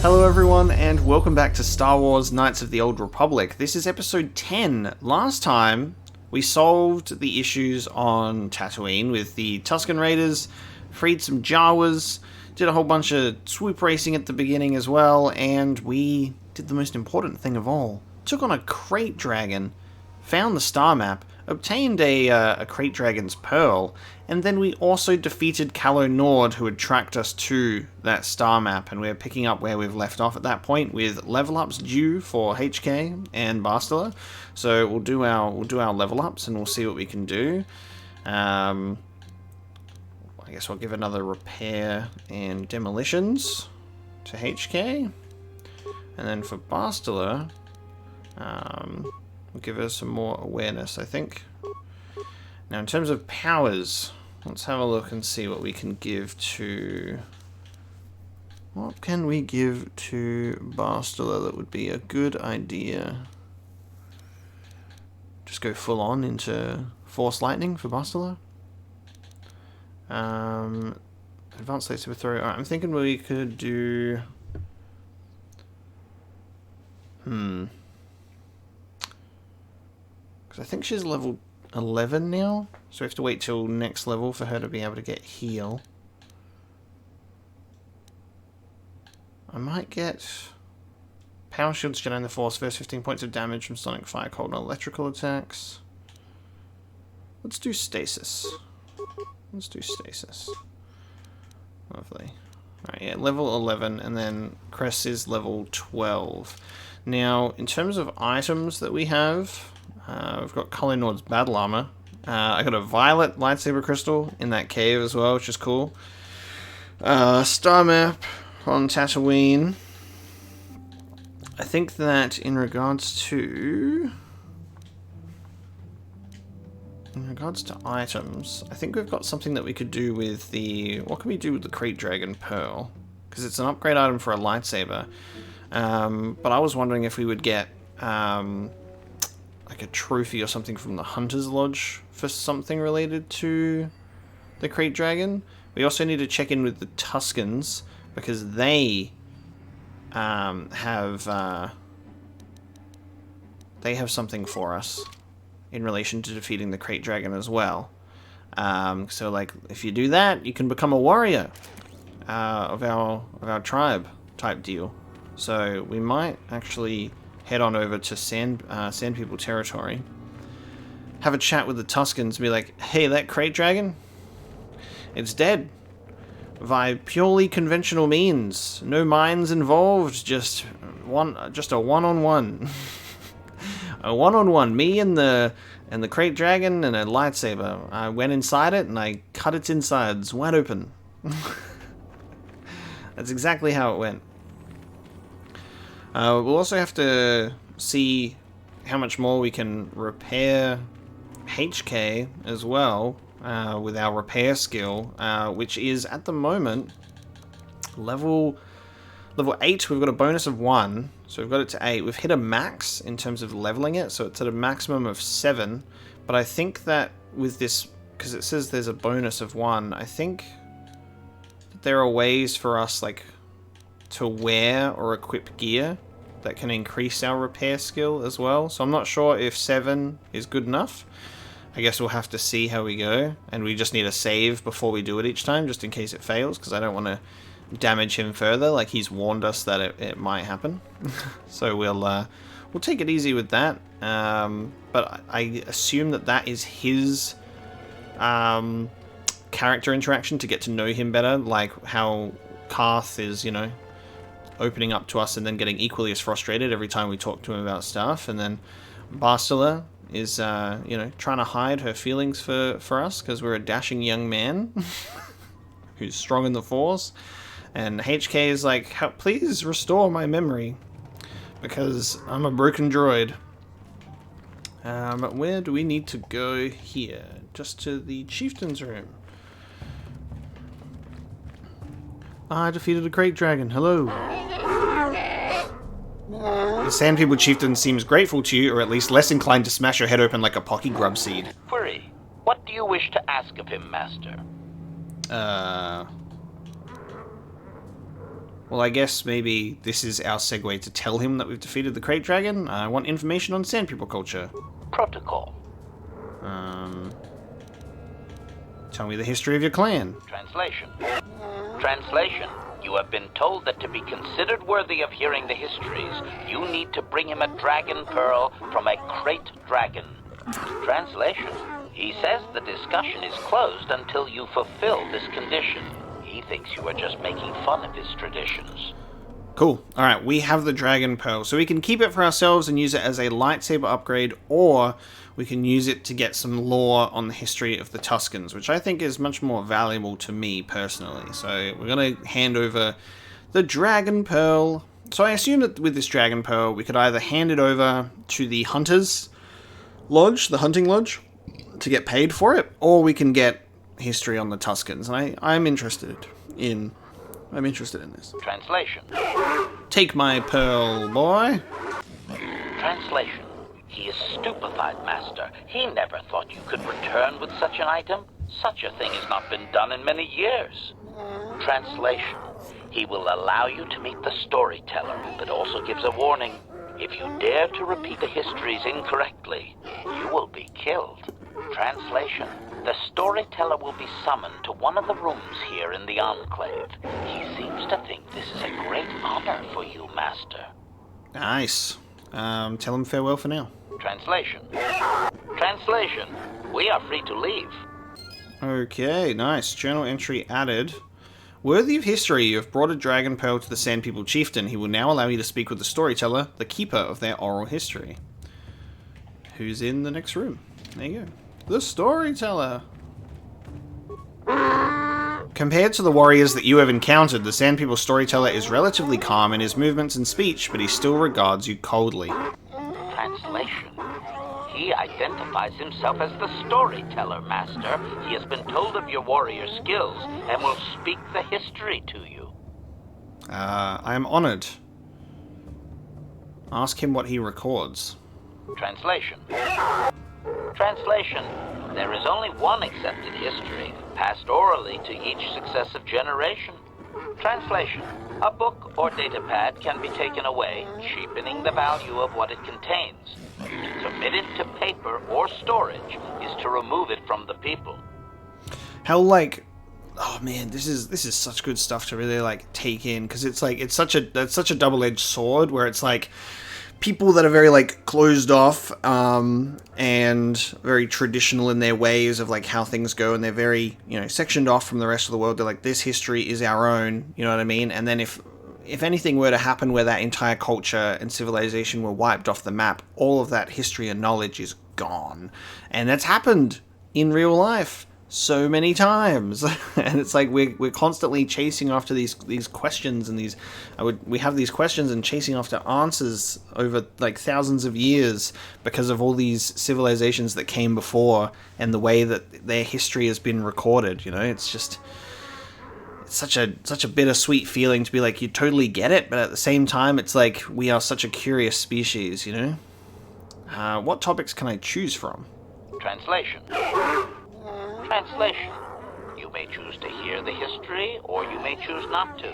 Hello everyone, and welcome back to Star Wars Knights of the Old Republic. This is episode 10. Last time, we solved the issues on Tatooine with the Tusken Raiders, freed some Jawas, did a whole bunch of swoop racing at the beginning as well, and we did the most important thing of all. Took on a Crate Dragon, found the star map, obtained a Crate Dragon's Pearl, and then we also defeated Calo Nord, who had tracked us to that star map, and we're picking up where we've left off at that point with level ups due for HK and Bastila. So we'll do our level ups and we'll see what we can do. I guess I'll give another repair and demolitions to HK, and then for Bastila, we'll give her some more awareness, I think. Now, in terms of powers, let's have a look and see what we can give to... What can we give to Bastila that would be a good idea? Just go full on into Force Lightning for Bastila. Advanced Lightsaber Throw. Alright, I'm thinking we could do... Because I think she's level 11 now, so we have to wait till next level for her to be able to get heal. I might get Power Shields, Jedi in the Force, first 15 points of damage from Sonic Fire, Cold, and electrical attacks. Let's do Stasis. Lovely. Alright, yeah, level 11, and then Cress is level 12. Now, in terms of items that we have, we've got Calo Nord's battle armor. I got a violet lightsaber crystal in that cave as well, which is cool. Star map on Tatooine. I think that in regards to items, I think we've got something that we could do with the... What can we do with the Crate Dragon Pearl? Because it's an upgrade item for a lightsaber. But I was wondering if we would get like a trophy or something from the Hunter's Lodge for something related to the Crate Dragon. We also need to check in with the Tuskens, because they have something for us in relation to defeating the Crate Dragon as well. So like, if you do that, you can become a warrior of our tribe type deal. So we might actually head on over to Sand People territory, have a chat with the Tuskens, and be like, "Hey, that Crate Dragon, it's dead by purely conventional means. No mines involved. Just a one-on-one, a one-on-one. Me and the Crate Dragon and a lightsaber. I went inside it and I cut its insides wide open." That's exactly how it went. We'll also have to see how much more we can repair HK as well with our repair skill, which is at the moment level 8. We've got a bonus of 1, so we've got it to 8. We've hit a max in terms of leveling it, so it's at a maximum of 7. But I think that with this, because it says there's a bonus of 1, I think that there are ways for us like to wear or equip gear that can increase our repair skill as well. So I'm not sure if 7 is good enough. I guess we'll have to see how we go, and we just need a save before we do it each time, just in case it fails, because I don't want to damage him further. Like, he's warned us that it might happen. So we'll take it easy with that. But I assume that is his character interaction, to get to know him better, like how Karth is, you know, opening up to us and then getting equally as frustrated every time we talk to him about stuff. And then Bastila is, you know, trying to hide her feelings for us, because we're a dashing young man who's strong in the Force. And HK is like, "Please restore my memory, because I'm a broken droid." But where do we need to go here? Just to the Chieftain's room. I defeated a Crate Dragon. Hello. The Sand People Chieftain seems grateful to you, or at least less inclined to smash your head open like a pocky grub seed. Query. What do you wish to ask of him, Master? Well, I guess maybe this is our segue to tell him that we've defeated the Crate Dragon. I want information on Sand People culture. Protocol. Tell me the history of your clan. Translation. Translation. You have been told that to be considered worthy of hearing the histories, you need to bring him a dragon pearl from a crate dragon. Translation. He says the discussion is closed until you fulfill this condition. He thinks you are just making fun of his traditions. Cool. Alright, we have the Dragon Pearl, so we can keep it for ourselves and use it as a lightsaber upgrade, or we can use it to get some lore on the history of the Tuscans, which I think is much more valuable to me personally. So we're going to hand over the Dragon Pearl. So I assume that with this Dragon Pearl, we could either hand it over to the Hunters Lodge, the Hunting Lodge, to get paid for it, or we can get history on the Tuscans. And I'm interested in this. Translation. Take my pearl, boy. Translation. He is stupefied, Master. He never thought you could return with such an item. Such a thing has not been done in many years. Translation. He will allow you to meet the storyteller, but also gives a warning. If you dare to repeat the histories incorrectly, you will be killed. Translation. The storyteller will be summoned to one of the rooms here in the Enclave. He seems to think this is a great honor for you, Master. Nice. Tell him farewell for now. Translation. Translation. We are free to leave. Okay, nice. Journal entry added. Worthy of history, you have brought a dragon pearl to the Sand People chieftain. He will now allow you to speak with the storyteller, the keeper of their oral history. Who's in the next room? There you go. The storyteller. Compared to the warriors that you have encountered, the Sand People storyteller is relatively calm in his movements and speech, but he still regards you coldly. Translation. He identifies himself as the storyteller, Master. He has been told of your warrior skills and will speak the history to you. I am honored. Ask him what he records. Translation. Translation. There is only one accepted history, passed orally to each successive generation. Translation. A book or datapad can be taken away, cheapening the value of what it contains. To commit it to paper or storage is to remove it from the people. How, like, oh man, this is such good stuff to really like take in, because it's such a double-edged sword where it's like people that are very like closed off and very traditional in their ways of like how things go, and they're very, you know, sectioned off from the rest of the world. They're like, this history is our own, you know what I mean? And then if anything were to happen where that entire culture and civilization were wiped off the map, all of that history and knowledge is gone. And that's happened in real life so many times. And it's like we're constantly chasing after these questions, and we have these questions and chasing after answers over like thousands of years because of all these civilizations that came before and the way that their history has been recorded. You know, it's just such a bittersweet feeling to be like, you totally get it, but at the same time it's like we are such a curious species, you know? What topics can I choose from? Translation. Translation. You may choose to hear the history, or you may choose not to.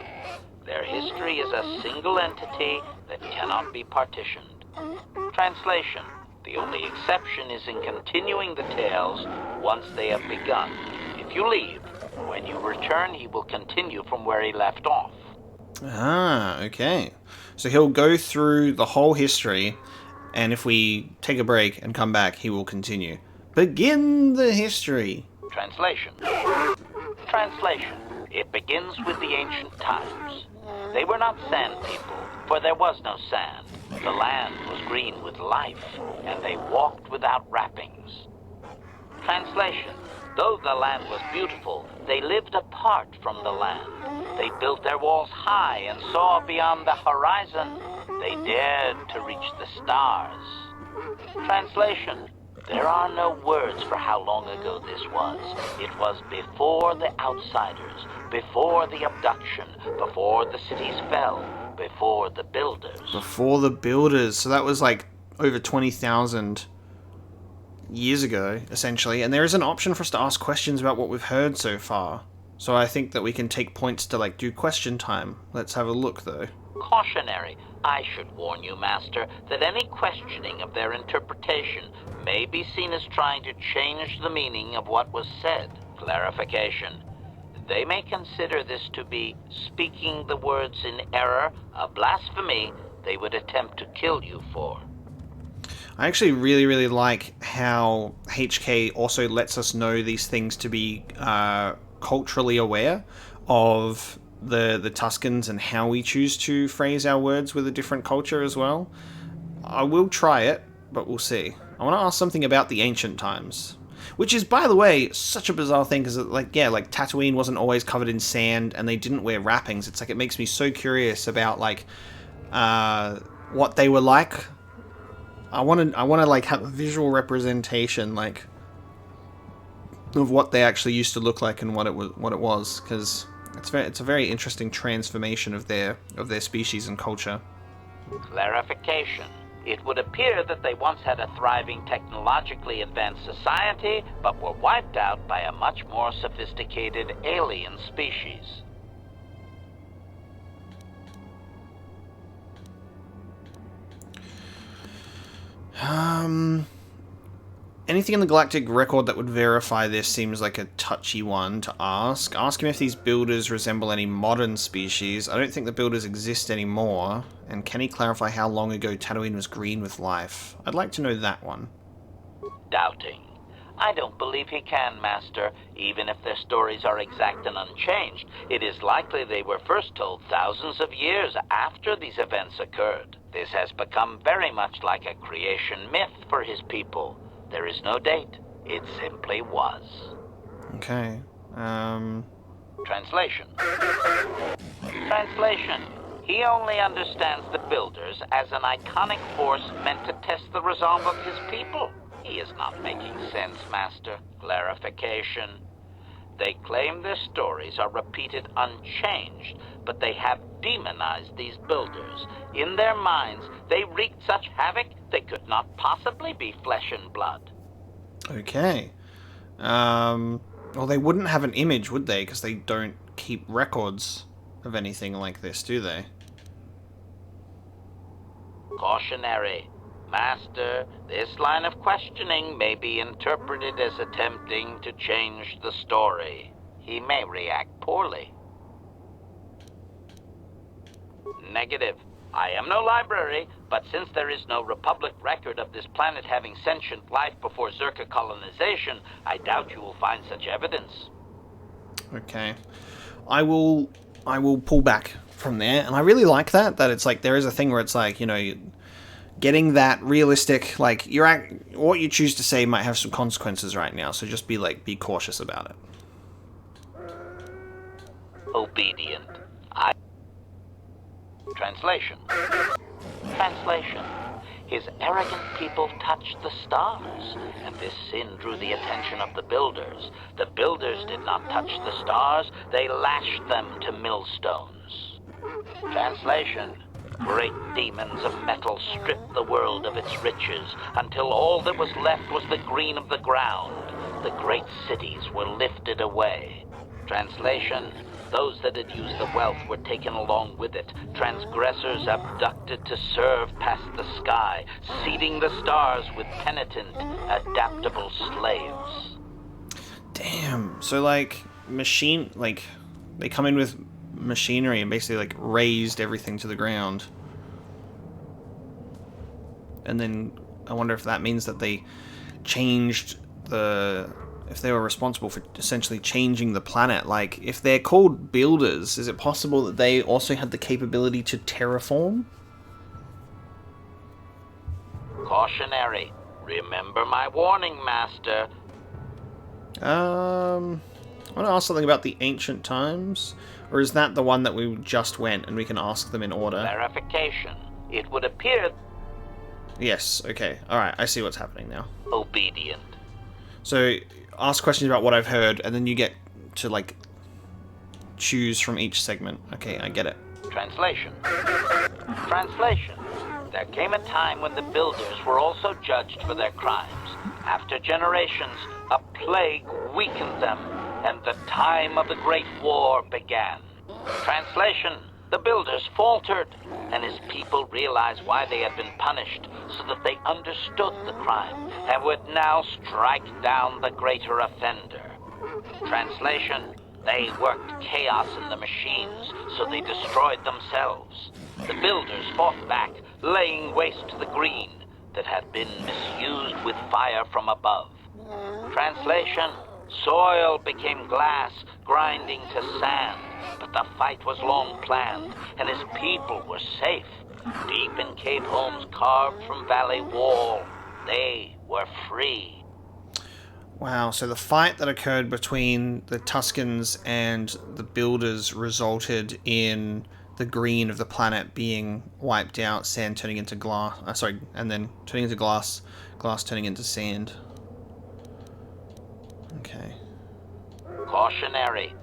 Their history is a single entity that cannot be partitioned. Translation. The only exception is in continuing the tales once they have begun. If you leave, when you return, he will continue from where he left off. Ah, okay. So he'll go through the whole history, and if we take a break and come back, he will continue. Begin the history. Translation. Translation. It begins with the ancient times. They were not sand people, for there was no sand. The land was green with life, and they walked without wrappings. Translation. Though the land was beautiful, they lived apart from the land. They built their walls high and saw beyond the horizon. They dared to reach the stars. Translation. There are no words for how long ago this was. It was before the outsiders, before the abduction, before the cities fell, before the builders. Before the builders. So that was like over 20,000 years ago, essentially. And there is an option for us to ask questions about what we've heard so far. So I think that we can take points to, like, do question time. Let's have a look, though. Cautionary. I should warn you, Master, that any questioning of their interpretation may be seen as trying to change the meaning of what was said. Clarification. They may consider this to be speaking the words in error, a blasphemy they would attempt to kill you for. I actually really, really like how HK also lets us know these things to be culturally aware of the Tuscans and how we choose to phrase our words with a different culture as well. I will try it, but we'll see. I want to ask something about the ancient times. Which is, by the way, such a bizarre thing, because, like, yeah, like, Tatooine wasn't always covered in sand, and they didn't wear wrappings. It's like, it makes me so curious about, like, what they were like. I want to, like, have a visual representation, like, of what they actually used to look like and what it was, because it's a very interesting transformation of their species and culture. Clarification. It would appear that they once had a thriving technologically advanced society, but were wiped out by a much more sophisticated alien species. Anything in the galactic record that would verify this seems like a touchy one to ask. Ask him if these builders resemble any modern species. I don't think the builders exist anymore. And can he clarify how long ago Tatooine was green with life? I'd like to know that one. Doubting. I don't believe he can, Master. Even if their stories are exact and unchanged, it is likely they were first told thousands of years after these events occurred. This has become very much like a creation myth for his people. There is no date. It simply was. Okay. Translation. Translation. He only understands the builders as an iconic force meant to test the resolve of his people. He is not making sense, Master. Clarification. They claim their stories are repeated unchanged, but they have demonized these builders. In their minds, they wreaked such havoc they could not possibly be flesh and blood. Okay. Well, they wouldn't have an image, would they? Because they don't keep records of anything like this, do they? Cautionary. Master, this line of questioning may be interpreted as attempting to change the story. He may react poorly. Negative. I am no library, but since there is no Republic record of this planet having sentient life before Zerka colonization, I doubt you will find such evidence. Okay. I will pull back from there, and I really like that it's like there is a thing where it's like, you know, getting that realistic, like, what you choose to say might have some consequences right now, so just be cautious about it. Obedient. Translation. Translation. His arrogant people touched the stars, and this sin drew the attention of the builders. The builders did not touch the stars, they lashed them to millstones. Translation. Great demons of metal stripped the world of its riches, until all that was left was the green of the ground. The great cities were lifted away. Translation. Those that had used the wealth were taken along with it. Transgressors abducted to serve past the sky, seeding the stars with penitent, adaptable slaves. Damn. So, they come in with machinery and basically, raised everything to the ground. And then I wonder if that means that they changed if they were responsible for essentially changing the planet. If they're called builders, is it possible that they also had the capability to terraform? Cautionary. Remember my warning, Master. I want to ask something about the ancient times. Or is that the one that we just went and we can ask them in order? Verification. It would appear... Yes, okay. Alright, I see what's happening now. Obedient. So, ask questions about what I've heard, and then you get to, choose from each segment. Okay, I get it. Translation. Translation. There came a time when the builders were also judged for their crimes. After generations, a plague weakened them. and the time of the Great War began. Translation: the builders faltered, and his people realized why they had been punished, so that they understood the crime and would now strike down the greater offender. Translation: they worked chaos in the machines, so they destroyed themselves. The builders fought back, laying waste to the green that had been misused with fire from above. Translation: soil became glass, grinding to sand, but the fight was long planned, and his people were safe. Deep in cave homes carved from valley wall, they were free. Wow, so the fight that occurred between the Tuscans and the Builders resulted in the green of the planet being wiped out, sand turning into glass, and then turning into glass, glass turning into sand. Okay. Cautionary.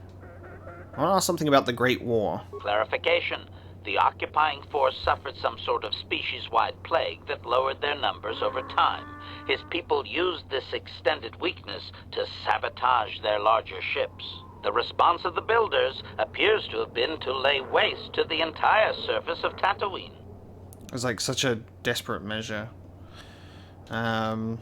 I want to ask something about the Great War. Clarification. The occupying force suffered some sort of species-wide plague that lowered their numbers over time. His people used this extended weakness to sabotage their larger ships. The response of the builders appears to have been to lay waste to the entire surface of Tatooine. It was like such a desperate measure. How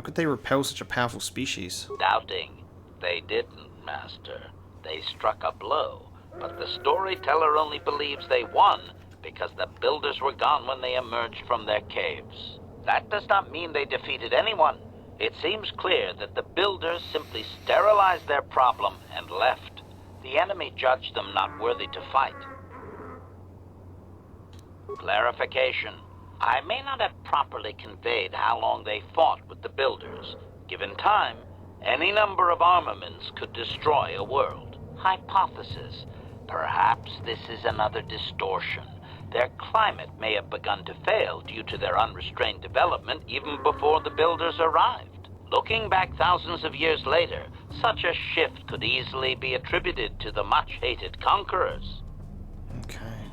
could they repel such a powerful species? Doubting. They didn't, Master. They struck a blow. But the storyteller only believes they won because the builders were gone when they emerged from their caves. That does not mean they defeated anyone. It seems clear that the builders simply sterilized their problem and left. The enemy judged them not worthy to fight. Clarification. I may not have properly conveyed how long they fought with the builders. Given time, any number of armaments could destroy a world. Hypothesis. Perhaps this is another distortion. Their climate may have begun to fail due to their unrestrained development even before the builders arrived. Looking back thousands of years later, such a shift could easily be attributed to the much-hated conquerors. Okay.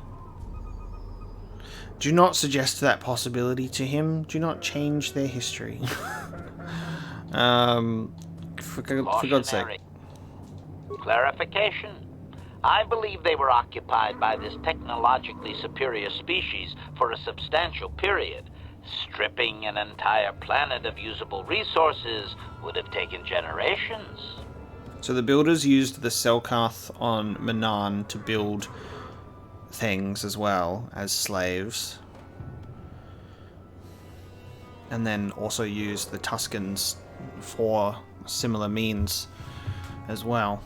Do not suggest that possibility to him. Do not change their history. For God's sake. Clarification. I believe they were occupied by this technologically superior species for a substantial period. Stripping an entire planet of usable resources would have taken generations. So the builders used the Selkath on Manan to build things as well as slaves. And then also used the Tuscans for similar means as well.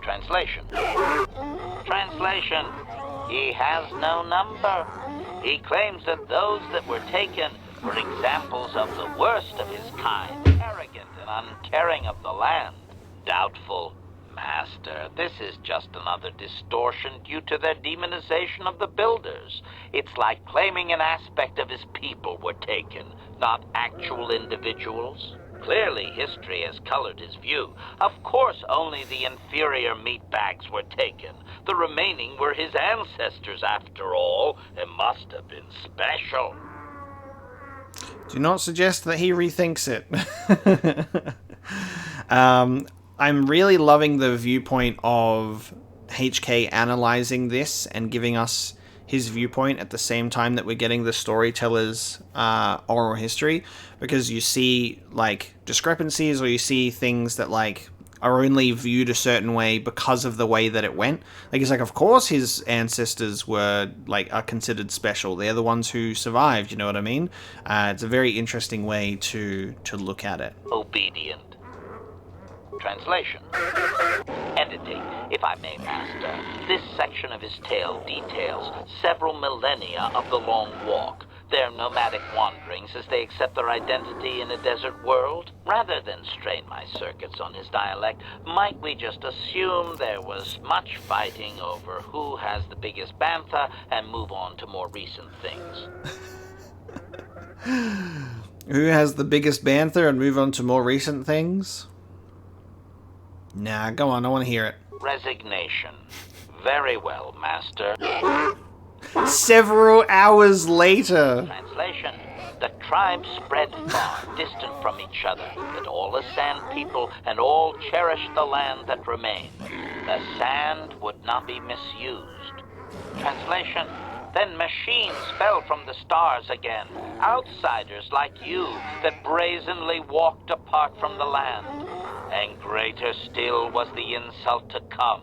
Translation. Translation. He has no number. He claims that those that were taken were examples of the worst of his kind, arrogant and uncaring of the land. Doubtful. Master, this is just another distortion due to their demonization of the builders. It's like claiming an aspect of his people were taken, not actual individuals. Clearly, history has colored his view. Of course, only the inferior meatbags were taken. The remaining were his ancestors, after all, and must have been special. Do not suggest that he rethinks it. I'm really loving the viewpoint of HK analyzing this and giving us his viewpoint at the same time that we're getting the storyteller's oral history, because you see like discrepancies, or you see things that like are only viewed a certain way because of the way that it went. Like, it's like, of course his ancestors were like are considered special. They're the ones who survived, you know what I mean? It's a very interesting way to look at it. Obedient. Translation. Editing, if I may, Master. This section of his tale details several millennia of the Long Walk, their nomadic wanderings as they accept their identity in a desert world. Rather than strain my circuits on his dialect, might we just assume there was much fighting over who has the biggest bantha and move on to more recent things? Who has the biggest bantha and move on to more recent things? Nah, go on, I want to hear it. Resignation. Very well, Master. Several hours later. Translation. The tribes spread far, distant from each other, but all as sand people and all cherished the land that remained. The sand would not be misused. Translation: then machines fell from the stars again, outsiders like you that brazenly walked apart from the land. And greater still was the insult to come.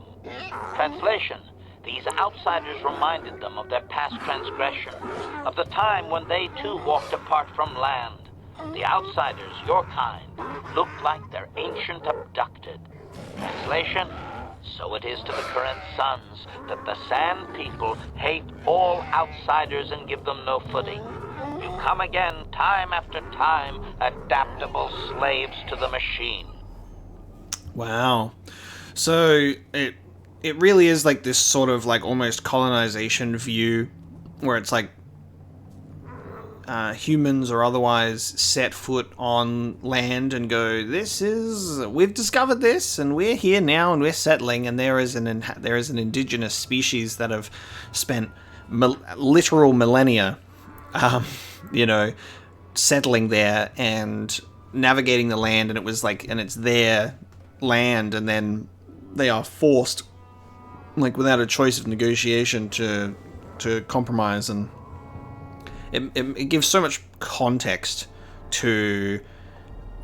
Translation: these outsiders reminded them of their past transgression, of the time when they too walked apart from land. The outsiders, your kind, looked like their ancient abducted. Translation: so it is to the current sons that the Sand People hate all outsiders and give them no footing. You come again, time after time, adaptable slaves to the machine. Wow. So it really is like this sort of like almost colonization view where it's like humans or otherwise set foot on land and go, we've discovered this and we're here now and we're settling, and there is an indigenous species that have spent literal millennia settling there and navigating the land, and it's their land, and then they are forced, like without a choice of negotiation, to compromise. And it gives so much context to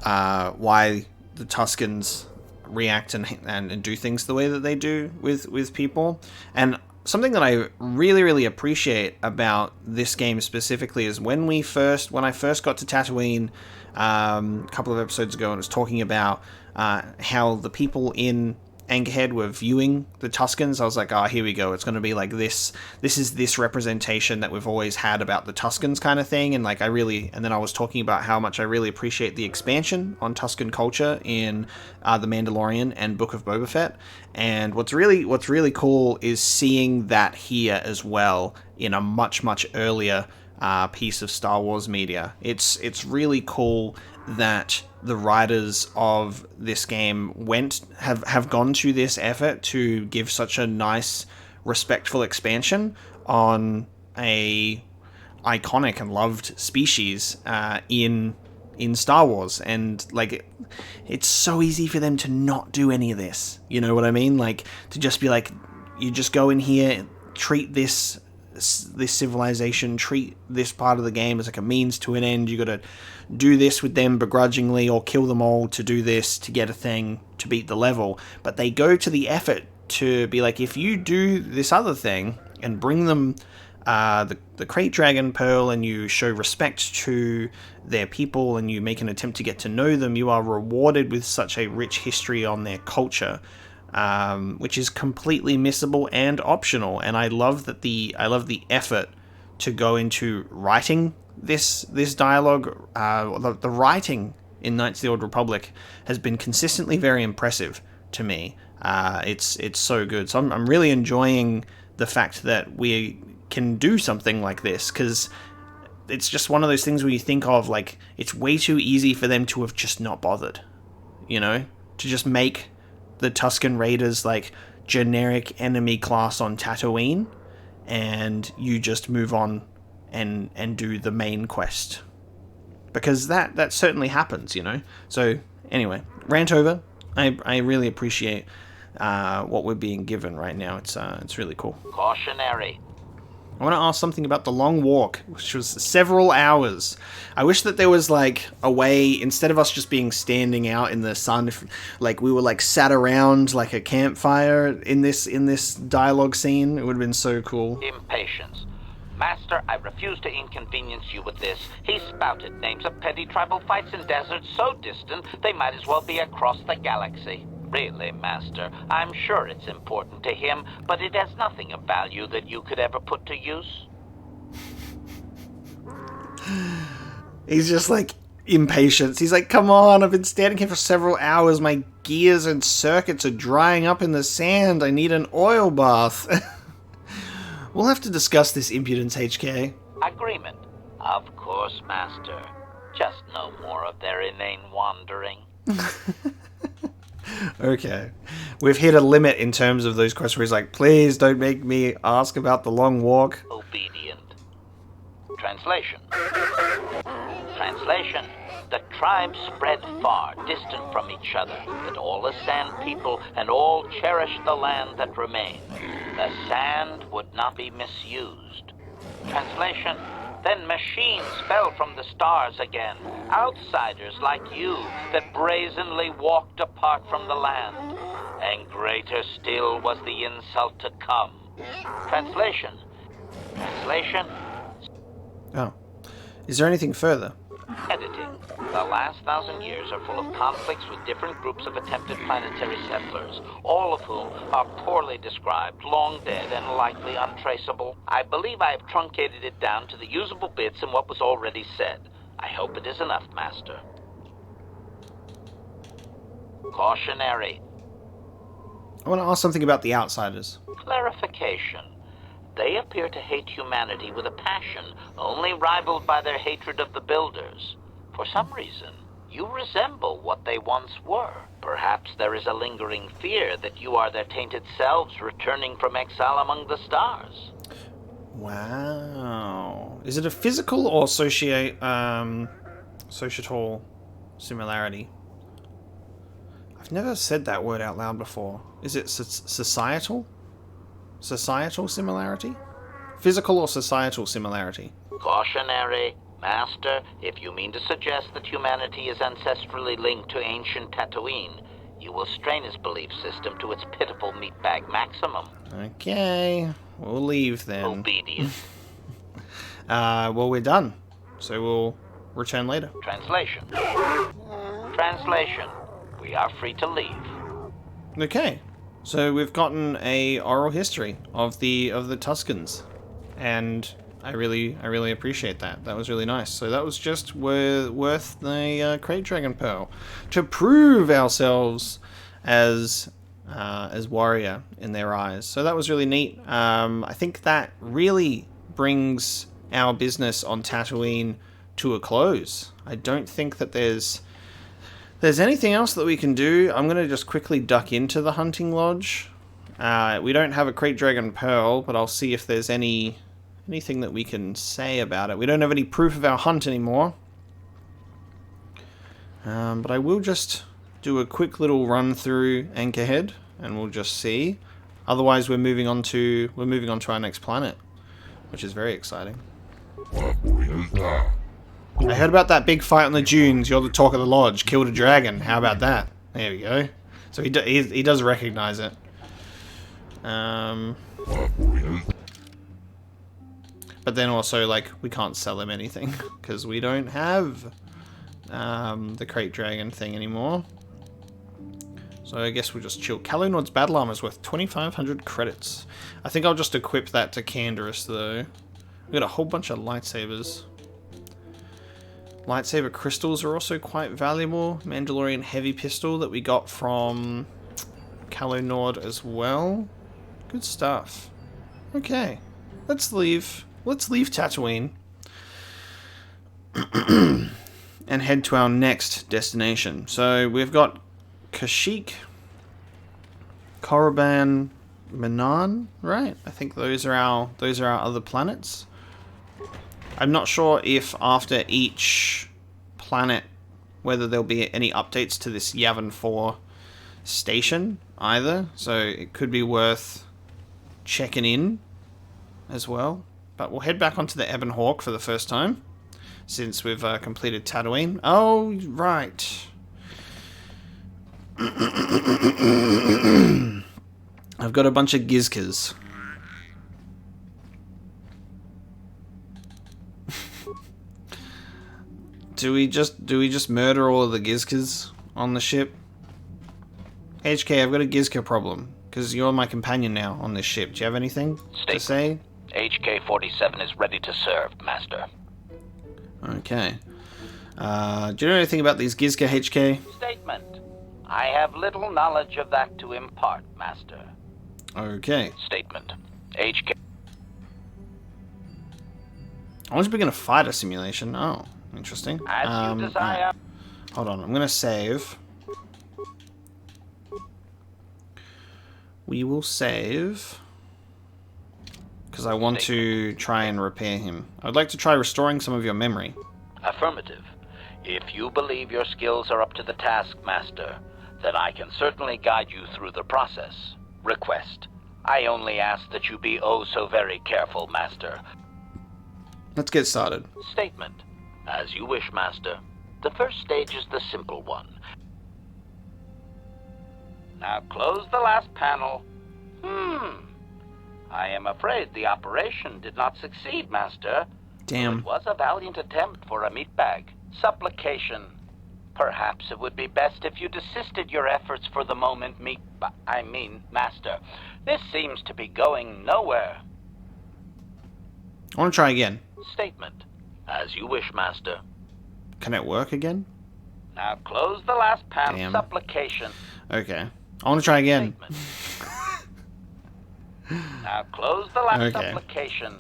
why the Tuskens react and do things the way that they do with people. And something that I really, really appreciate about this game specifically is when I first got to Tatooine a couple of episodes ago, and was talking about how the people in Anchorhead were viewing the Tuskens. I was like, here we go. It's going to be like this. This is this representation that we've always had about the Tuskens kind of thing. And then I was talking about how much I really appreciate the expansion on Tusken culture in The Mandalorian and Book of Boba Fett. And what's really cool is seeing that here as well in a much, much earlier piece of Star Wars media. It's really cool that the writers of this game have gone to this effort to give such a nice, respectful expansion on a iconic and loved species in Star Wars. And it's so easy for them to not do any of this. You know what I mean? Like, to just be like, you just go in here, treat this civilization, treat this part of the game as like a means to an end. You got to do this with them begrudgingly or kill them all to do this, to get a thing, to beat the level. But they go to the effort to be like, if you do this other thing and bring them the Krayt Dragon Pearl, and you show respect to their people and you make an attempt to get to know them, you are rewarded with such a rich history on their culture, which is completely missable and optional. And I love the effort to go into writing this dialogue. The writing in Knights of the Old Republic has been consistently very impressive to me. It's so good. So I'm really enjoying the fact that we can do something like this, because it's just one of those things where you think of, like, it's way too easy for them to have just not bothered, to just make the Tusken Raiders like generic enemy class on Tatooine, and you just move on and do the main quest, because that certainly happens, So anyway, rant over. I really appreciate what we're being given right now. It's really cool. Cautionary. I want to ask something about the long walk, which was several hours. I wish that there was like a way, instead of us just being standing out in the sun, if like we were like sat around like a campfire in this dialogue scene. It would have been so cool. Impatience. Master, I refuse to inconvenience you with this. He spouted names of petty tribal fights in deserts so distant they might as well be across the galaxy. Really, Master, I'm sure it's important to him, but it has nothing of value that you could ever put to use. He's just like impatient. He's like, come on, I've been standing here for several hours. My gears and circuits are drying up in the sand. I need an oil bath. We'll have to discuss this impudence, HK. Agreement. Of course, Master. Just no more of their inane wandering. Okay. We've hit a limit in terms of those questions where he's like, please don't make me ask about the long walk. Obedient. Translation. Translation: the tribes spread far, distant from each other, but all as sand people, and all cherished the land that remained. The sand would not be misused. Translation: then machines fell from the stars again, outsiders like you that brazenly walked apart from the land. And greater still was the insult to come. Translation. Translation. Oh. Is there anything further? Editing. The last 1,000 years are full of conflicts with different groups of attempted planetary settlers, all of whom are poorly described, long dead, and likely untraceable. I believe I have truncated it down to the usable bits in what was already said. I hope it is enough, Master. Cautionary. I want to ask something about the outsiders. Clarification. They appear to hate humanity with a passion only rivaled by their hatred of the Builders. For some reason, you resemble what they once were. Perhaps there is a lingering fear that you are their tainted selves returning from exile among the stars. Wow. Is it a physical or societal similarity? I've never said that word out loud before. Is it societal? Societal similarity? Physical or societal similarity? Cautionary. Master, if you mean to suggest that humanity is ancestrally linked to ancient Tatooine, you will strain his belief system to its pitiful meatbag maximum. Okay, we'll leave then. Obedience. Well, we're done. So we'll return later. Translation. Translation. We are free to leave. Okay. So we've gotten a oral history of the Tuscans, and I really appreciate that. That was really nice. So that was just worth the Crate Dragon Pearl to prove ourselves as warrior in their eyes. So that was really neat. I think that really brings our business on Tatooine to a close. I don't think that there's anything else that we can do. I'm going to just quickly duck into the hunting lodge. We don't have a Crate Dragon Pearl, but I'll see if there's anything that we can say about it. We don't have any proof of our hunt anymore. But I will just do a quick little run through Anchorhead, and we'll just see. Otherwise, we're moving on to our next planet, which is very exciting. I heard about that big fight on the dunes. You're the talk of the lodge. Killed a dragon. How about that? There we go. So he does recognize it. But then also, like, we can't sell him anything because we don't have the Crate Dragon thing anymore. So I guess we'll just chill. Calo Nord's battle armor is worth 2,500 credits. I think I'll just equip that to Canderous though. We've got a whole bunch of lightsabers. Lightsaber crystals are also quite valuable. Mandalorian heavy pistol that we got from Calo Nord as well. Good stuff. Okay, let's leave Tatooine and head to our next destination. So we've got Kashyyyk, Korriban, Manan, right? I think those are our other planets. I'm not sure if after each planet whether there'll be any updates to this Yavin 4 station either, so it could be worth checking in as well. But we'll head back onto the Ebon Hawk for the first time since we've completed Tatooine. Oh, right. I've got a bunch of Gizkas. Do we just murder all of the Gizkas on the ship? HK, I've got a Gizka problem because you're my companion now on this ship. Do you have anything to say? HK-47 is ready to serve, Master. Okay. Do you know anything about these Gizka, HK? Statement. I have little knowledge of that to impart, Master. Okay. Statement. HK. I was beginning a fighter simulation. Oh, interesting. As you desire. Right. Hold on, I'm gonna save. We will save because I want to try and repair him. I'd like to try restoring some of your memory. Affirmative. If you believe your skills are up to the task, Master, then I can certainly guide you through the process. Request. I only ask that you be oh so very careful, Master. Let's get started. Statement. As you wish, Master. The first stage is the simple one. Now close the last panel. I am afraid the operation did not succeed, Master. Damn. It was a valiant attempt for a meatbag. Supplication. Perhaps it would be best if you desisted your efforts for the moment, Master. This seems to be going nowhere. I want to try again. Statement. As you wish, Master. Can it work again? Now close the last panel. Damn. Supplication. Okay. I want to try again. Statement. Now close the last Okay. supplication.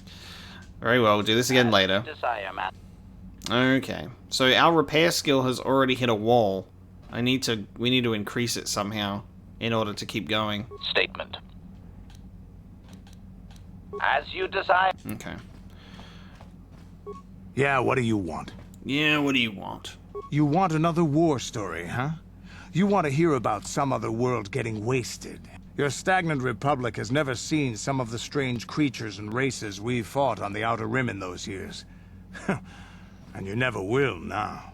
Very well, we'll do this again As later. you desire, Master. Okay. So our repair skill has already hit a wall. We need to increase it somehow in order to keep going. Statement. As you desire. Okay. Yeah, what do you want? Yeah, what do you want? You want another war story, huh? You want to hear about some other world getting wasted. Your stagnant republic has never seen some of the strange creatures and races we fought on the Outer Rim in those years. And you never will now.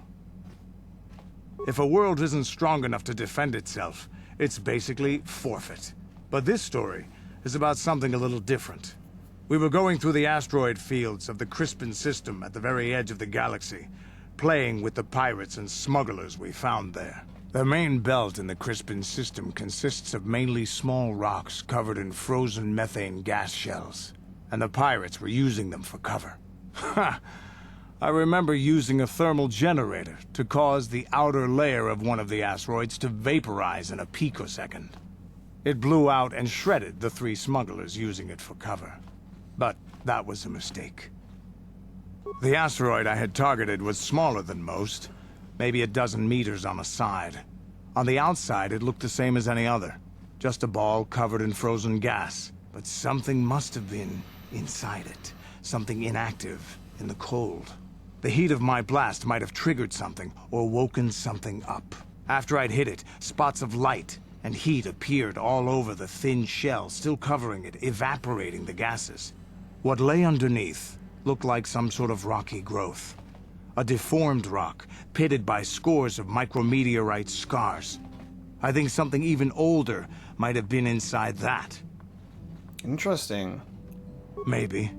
If a world isn't strong enough to defend itself, it's basically forfeit. But this story is about something a little different. We were going through the asteroid fields of the Crispin system at the very edge of the galaxy, playing with the pirates and smugglers we found there. The main belt in the Crispin system consists of mainly small rocks covered in frozen methane gas shells, and the pirates were using them for cover. Ha! I remember using a thermal generator to cause the outer layer of one of the asteroids to vaporize in a picosecond. It blew out and shredded the 3 smugglers using it for cover. But that was a mistake. The asteroid I had targeted was smaller than most, maybe a dozen meters on a side. On the outside, it looked the same as any other, just a ball covered in frozen gas. But something must have been inside it, something inactive in the cold. The heat of my blast might have triggered something or woken something up. After I'd hit it, spots of light and heat appeared all over the thin shell, still covering it, evaporating the gases. What lay underneath looked like some sort of rocky growth. A deformed rock, pitted by scores of micrometeorite scars. I think something even older might have been inside that. Interesting. Maybe,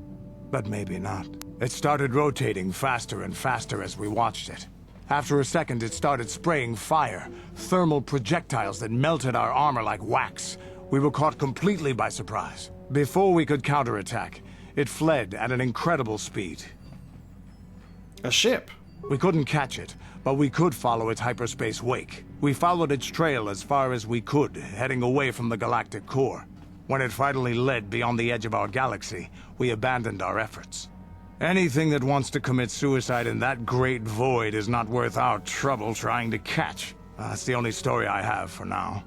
but maybe not. It started rotating faster and faster as we watched it. After a second, it started spraying fire, thermal projectiles that melted our armor like wax. We were caught completely by surprise. Before we could counterattack, it fled at an incredible speed. A ship. We couldn't catch it, but we could follow its hyperspace wake. We followed its trail as far as we could, heading away from the galactic core. When it finally led beyond the edge of our galaxy, we abandoned our efforts. Anything that wants to commit suicide in that great void is not worth our trouble trying to catch. That's the only story I have for now.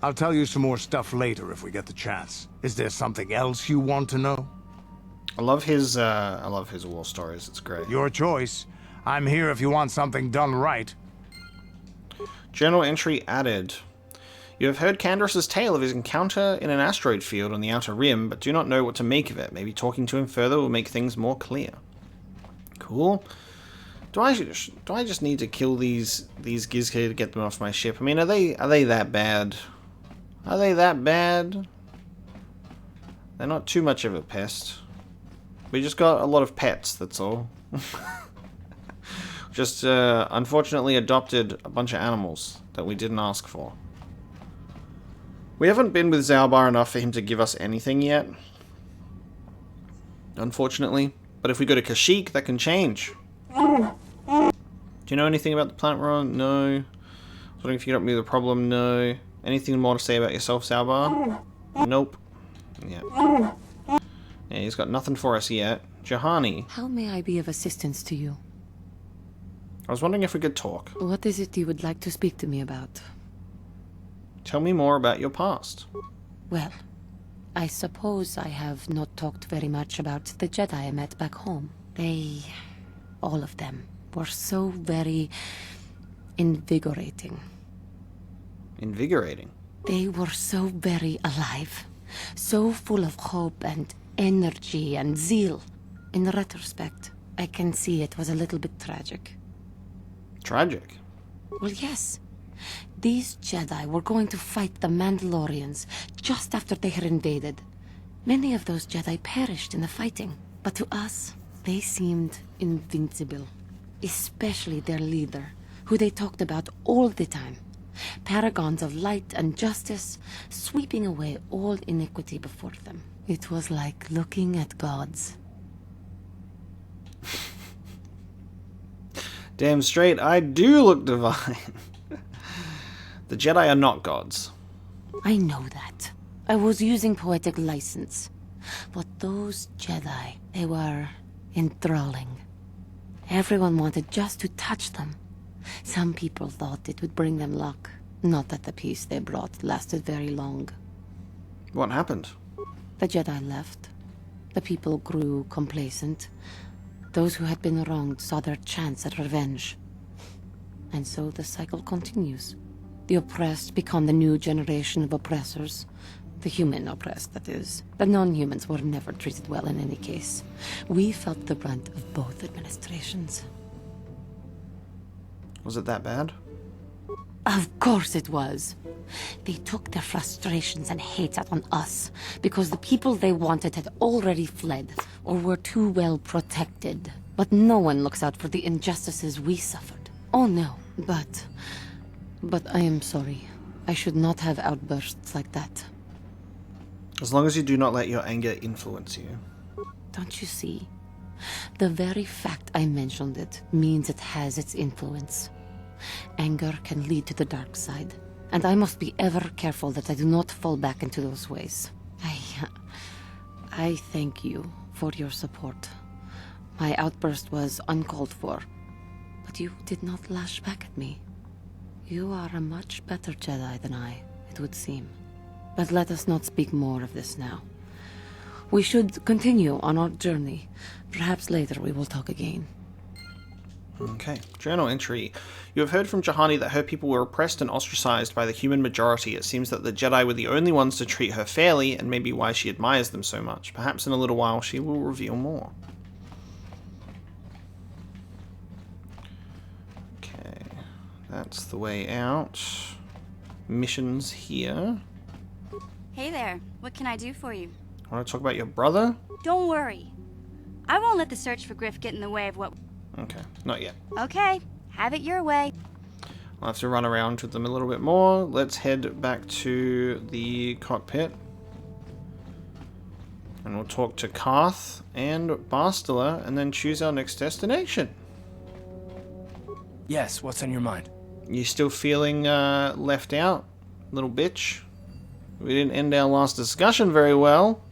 I'll tell you some more stuff later if we get the chance. Is there something else you want to know? I love his war stories. It's great. Your choice. I'm here if you want something done right. Journal entry added. You have heard Candorus's tale of his encounter in an asteroid field on the Outer Rim, but do not know what to make of it. Maybe talking to him further will make things more clear. Cool. Do I just need to kill these Gizka to get them off my ship? I mean, are they that bad? Are they that bad? They're not too much of a pest. We just got a lot of pets, that's all. Just unfortunately adopted a bunch of animals that we didn't ask for. We haven't been with Zalbar enough for him to give us anything yet. Unfortunately. But if we go to Kashyyyk, that can change. Do you know anything about the planet we're on? No. I was wondering if you could help me with the problem? No. Anything more to say about yourself, Zalbar? Nope. Yeah. Yeah, he's got nothing for us yet. Jahani. How may I be of assistance to you? I was wondering if we could talk. What is it you would like to speak to me about? Tell me more about your past. Well, I suppose I have not talked very much about the Jedi I met back home. All of them, were so very invigorating. Invigorating? They were so very alive. So full of hope and energy and zeal. In retrospect, I can see it was a little bit tragic. Tragic? Well, yes. These Jedi were going to fight the Mandalorians just after they had invaded. Many of those Jedi perished in the fighting, but to us, they seemed invincible. Especially their leader, who they talked about all the time. Paragons of light and justice, sweeping away all iniquity before them. It was like looking at gods. Damn straight, I do look divine. The Jedi are not gods. I know that. I was using poetic license. But those Jedi, they were enthralling. Everyone wanted just to touch them. Some people thought it would bring them luck. Not that the peace they brought lasted very long. What happened? The Jedi left. The people grew complacent. Those who had been wronged saw their chance at revenge. And so the cycle continues. The oppressed become the new generation of oppressors. The human oppressed, that is. The non-humans were never treated well in any case. We felt the brunt of both administrations. Was it that bad? Of course it was. They took their frustrations and hates out on us because the people they wanted had already fled or were too well protected. But no one looks out for the injustices we suffered. Oh no, but I am sorry. I should not have outbursts like that. As long as you do not let your anger influence you. Don't you see? The very fact I mentioned it means it has its influence. Anger can lead to the dark side, and I must be ever careful that I do not fall back into those ways. I thank you for your support. My outburst was uncalled for, but you did not lash back at me. You are a much better Jedi than I, it would seem. But let us not speak more of this now. We should continue on our journey. Perhaps later we will talk again. Okay. Journal entry. You have heard from Juhani that her people were oppressed and ostracized by the human majority. It seems that the Jedi were the only ones to treat her fairly, and maybe why she admires them so much. Perhaps in a little while she will reveal more. Okay. That's the way out. Missions here. Hey there, what can I do for you? Want to talk about your brother? Don't worry. I won't let the search for Griff get in the way of what... Okay, not yet. Okay, have it your way. I'll have to run around with them a little bit more. Let's head back to the cockpit. And we'll talk to Karth and Bastila and then choose our next destination. Yes, what's on your mind? You still feeling left out, little bitch? We didn't end our last discussion very well.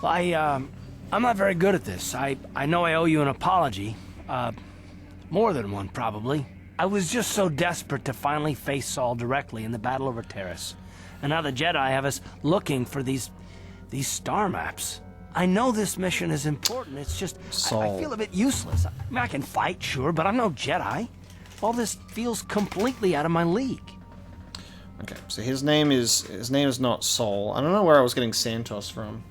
Well, I'm not very good at this. I know I owe you an apology. More than one, probably. I was just so desperate to finally face Saul directly in the battle over Terrace. And now the Jedi have us looking for these star maps. I know this mission is important, it's just... I feel a bit useless. I mean, I can fight, sure, but I'm no Jedi. All this feels completely out of my league. Okay, so his name is not Saul. I don't know where I was getting Santos from.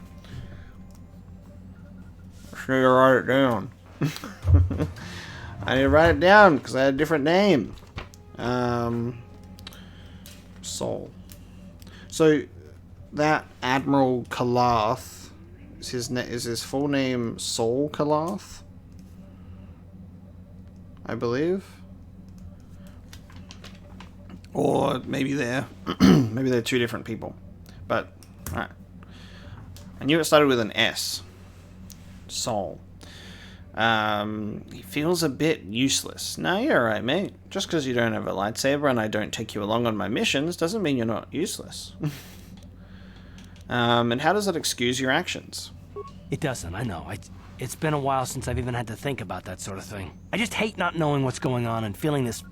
I should write it down. I need to write it down because I had a different name. Saul. So that Admiral Kalath is his full name Saul Kalath? I believe. Or maybe they're two different people. But alright. I knew it started with an S. Saul. He feels a bit useless. No, you're alright, mate. Just because you don't have a lightsaber and I don't take you along on my missions doesn't mean you're not useless. And how does that excuse your actions? It doesn't, I know. It's been a while since I've even had to think about that sort of thing. I just hate not knowing what's going on and feeling this...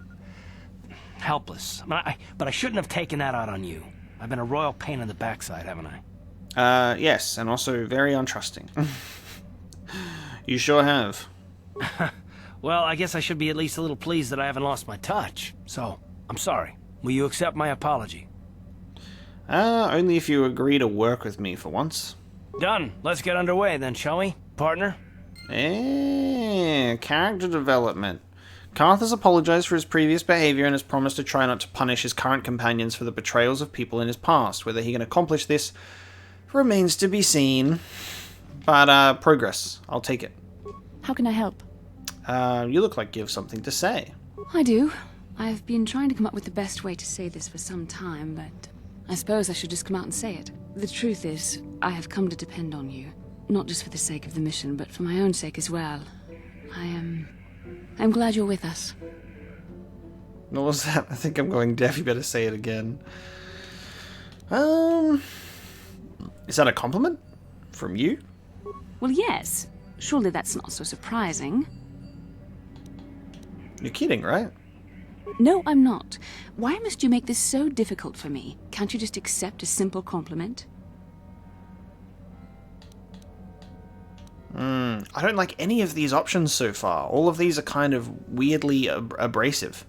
helpless. But I shouldn't have taken that out on you. I've been a royal pain in the backside, haven't I? Yes, and also very untrusting. You sure have. Well, I guess I should be at least a little pleased that I haven't lost my touch. So, I'm sorry. Will you accept my apology? Only if you agree to work with me for once. Done. Let's get underway then, shall we, partner? Character development. Karth has apologized for his previous behavior and has promised to try not to punish his current companions for the betrayals of people in his past. Whether he can accomplish this remains to be seen. But, progress. I'll take it. How can I help? You look like you have something to say. I do. I've been trying to come up with the best way to say this for some time, but I suppose I should just come out and say it. The truth is, I have come to depend on you. Not just for the sake of the mission, but for my own sake as well. I'm glad you're with us. What was that? I think I'm going deaf. You better say it again. Is that a compliment? From you? Well, yes. Surely that's not so surprising. You're kidding, right? No, I'm not. Why must you make this so difficult for me? Can't you just accept a simple compliment? I don't like any of these options so far. All of these are kind of weirdly abrasive.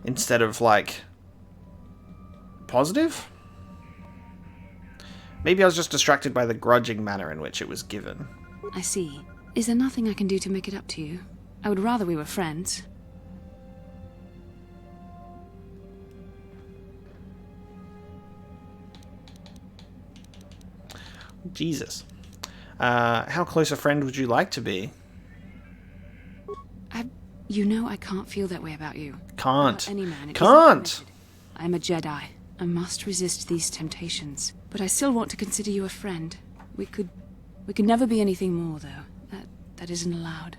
Instead of, like, positive? Maybe I was just distracted by the grudging manner in which it was given. I see. Is there nothing I can do to make it up to you? I would rather we were friends. Jesus. How close a friend would you like to be? You know I can't feel that way about you. Can't. About any man. It Can't! isn't permitted. I'm a Jedi. I must resist these temptations. But I still want to consider you a friend. We could never be anything more, though. That isn't allowed.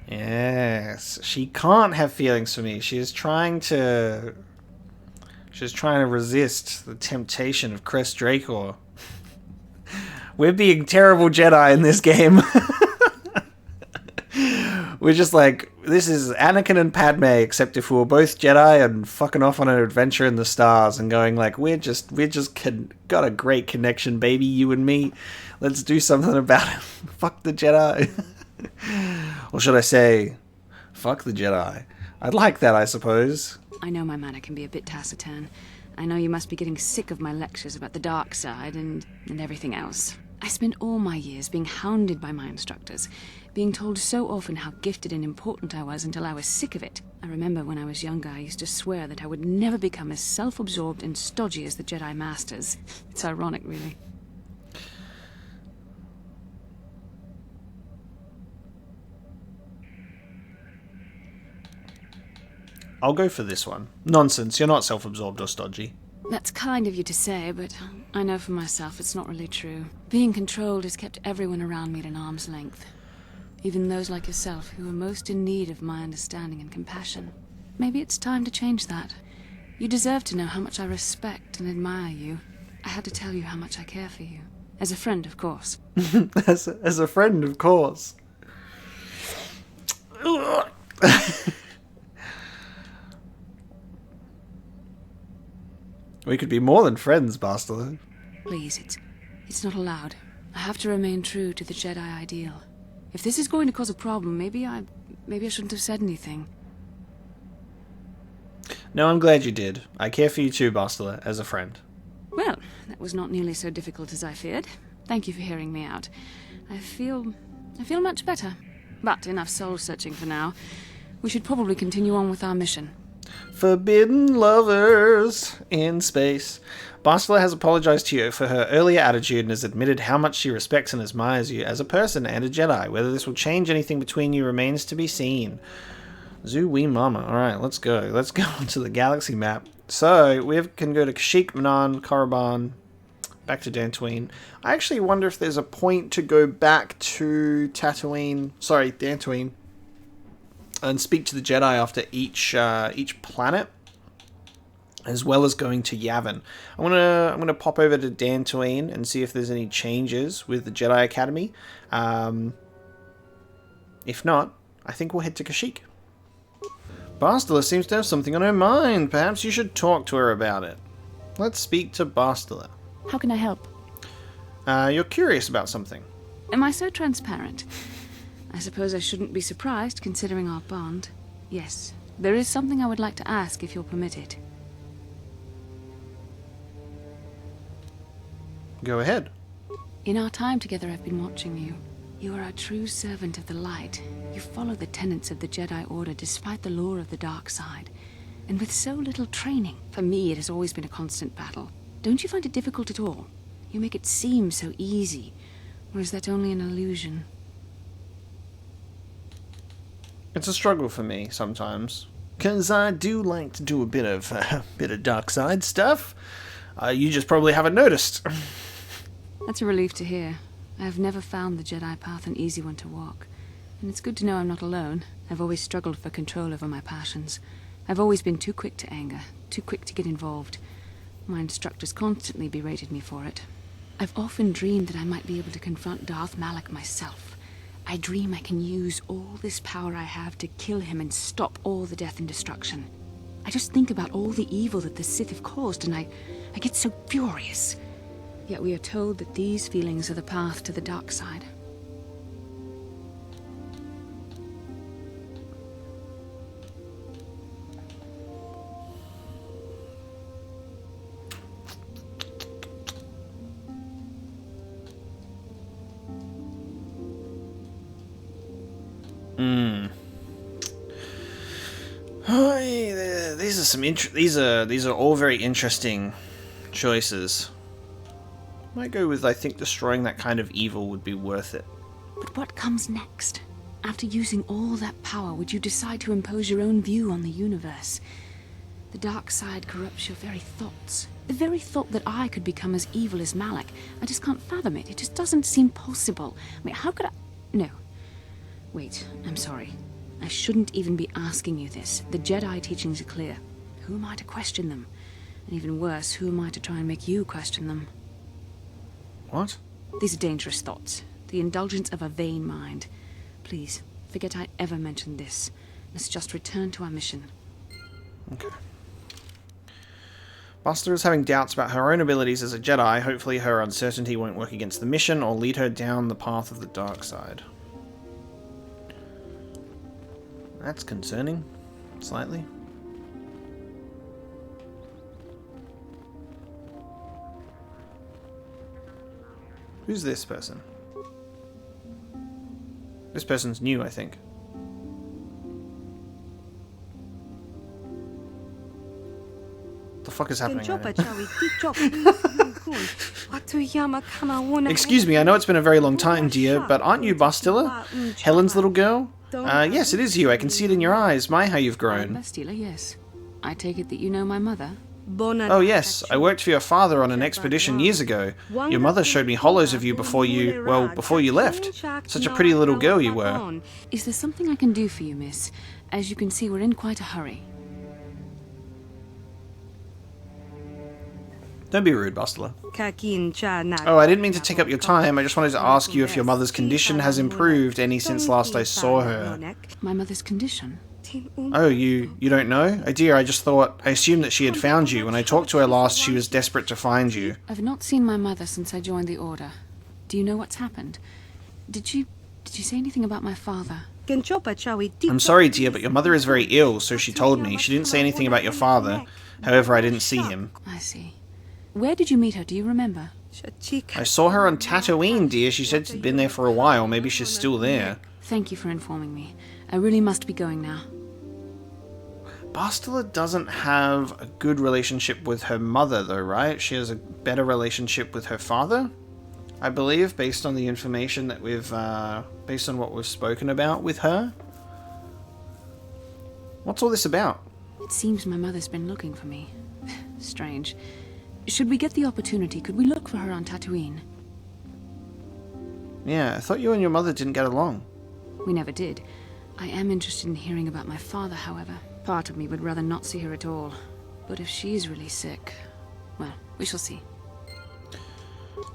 Yes. She can't have feelings for me. She's trying to resist the temptation of Crest Dracor. We're being terrible Jedi in this game. We're just like, this is Anakin and Padme, except if we were both Jedi and fucking off on an adventure in the stars and going like, got a great connection, baby, you and me. Let's do something about it. Fuck the Jedi. Or should I say, fuck the Jedi? I'd like that, I suppose. I know my manner can be a bit taciturn. I know you must be getting sick of my lectures about the dark side and everything else. I spent all my years being hounded by my instructors, being told so often how gifted and important I was until I was sick of it. I remember when I was younger, I used to swear that I would never become as self-absorbed and stodgy as the Jedi Masters. It's ironic, really. I'll go for this one. Nonsense, you're not self-absorbed or stodgy. That's kind of you to say, but I know for myself it's not really true. Being controlled has kept everyone around me at an arm's length. Even those like yourself who are most in need of my understanding and compassion. Maybe it's time to change that. You deserve to know how much I respect and admire you. I had to tell you how much I care for you. As a friend, of course. As a friend, of course. We could be more than friends, Bastila. Please, it's not allowed. I have to remain true to the Jedi ideal. If this is going to cause a problem, maybe I shouldn't have said anything. No, I'm glad you did. I care for you too, Bastila, as a friend. Well, that was not nearly so difficult as I feared. Thank you for hearing me out. I feel much better. But enough soul-searching for now. We should probably continue on with our mission. Forbidden lovers in space. Bastila has apologized to you for her earlier attitude and has admitted how much she respects and admires you as a person and a Jedi. Whether this will change anything between you remains to be seen. Zoo wee mama. Alright, let's go. Let's go onto the galaxy map. So, we can go to Kashyyyk, Manan, Korriban, back to Dantooine. I actually wonder if there's a point to go back to Dantooine, and speak to the Jedi after each planet, as well as going to Yavin. I'm gonna pop over to Dantooine and see if there's any changes with the Jedi Academy. If not, I think we'll head to Kashyyyk. Bastila seems to have something on her mind. Perhaps you should talk to her about it. Let's speak to Bastila. How can I help? You're curious about something. Am I so transparent? I suppose I shouldn't be surprised, considering our bond. Yes, there is something I would like to ask, if you'll permit it. Go ahead. In our time together, I've been watching you. You are a true servant of the light. You follow the tenets of the Jedi Order despite the lure of the dark side. And with so little training, for me it has always been a constant battle. Don't you find it difficult at all? You make it seem so easy. Or is that only an illusion? It's a struggle for me sometimes. Because I do like to do a bit of dark side stuff. You just probably haven't noticed. That's a relief to hear. I have never found the Jedi path an easy one to walk. And it's good to know I'm not alone. I've always struggled for control over my passions. I've always been too quick to anger, too quick to get involved. My instructors constantly berated me for it. I've often dreamed that I might be able to confront Darth Malak myself. I dream I can use all this power I have to kill him and stop all the death and destruction. I just think about all the evil that the Sith have caused, and I get so furious. Yet we are told that these feelings are the path to the dark side. These are some these are all very interesting choices. Might go with, I think destroying that kind of evil would be worth it. But what comes next? After using all that power, would you decide to impose your own view on the universe? The dark side corrupts your very thoughts. The very thought that I could become as evil as Malak. I just can't fathom it. It just doesn't seem possible. I mean, how could I... No. Wait, I'm sorry. I shouldn't even be asking you this. The Jedi teachings are clear. Who am I to question them? And even worse, who am I to try and make you question them? What? These are dangerous thoughts. The indulgence of a vain mind. Please, forget I ever mentioned this. Let's just return to our mission. Okay. Bastila is having doubts about her own abilities as a Jedi. Hopefully her uncertainty won't work against the mission or lead her down the path of the dark side. That's concerning. Slightly. Who's this person? This person's new, I think. What the fuck is happening right now? Excuse me, I know it's been a very long time, dear, but aren't you Bastila? Helen's little girl? Yes, it is you. I can see it in your eyes. My, how you've grown. Bastila, yes. I take it that you know my mother? Oh yes, I worked for your father on an expedition years ago. Your mother showed me hollows of you before you left. Such a pretty little girl you were. Is there something I can do for you, miss? As you can see, we're in quite a hurry. Don't be rude, Bastila. Oh, I didn't mean to take up your time. I just wanted to ask you if your mother's condition has improved any since last I saw her. My mother's condition? Oh, you don't know? Oh dear, I assumed that she had found you. When I talked to her last, she was desperate to find you. I've not seen my mother since I joined the Order. Do you know what's happened? Did she say anything about my father? I'm sorry, dear, but your mother is very ill, so she told me. She didn't say anything about your father. However, I didn't see him. I see. Where did you meet her? Do you remember? I saw her on Tatooine, dear. She said she'd been there for a while. Maybe she's still there. Thank you for informing me. I really must be going now. Bastila doesn't have a good relationship with her mother, though, right? She has a better relationship with her father, I believe, based on the information that based on what we've spoken about with her. What's all this about? It seems my mother's been looking for me. Strange. Should we get the opportunity, could we look for her on Tatooine? Yeah, I thought you and your mother didn't get along. We never did. I am interested in hearing about my father, however. Part of me would rather not see her at all. But if she's really sick, well, we shall see.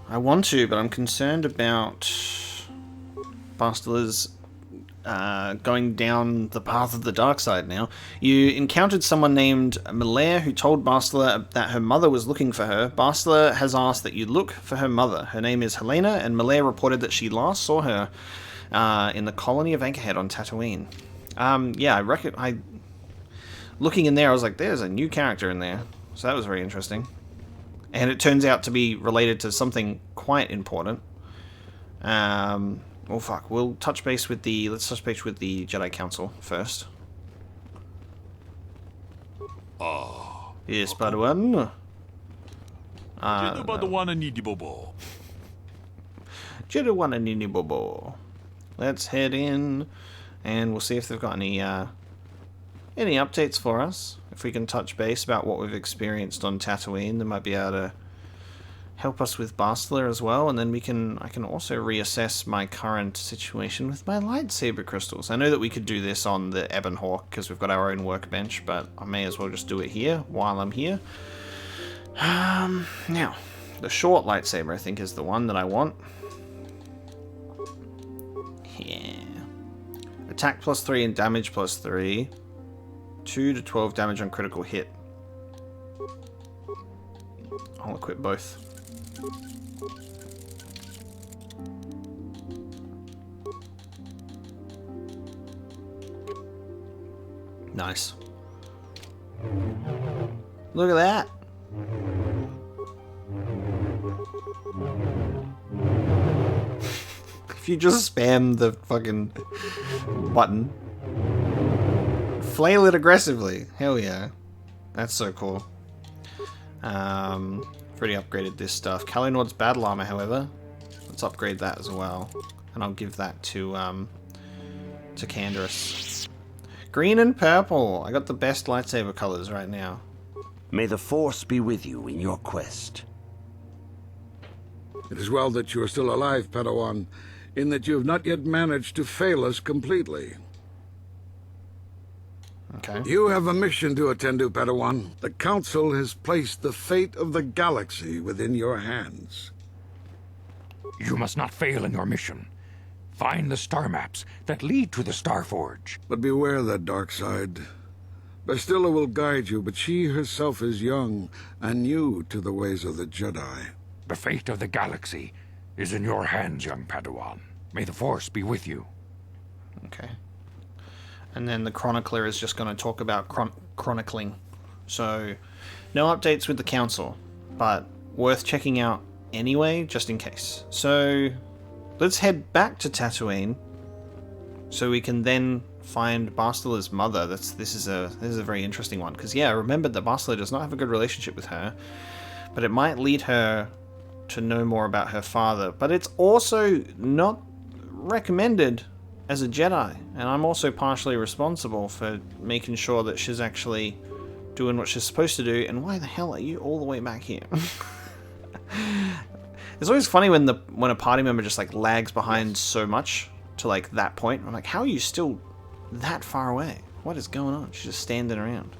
I want to, but I'm concerned about Bastila's going down the path of the dark side now. You encountered someone named Malaire who told Bastila that her mother was looking for her. Bastila has asked that you look for her mother. Her name is Helena, and Malaire reported that she last saw her in the colony of Anchorhead on Tatooine. Yeah, looking in there, I was like, there's a new character in there. So that was very interesting. And it turns out to be related to something quite important. Oh fuck, we'll touch base with the... Let's touch base with the Jedi Council first. Yes, Padawan. No. Jedi Bobo. Let's head in, and we'll see if they've got any updates for us. If we can touch base about what we've experienced on Tatooine, they might be able to help us with Bastila as well, and then I can also reassess my current situation with my lightsaber crystals. I know that we could do this on the Ebon Hawk because we've got our own workbench, but I may as well just do it here while I'm here. Now, the short lightsaber I think is the one that I want. Yeah. Attack +3 and damage +3. 2 to 12 damage on critical hit. I'll equip both. Nice. Look at that. If you just spam the fucking button. Flail it aggressively. Hell yeah. That's so cool. Already upgraded this stuff. Kalinord's battle armor, however. Let's upgrade that as well. And I'll give that to Canderous. Green and purple. I got the best lightsaber colors right now. May the Force be with you in your quest. It is well that you are still alive, Padawan, in that you have not yet managed to fail us completely. Okay. You have a mission to attend to, Padawan. The Council has placed the fate of the galaxy within your hands. You must not fail in your mission. Find the star maps that lead to the Star Forge. But beware that dark side. Bastila will guide you, but she herself is young and new to the ways of the Jedi. The fate of the galaxy is in your hands, young Padawan. May the Force be with you. Okay. And then the Chronicler is just going to talk about chronicling. So, no updates with the Council, but worth checking out anyway, just in case. So, let's head back to Tatooine, so we can then find Bastila's mother. This is a very interesting one, because yeah, I remembered that Bastila does not have a good relationship with her, but it might lead her to know more about her father. But it's also not recommended as a Jedi, and I'm also partially responsible for making sure that she's actually doing what she's supposed to do. And why the hell are you all the way back here? It's always funny when a party member just like lags behind so much to like that point. I'm like, how are you still that far away? What is going on? She's just standing around.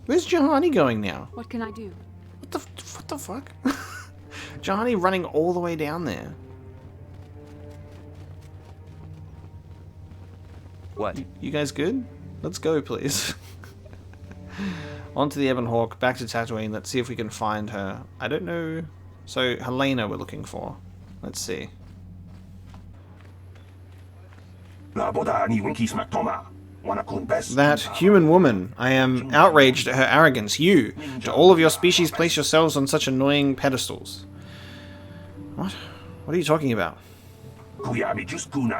Where's Juhani going now? What can I do? What the fuck? Juhani running all the way down there. What? You guys good? Let's go, please. On to the Ebon Hawk, back to Tatooine. Let's see if we can find her. I don't know. So, Helena we're looking for. Let's see. That human woman. I am outraged at her arrogance. You, to all of your species, place yourselves on such annoying pedestals. What? What are you talking about?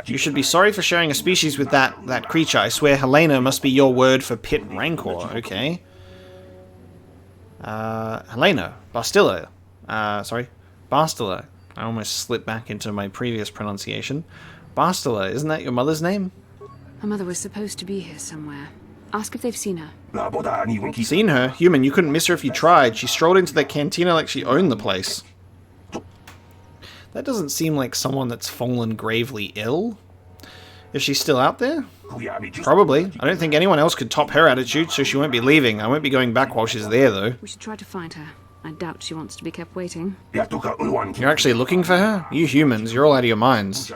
You should be sorry for sharing a species with that creature. I swear Helena must be your word for pit rancor. Okay. Helena. Bastila. Bastila. I almost slipped back into my previous pronunciation. Bastila, isn't that your mother's name? My mother was supposed to be here somewhere. Ask if they've seen her. Seen her? Human, you couldn't miss her if you tried. She strolled into the cantina like she owned the place. That doesn't seem like someone that's fallen gravely ill. Is she still out there? Probably. I don't think anyone else could top her attitude, so she won't be leaving. I won't be going back while she's there, though. We should try to find her. I doubt she wants to be kept waiting. You're actually looking for her? You humans, you're all out of your minds.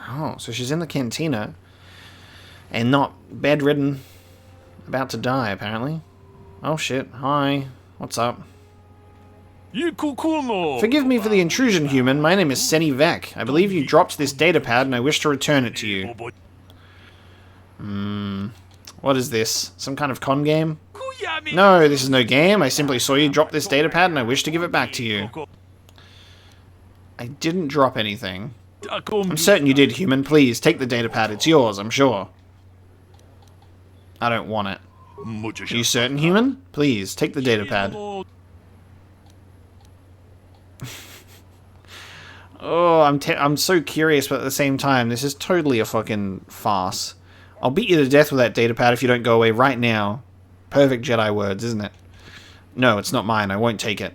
Oh, so she's in the cantina. And not bedridden. About to die, apparently. Oh shit, hi. What's up? Forgive me for the intrusion, human. My name is Seni Vec. I believe you dropped this datapad and I wish to return it to you. What is this? Some kind of con game? No, this is no game. I simply saw you drop this datapad and I wish to give it back to you. I didn't drop anything. I'm certain you did, human. Please, take the datapad. It's yours, I'm sure. I don't want it. Are you certain, human? Please, take the datapad. Oh, I'm so curious, but at the same time, this is totally a fucking farce. I'll beat you to death with that datapad if you don't go away right now. Perfect Jedi words, isn't it? No, it's not mine. I won't take it.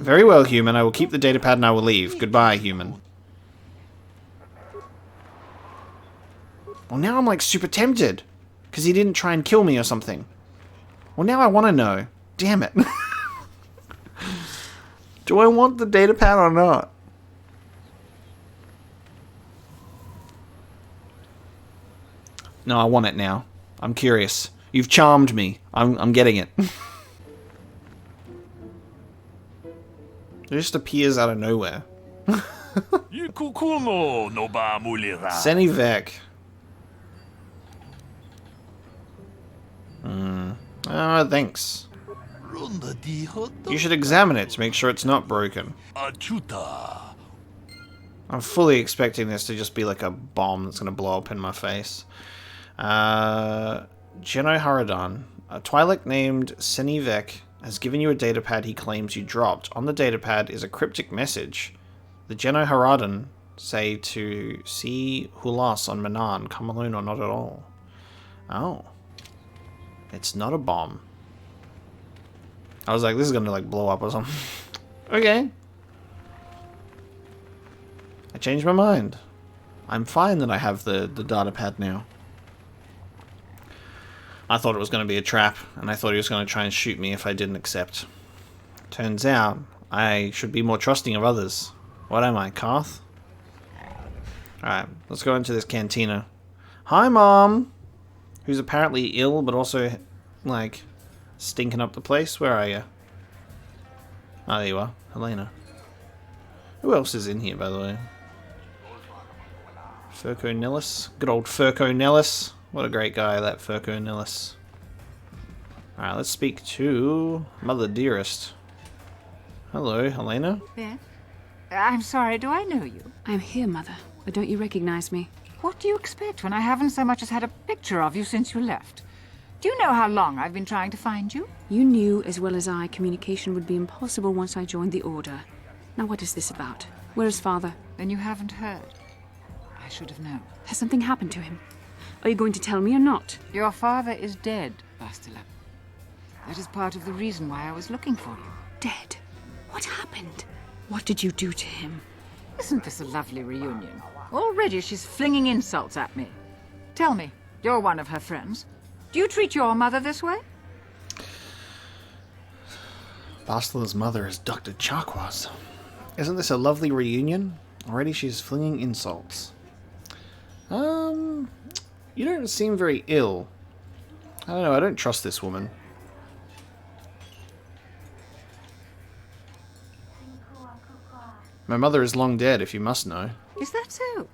Very well, human. I will keep the datapad and I will leave. Goodbye, human. Well, now I'm like super tempted. Because he didn't try and kill me or something. Well, now I want to know. Damn it. Do I want the datapad or not? No, I want it now. I'm curious. You've charmed me. I'm getting it. It just appears out of nowhere. Seni Vec. Thanks. You should examine it to make sure it's not broken. I'm fully expecting this to just be like a bomb that's going to blow up in my face. Jedi Haradan. A Twi'lek named Seni Vec has given you a datapad he claims you dropped. On the datapad is a cryptic message. The Jedi Haradan say to see Hulas on Manan, come alone or not at all. Oh. It's not a bomb. I was like, this is gonna like blow up or something. Okay. I changed my mind. I'm fine that I have the datapad now. I thought it was going to be a trap, and I thought he was going to try and shoot me if I didn't accept. Turns out, I should be more trusting of others. What am I, Karth? Alright, let's go into this cantina. Hi, Mom! Who's apparently ill, but also, like, stinking up the place. Where are you? Oh, there you are. Helena. Who else is in here, by the way? Furco Nellis. Good old Furco Nellis. What a great guy, that Furco Nellis. Alright, let's speak to Mother Dearest. Hello, Helena. Beth? I'm sorry, do I know you? I'm here, Mother, but don't you recognize me? What do you expect when I haven't so much as had a picture of you since you left? Do you know how long I've been trying to find you? You knew as well as I communication would be impossible once I joined the Order. Now what is this about? Where is Father? Then you haven't heard. I should have known. Has something happened to him? Are you going to tell me or not? Your father is dead, Bastila. That is part of the reason why I was looking for you. Dead? What happened? What did you do to him? Isn't this a lovely reunion? Already she's flinging insults at me. Tell me, you're one of her friends. Do you treat your mother this way? Bastila's mother is Dr. Chakwas. Isn't this a lovely reunion? Already she's flinging insults. You don't seem very ill. I don't know, I don't trust this woman. My mother is long dead, if you must know. Is that so?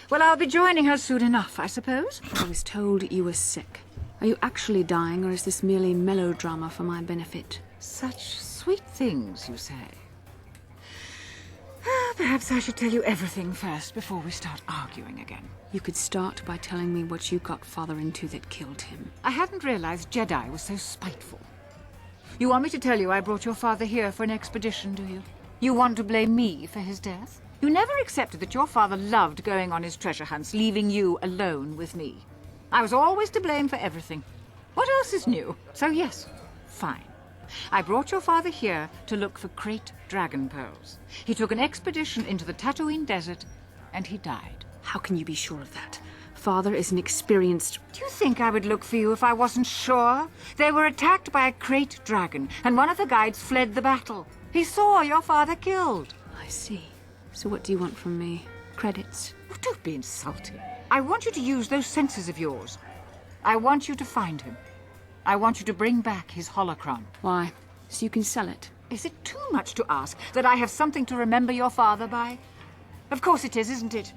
Well, I'll be joining her soon enough, I suppose. I was told you were sick. Are you actually dying, or is this merely melodrama for my benefit? Such sweet things, you say. Perhaps I should tell you everything first before we start arguing again. You could start by telling me what you got Father into that killed him. I hadn't realized Jedi was so spiteful. You want me to tell you I brought your father here for an expedition, do you? You want to blame me for his death? You never accepted that your father loved going on his treasure hunts, leaving you alone with me. I was always to blame for everything. What else is new? So yes, fine. I brought your father here to look for Krayt dragon pearls. He took an expedition into the Tatooine desert, and he died. How can you be sure of that? Father is an experienced... Do you think I would look for you if I wasn't sure? They were attacked by a Krayt dragon, and one of the guides fled the battle. He saw your father killed. I see. So what do you want from me? credits. Oh, don't be insulting. I want you to use those senses of yours. I want you to find him. I want you to bring back his holocron. Why? So you can sell it? Is it too much to ask that I have something to remember your father by? Of course it is, isn't it?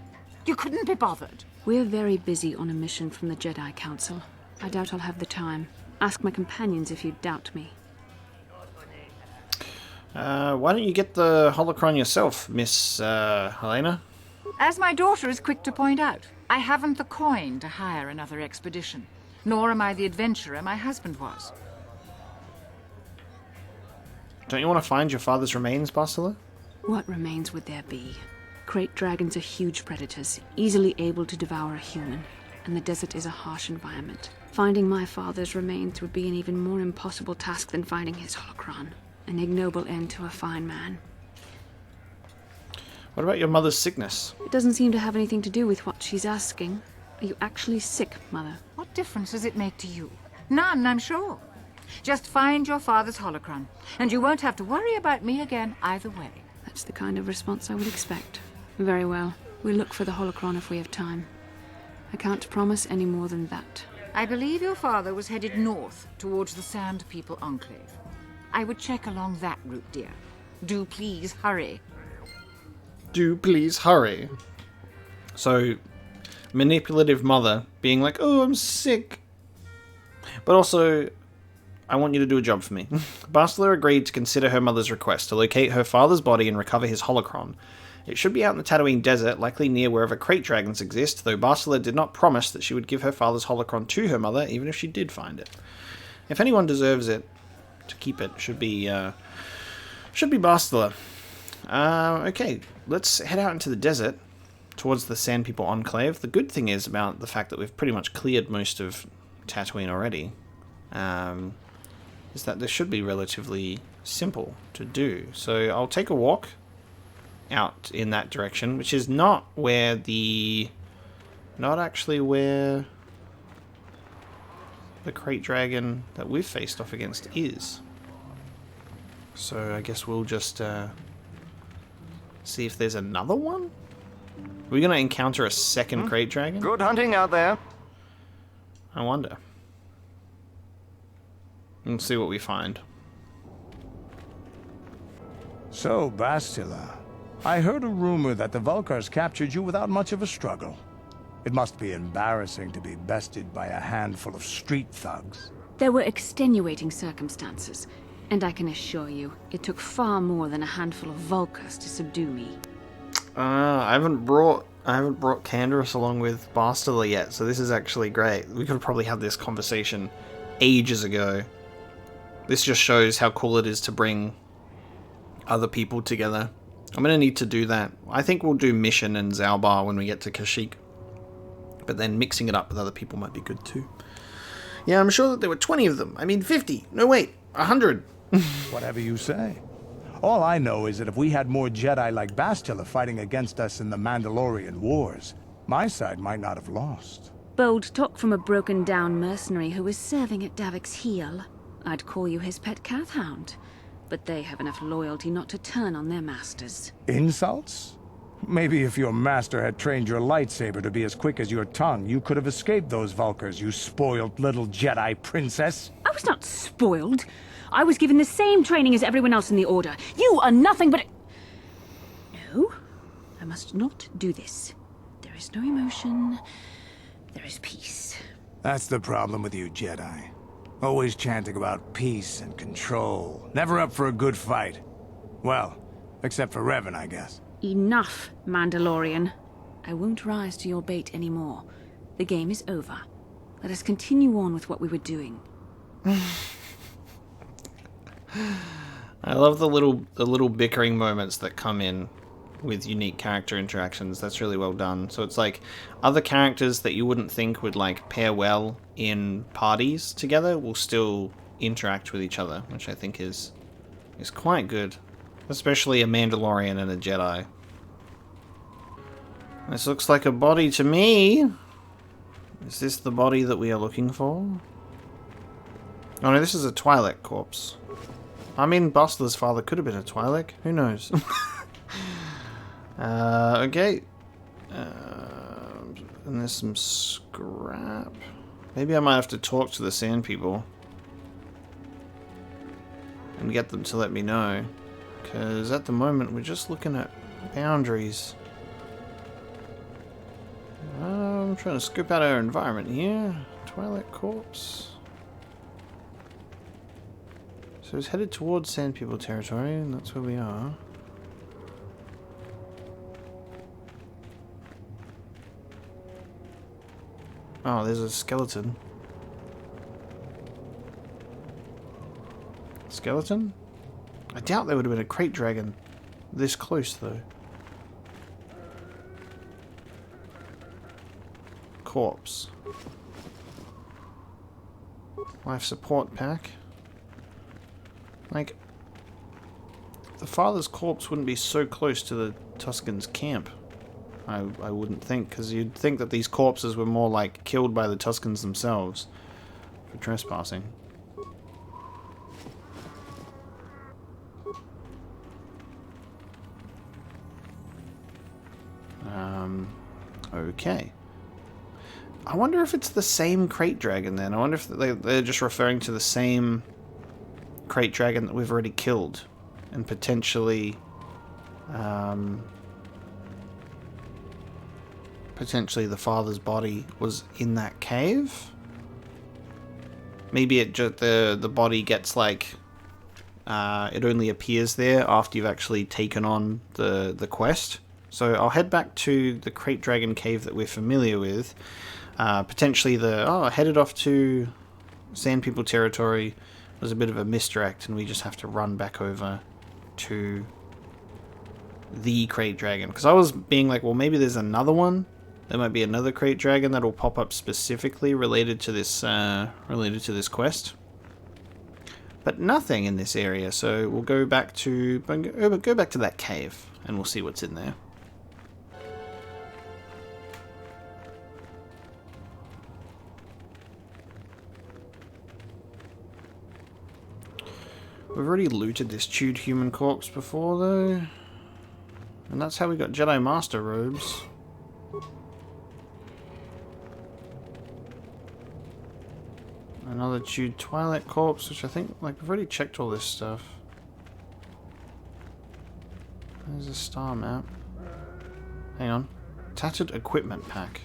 You couldn't be bothered. We're very busy on a mission from the Jedi Council. I doubt I'll have the time. Ask my companions if you doubt me. Why don't you get the holocron yourself, Miss Helena? As my daughter is quick to point out, I haven't the coin to hire another expedition. Nor am I the adventurer my husband was. Don't you want to find your father's remains, Bastila? What remains would there be? Great dragons are huge predators, easily able to devour a human, and the desert is a harsh environment. Finding my father's remains would be an even more impossible task than finding his holocron. An ignoble end to a fine man. What about your mother's sickness? It doesn't seem to have anything to do with what she's asking. Are you actually sick, Mother? What difference does it make to you? None, I'm sure. Just find your father's holocron, and you won't have to worry about me again either way. That's the kind of response I would expect. Very well. We'll look for the holocron if we have time. I can't promise any more than that. I believe your father was headed north towards the Sand People Enclave. I would check along that route, dear. Do please hurry. Do please hurry. So, manipulative mother being like, oh, I'm sick. But also, I want you to do a job for me. Bastila agreed to consider her mother's request to locate her father's body and recover his holocron. It should be out in the Tatooine desert, likely near wherever crate dragons exist, though Bastila did not promise that she would give her father's holocron to her mother, even if she did find it. If anyone deserves it, to keep it, should be Bastila. Okay, let's head out into the desert, towards the Sand People Enclave. The good thing is about the fact that we've pretty much cleared most of Tatooine already, is that this should be relatively simple to do. So I'll take a walk out in that direction, which is not actually where the crate dragon that we've faced off against is. So I guess we'll just see if there's another one. Are we going to encounter a second crate dragon? Good hunting out there. I wonder. We'll see what we find. So, Bastila, I heard a rumor that the Vulkars captured you without much of a struggle. It must be embarrassing to be bested by a handful of street thugs. There were extenuating circumstances, and I can assure you, it took far more than a handful of Vulkars to subdue me. I haven't brought Candaris along with Bastila yet, so this is actually great. We could have probably had this conversation ages ago. This just shows how cool it is to bring other people together. I'm going to need to do that. I think we'll do Mission and Zalbar when we get to Kashyyyk. But then mixing it up with other people might be good too. Yeah, I'm sure that there were 20 of them. I mean 50. No, wait. 100. Whatever you say. All I know is that if we had more Jedi like Bastila fighting against us in the Mandalorian Wars, my side might not have lost. Bold talk from a broken-down mercenary who is serving at Davik's heel. I'd call you his pet calf-hound. But they have enough loyalty not to turn on their masters. Insults? Maybe if your master had trained your lightsaber to be as quick as your tongue, you could have escaped those Vulkars, you spoiled little Jedi princess. I was not spoiled. I was given the same training as everyone else in the Order. You are nothing but No, I must not do this. There is no emotion. There is peace. That's the problem with you Jedi. Always chanting about peace and control. Never up for a good fight. Well, except for Revan, I guess. Enough, Mandalorian. I won't rise to your bait anymore. The game is over. Let us continue on with what we were doing. I love the little bickering moments that come in with unique character interactions. That's really well done. So it's like other characters that you wouldn't think would like pair well in parties together will still interact with each other, which I think is quite good. Especially a Mandalorian and a Jedi. This looks like a body to me. Is this the body that we are looking for? Oh no, this is a Twi'lek corpse. I mean, Bastila's father could have been a Twi'lek. Who knows? Okay. And there's some scrap. Maybe I might have to talk to the sand people and get them to let me know. Because at the moment we're just looking at boundaries. I'm trying to scope out our environment here. Twilight Corpse. So it's headed towards Sand People territory, and that's where we are. Oh, there's a skeleton. Skeleton? I doubt there would have been a crate dragon this close, though. Corpse. Life support pack. Like, the father's corpse wouldn't be so close to the Tuscans' camp. I wouldn't think, because you'd think that these corpses were more like killed by the Tuscans themselves for trespassing. Okay. I wonder if it's the same crate dragon then. I wonder if they're just referring to the same crate dragon that we've already killed, and potentially potentially the father's body was in that cave. Maybe it just the body gets like it only appears there after you've actually taken on the quest. So I'll head back to the crate dragon cave that we're familiar with. Potentially headed off to Sand People territory was a bit of a misdirect, and we just have to run back over to the crate dragon. Because I was being like, well, maybe there's another one. There might be another crate dragon that'll pop up specifically related to this quest. But nothing in this area, so we'll go back to that cave and we'll see what's in there. We've already looted this chewed human corpse before, though. And that's how we got Jedi Master robes. Another chewed Twilight corpse, which I think, like, we've already checked all this stuff. There's a star map. Hang on. Tattered equipment pack.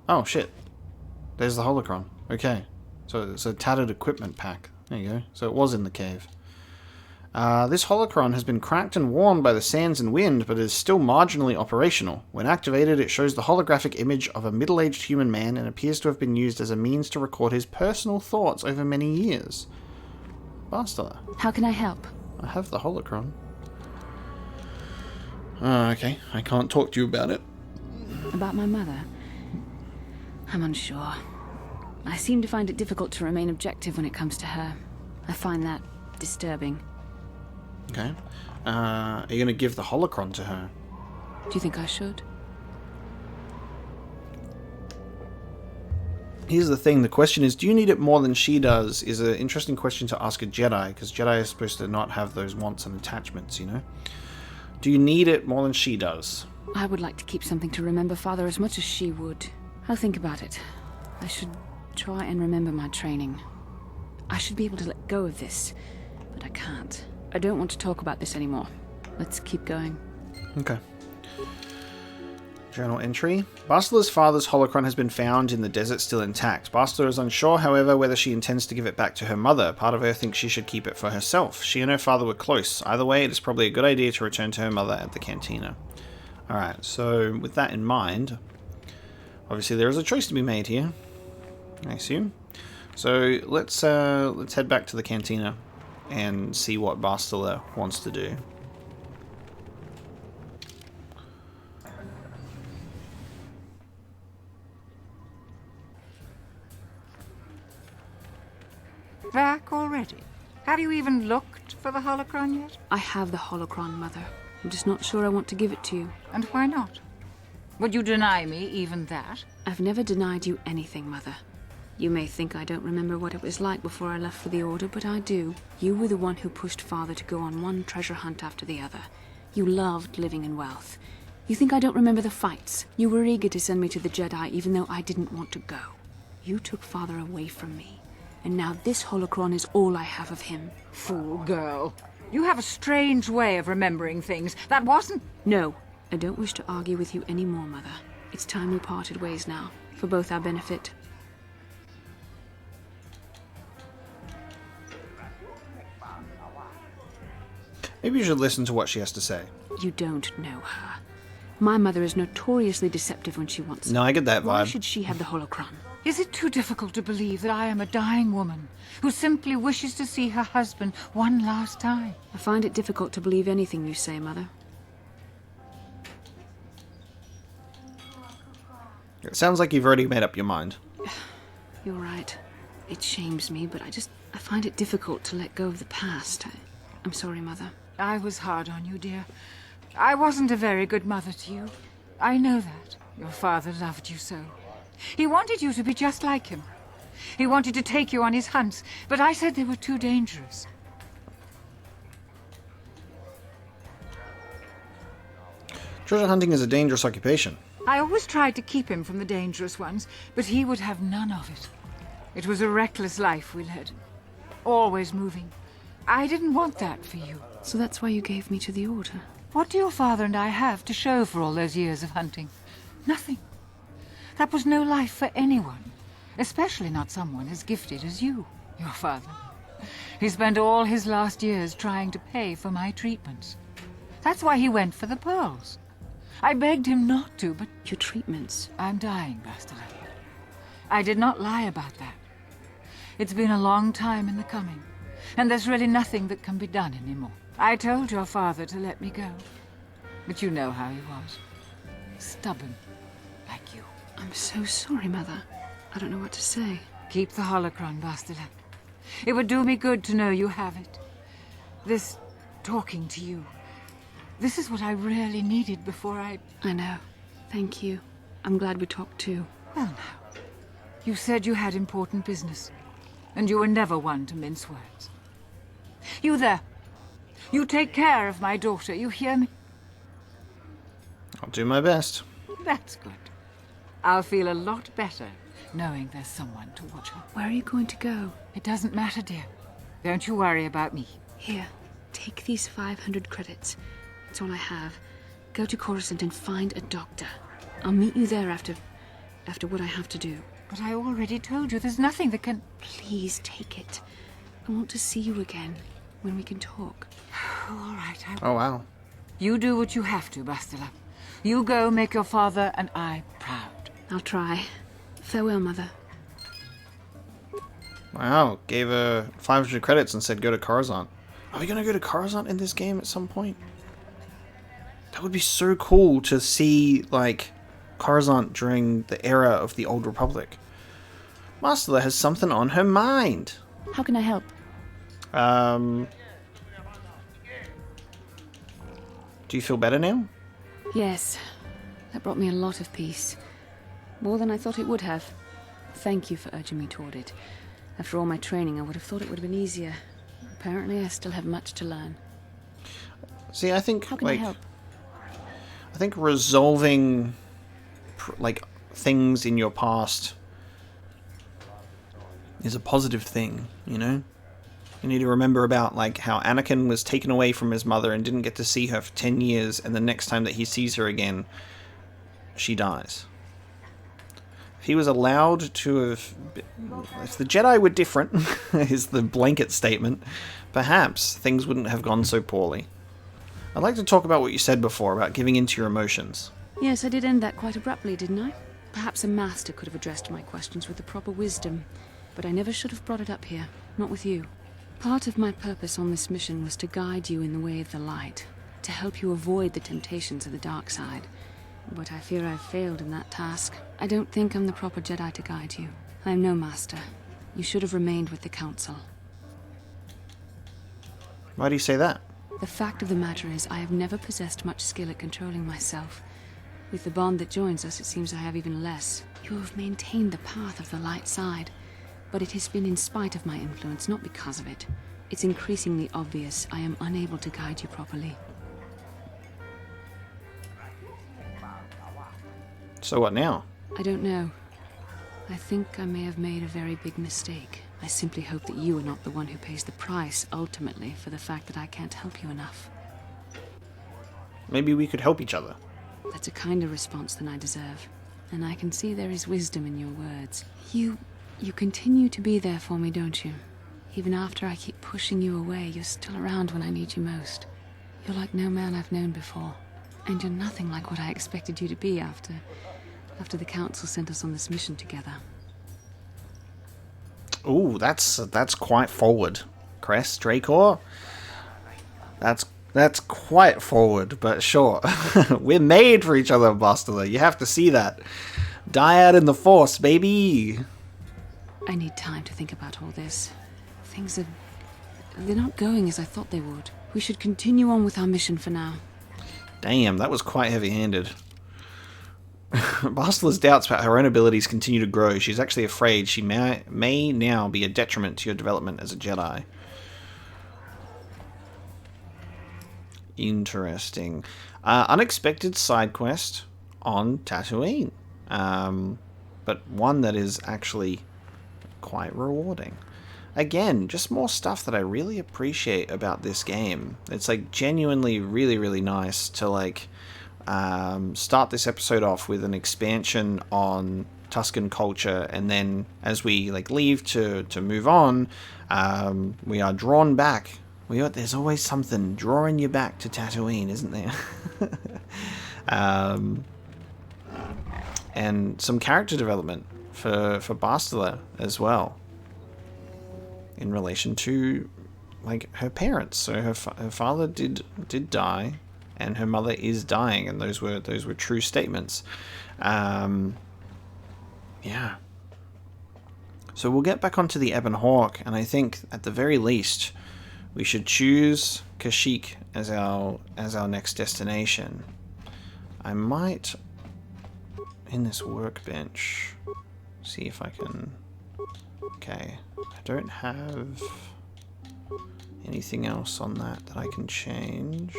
Oh, shit. There's the holocron. Okay. So it's a tattered equipment pack. There you go. So it was in the cave. This holocron has been cracked and worn by the sands and wind, but is still marginally operational. When activated, it shows the holographic image of a middle-aged human man and appears to have been used as a means to record his personal thoughts over many years. Bastila. How can I help? I have the holocron. Okay. I can't talk to you about it. About my mother? I'm unsure. I seem to find it difficult to remain objective when it comes to her. I find that disturbing. Okay. Are you going to give the holocron to her? Do you think I should? Here's the thing. The question is, do you need it more than she does? Is an interesting question to ask a Jedi, because Jedi are supposed to not have those wants and attachments, you know? Do you need it more than she does? I would like to keep something to remember Father as much as she would. I'll think about it. I should try and remember my training. I should be able to let go of this, but I can't. I don't want to talk about this anymore. Let's keep going. Okay. Journal entry. Bastila's father's holocron has been found in the desert still intact. Bastila is unsure, however, whether she intends to give it back to her mother. Part of her thinks she should keep it for herself. She and her father were close. Either way, it is probably a good idea to return to her mother at the cantina. Alright, so with that in mind, obviously there is a choice to be made here, I assume. So let's head back to the cantina and see what Bastila wants to do. Back already? Have you even looked for the holocron yet? I have the holocron, Mother. I'm just not sure I want to give it to you. And why not? Would you deny me even that? I've never denied you anything, Mother. You may think I don't remember what it was like before I left for the Order, but I do. You were the one who pushed Father to go on one treasure hunt after the other. You loved living in wealth. You think I don't remember the fights? You were eager to send me to the Jedi even though I didn't want to go. You took Father away from me, and now this holocron is all I have of him. Fool girl. You have a strange way of remembering things. That wasn't... No, I don't wish to argue with you anymore, Mother. It's time we parted ways now, for both our benefit. Maybe you should listen to what she has to say. You don't know her. My mother is notoriously deceptive when she wants No, I get that vibe. Why should she have the holocron? Is it too difficult to believe that I am a dying woman who simply wishes to see her husband one last time? I find it difficult to believe anything you say, Mother. It sounds like you've already made up your mind. You're right. It shames me, but I find it difficult to let go of the past. I'm sorry, Mother. I was hard on you, dear. I wasn't a very good mother to you. I know that. Your father loved you so. He wanted you to be just like him. He wanted to take you on his hunts, but I said they were too dangerous. Treasure hunting is a dangerous occupation. I always tried to keep him from the dangerous ones, but he would have none of it. It was a reckless life we led. Always moving. I didn't want that for you. So that's why you gave me to the Order? What do your father and I have to show for all those years of hunting? Nothing. That was no life for anyone, especially not someone as gifted as you, your father. He spent all his last years trying to pay for my treatments. That's why he went for the pearls. I begged him not to, but... Your treatments? I'm dying, Bastila. I did not lie about that. It's been a long time in the coming, and there's really nothing that can be done anymore. I told your father to let me go, but you know how he was. Stubborn, like you. I'm so sorry, Mother. I don't know what to say. Keep the holocron, Bastila. It would do me good to know you have it. This talking to you. This is what I really needed before I know. Thank you. I'm glad we talked too. Well now, you said you had important business, and you were never one to mince words. You there. You take care of my daughter, you hear me? I'll do my best. That's good. I'll feel a lot better knowing there's someone to watch her. Where are you going to go? It doesn't matter, dear. Don't you worry about me. Here, take these 500 credits. It's all I have. Go to Coruscant and find a doctor. I'll meet you there after what I have to do. But I already told you there's nothing that can... Please take it. I want to see you again, when we can talk. All right, I will. Oh, wow. You do what you have to, Bastila. You go make your father and I proud. I'll try. Farewell, Mother. Wow, gave her 500 credits and said go to Coruscant. Are we going to go to Coruscant in this game at some point? That would be so cool to see, like, Coruscant during the era of the Old Republic. Bastila has something on her mind. How can I help? Do you feel better now? Yes. That brought me a lot of peace. More than I thought it would have. Thank you for urging me toward it. After all my training, I would have thought it would have been easier. Apparently, I still have much to learn. See, I think, How can I help? I think resolving, like, things in your past is a positive thing, you know? You need to remember about, like, how Anakin was taken away from his mother and didn't get to see her for 10 years, and the next time that he sees her again, she dies. If he was allowed to have... If the Jedi were different, is the blanket statement, perhaps things wouldn't have gone so poorly. I'd like to talk about what you said before, about giving in to your emotions. Yes, I did end that quite abruptly, didn't I? Perhaps a master could have addressed my questions with the proper wisdom, but I never should have brought it up here, not with you. Part of my purpose on this mission was to guide you in the way of the light, to help you avoid the temptations of the dark side. But I fear I've failed in that task. I don't think I'm the proper Jedi to guide you. I am no master. You should have remained with the Council. Why do you say that? The fact of the matter is, I have never possessed much skill at controlling myself. With the bond that joins us, it seems I have even less. You have maintained the path of the light side, but it has been in spite of my influence, not because of it. It's increasingly obvious I am unable to guide you properly. So what now? I don't know. I think I may have made a very big mistake. I simply hope that you are not the one who pays the price, ultimately, for the fact that I can't help you enough. Maybe we could help each other. That's a kinder response than I deserve. And I can see there is wisdom in your words. You continue to be there for me, don't you? Even after I keep pushing you away, you're still around when I need you most. You're like no man I've known before. And you're nothing like what I expected you to be after the Council sent us on this mission together. Ooh, that's quite forward, Crest Dracor. That's quite forward, but sure. We're made for each other, Bastila. You have to see that. Dyad in the Force, baby. I need time to think about all this. They're not going as I thought they would. We should continue on with our mission for now. Damn, that was quite heavy-handed. Bastila's doubts about her own abilities continue to grow. She's actually afraid she may now be a detriment to your development as a Jedi. Interesting. Unexpected side quest on Tatooine. But one that is actually quite rewarding. Again, just more stuff that I really appreciate about this game. It's like genuinely really, really nice to like start this episode off with an expansion on Tusken culture, and then as we like leave to move on, we are drawn back. There's always something drawing you back to Tatooine, isn't there? And some character development for Bastila as well, in relation to like her parents. So her father did die, and her mother is dying, and those were true statements. Yeah. So we'll get back onto the Ebon Hawk, and I think at the very least we should choose Kashyyyk as our next destination. I might, in this workbench, see if I can. Okay, I don't have anything else on that I can change.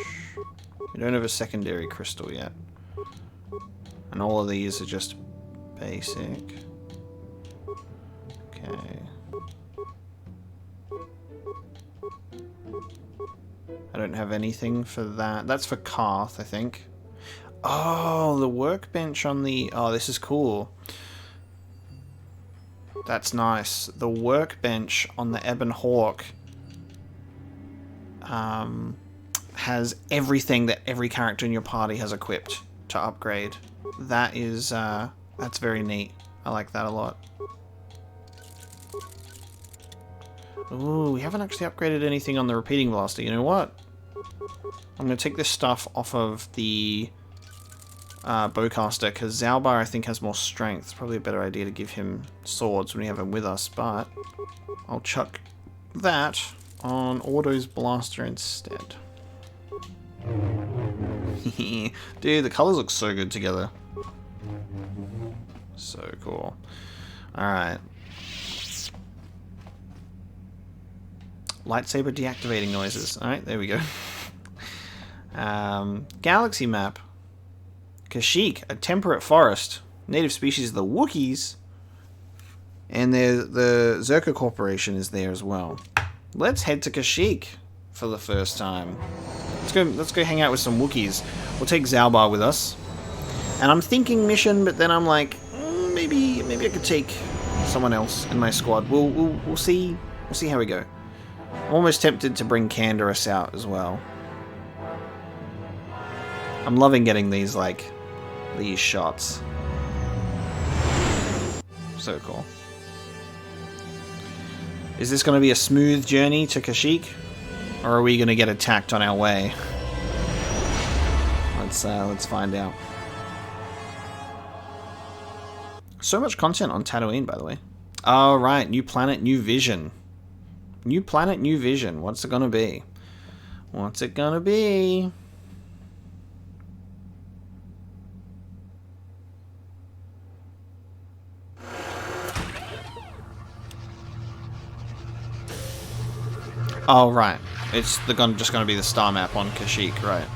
We don't have a secondary crystal yet. And all of these are just basic. Okay. I don't have anything for that. That's for Karth, I think. Oh, the workbench on the... Oh, this is cool. That's nice. The workbench on the Ebon Hawk has everything that every character in your party has equipped to upgrade. That is, that's very neat. I like that a lot. Ooh, we haven't actually upgraded anything on the repeating blaster. You know what? I'm going to take this stuff off of the bowcaster, because Zalbar, I think, has more strength. It's probably a better idea to give him swords when we have him with us, but I'll chuck that on Ordo's blaster instead. Dude, the colors look so good together. So cool. Alright. Lightsaber deactivating noises. Alright, there we go. Galaxy map. Kashyyyk, a temperate forest. Native species of the Wookiees. And the Zerka Corporation is there as well. Let's head to Kashyyyk for the first time. Let's go hang out with some Wookiees. We'll take Zalbar with us. And I'm thinking mission, but then I'm like, maybe I could take someone else in my squad. We'll see. We'll see how we go. I'm almost tempted to bring Canderous out as well. I'm loving getting these shots. So cool. Is this going to be a smooth journey to Kashyyyk? Or are we going to get attacked on our way? Let's find out. So much content on Tatooine, by the way. Alright, new planet, new vision. New planet, new vision. What's it going to be? What's it going to be? Oh, right. It's just going to be the star map on Kashyyyk, right.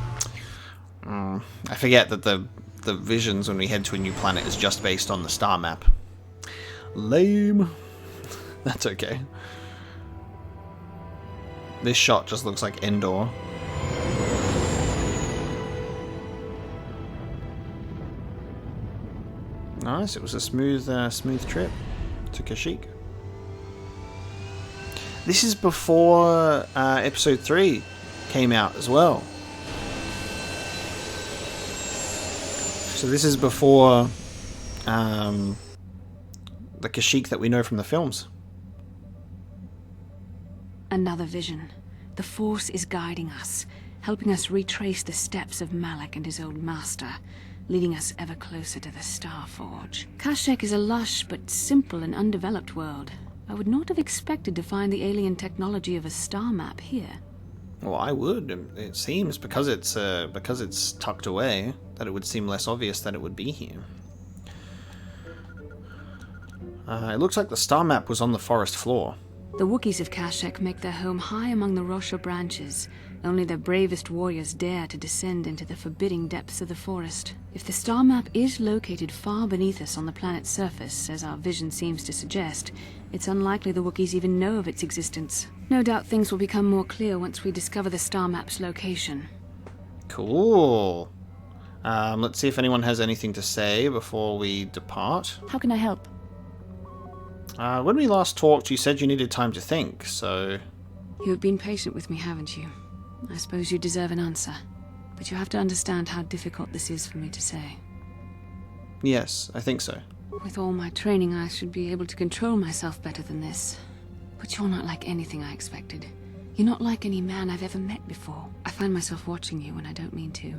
I forget that the the visions when we head to a new planet is just based on the star map. Lame. That's okay. This shot just looks like Endor. Nice, it was a smooth trip to Kashyyyk. This is before episode 3 came out as well. So this is before the Kashyyyk that we know from the films. Another vision. The Force is guiding us, helping us retrace the steps of Malak and his old master, leading us ever closer to the Star Forge. Kashyyyk is a lush but simple and undeveloped world. I would not have expected to find the alien technology of a star map here. Well, I would. It seems because it's tucked away that it would seem less obvious that it would be here. It looks like the star map was on the forest floor. The Wookiees of Kashyyyk make their home high among the Rosha branches. Only their bravest warriors dare to descend into the forbidding depths of the forest. If the star map is located far beneath us on the planet's surface, as our vision seems to suggest, it's unlikely the Wookiees even know of its existence. No doubt things will become more clear once we discover the star map's location. Cool. Let's see if anyone has anything to say before we depart. How can I help? When we last talked, you said you needed time to think, so... You have been patient with me, haven't you? I suppose you deserve an answer. But you have to understand how difficult this is for me to say. Yes, I think so. With all my training, I should be able to control myself better than this. But you're not like anything I expected. You're not like any man I've ever met before. I find myself watching you when I don't mean to.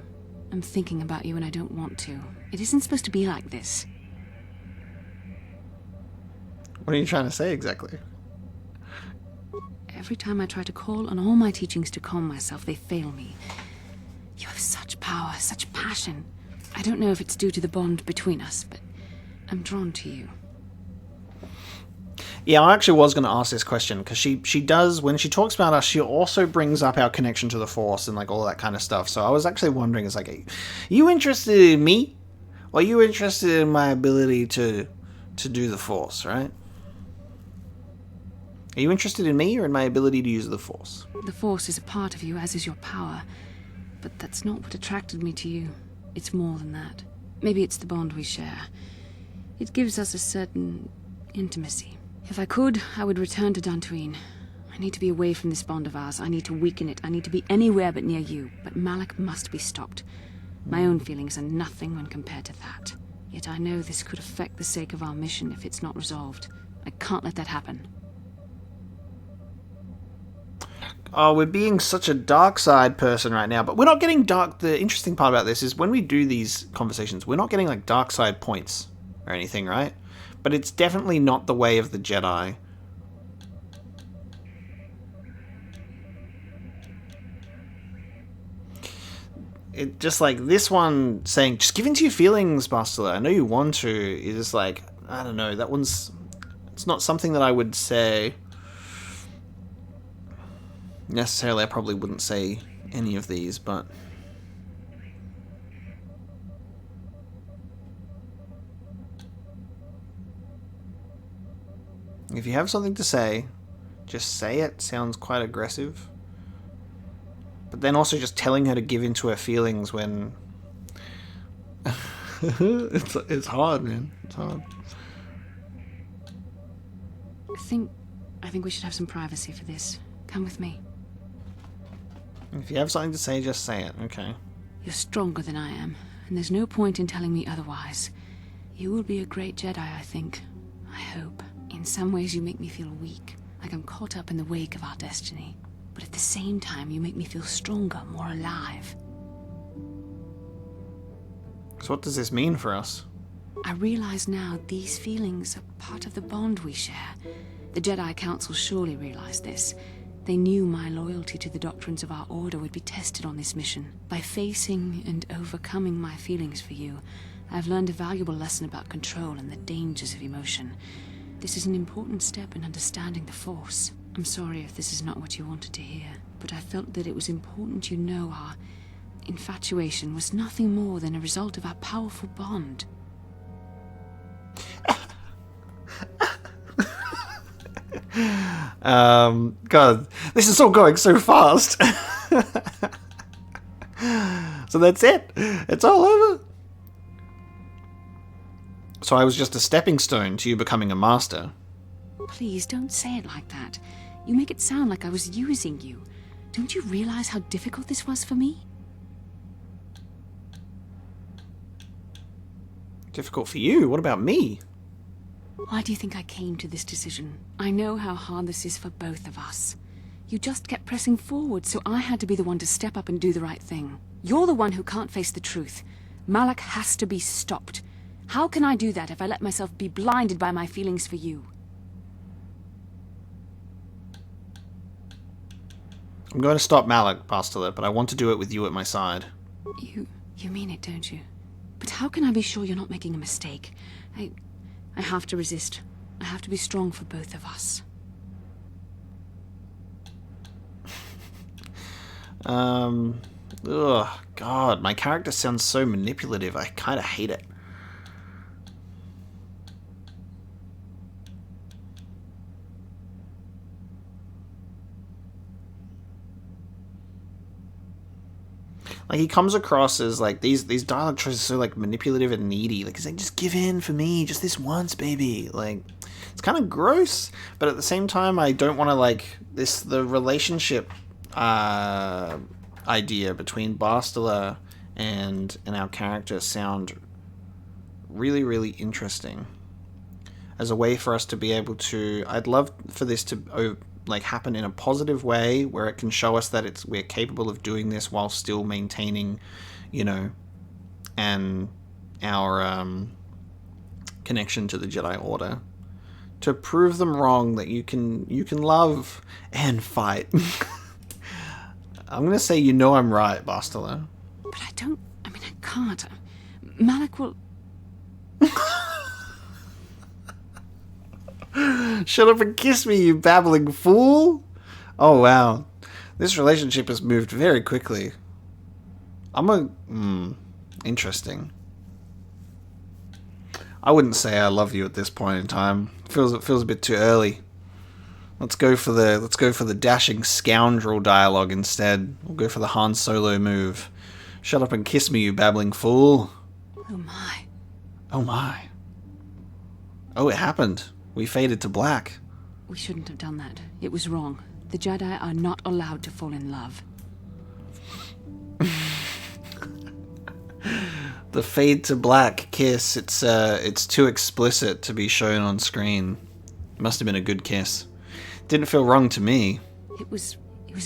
I'm thinking about you when I don't want to. It isn't supposed to be like this. What are you trying to say exactly? Every time I try to call on all my teachings to calm myself, they fail me. You have such power, such passion. I don't know if it's due to the bond between us, but I'm drawn to you. Yeah, I actually was going to ask this question, because she does, when she talks about us, she also brings up our connection to the Force and like all that kind of stuff. So I was actually wondering, it's like, are you interested in me? Or are you interested in my ability to do the Force, right? Are you interested in me or in my ability to use the Force? The Force is a part of you, as is your power. But that's not what attracted me to you. It's more than that. Maybe it's the bond we share. It gives us a certain intimacy. If I could, I would return to Dantooine. I need to be away from this bond of ours. I need to weaken it. I need to be anywhere but near you. But Malak must be stopped. My own feelings are nothing when compared to that. Yet I know this could affect the sake of our mission if it's not resolved. I can't let that happen. Oh, we're being such a dark side person right now, but we're not getting dark. The interesting part about this is when we do these conversations, we're not getting like dark side points or anything, right? But it's definitely not the way of the Jedi. It just like this one saying, just give in to your feelings, Bastila. I know you want to. It's just like, I don't know, it's not something that I would say. Necessarily, I probably wouldn't say any of these, but... If you have something to say, just say it. Sounds quite aggressive. But then also just telling her to give into her feelings when... it's hard, man. It's hard. I think we should have some privacy for this. Come with me. If you have something to say, just say it, okay? You're stronger than I am, and there's no point in telling me otherwise. You will be a great Jedi, I think. I hope. In some ways you make me feel weak, like I'm caught up in the wake of our destiny. But at the same time, you make me feel stronger, more alive. So what does this mean for us? I realize now these feelings are part of the bond we share. The Jedi Council surely realized this. They knew my loyalty to the doctrines of our order would be tested on this mission. By facing and overcoming my feelings for you, I've learned a valuable lesson about control and the dangers of emotion. This is an important step in understanding the Force. I'm sorry if this is not what you wanted to hear, but I felt that it was important you know infatuation was nothing more than a result of our powerful bond. God, this is all going so fast. So that's it. It's all over. So I was just a stepping stone to you becoming a master. Please don't say it like that. You make it sound like I was using you. Don't you realize how difficult this was for me? Difficult for you? What about me? Why do you think I came to this decision? I know how hard this is for both of us. You just kept pressing forward, so I had to be the one to step up and do the right thing. You're the one who can't face the truth. Malak has to be stopped. How can I do that if I let myself be blinded by my feelings for you? I'm going to stop Malak, Bastila, but I want to do it with you at my side. You mean it, don't you? But how can I be sure you're not making a mistake? I have to resist. I have to be strong for both of us. Ugh, God, my character sounds so manipulative. I kind of hate it. Like, he comes across as, like, these dialogue choices are so, like, manipulative and needy. Like, he's like, just give in for me, just this once, baby. Like, it's kind of gross, but at the same time, I don't want to, like, the relationship, idea between Bastila and our character sound really, really interesting. As a way for us to be able to... I'd love for this to... like happen in a positive way where it can show us that we're capable of doing this while still maintaining, you know, and our connection to the Jedi Order, to prove them wrong that you can love and fight. I'm gonna say, you know, I'm right, Bastila. But I can't. Malak will... Shut up and kiss me, you babbling fool! Oh, wow. This relationship has moved very quickly. Interesting. I wouldn't say I love you at this point in time. It feels a bit too early. Let's go for the dashing scoundrel dialogue instead. We'll go for the Han Solo move. Shut up and kiss me, you babbling fool. Oh my. Oh my. Oh, it happened. We faded to black. We shouldn't have done that. It was wrong. The Jedi are not allowed to fall in love. The fade to black kiss, it's too explicit to be shown on screen. Must have been a good kiss. Didn't feel wrong to me. It was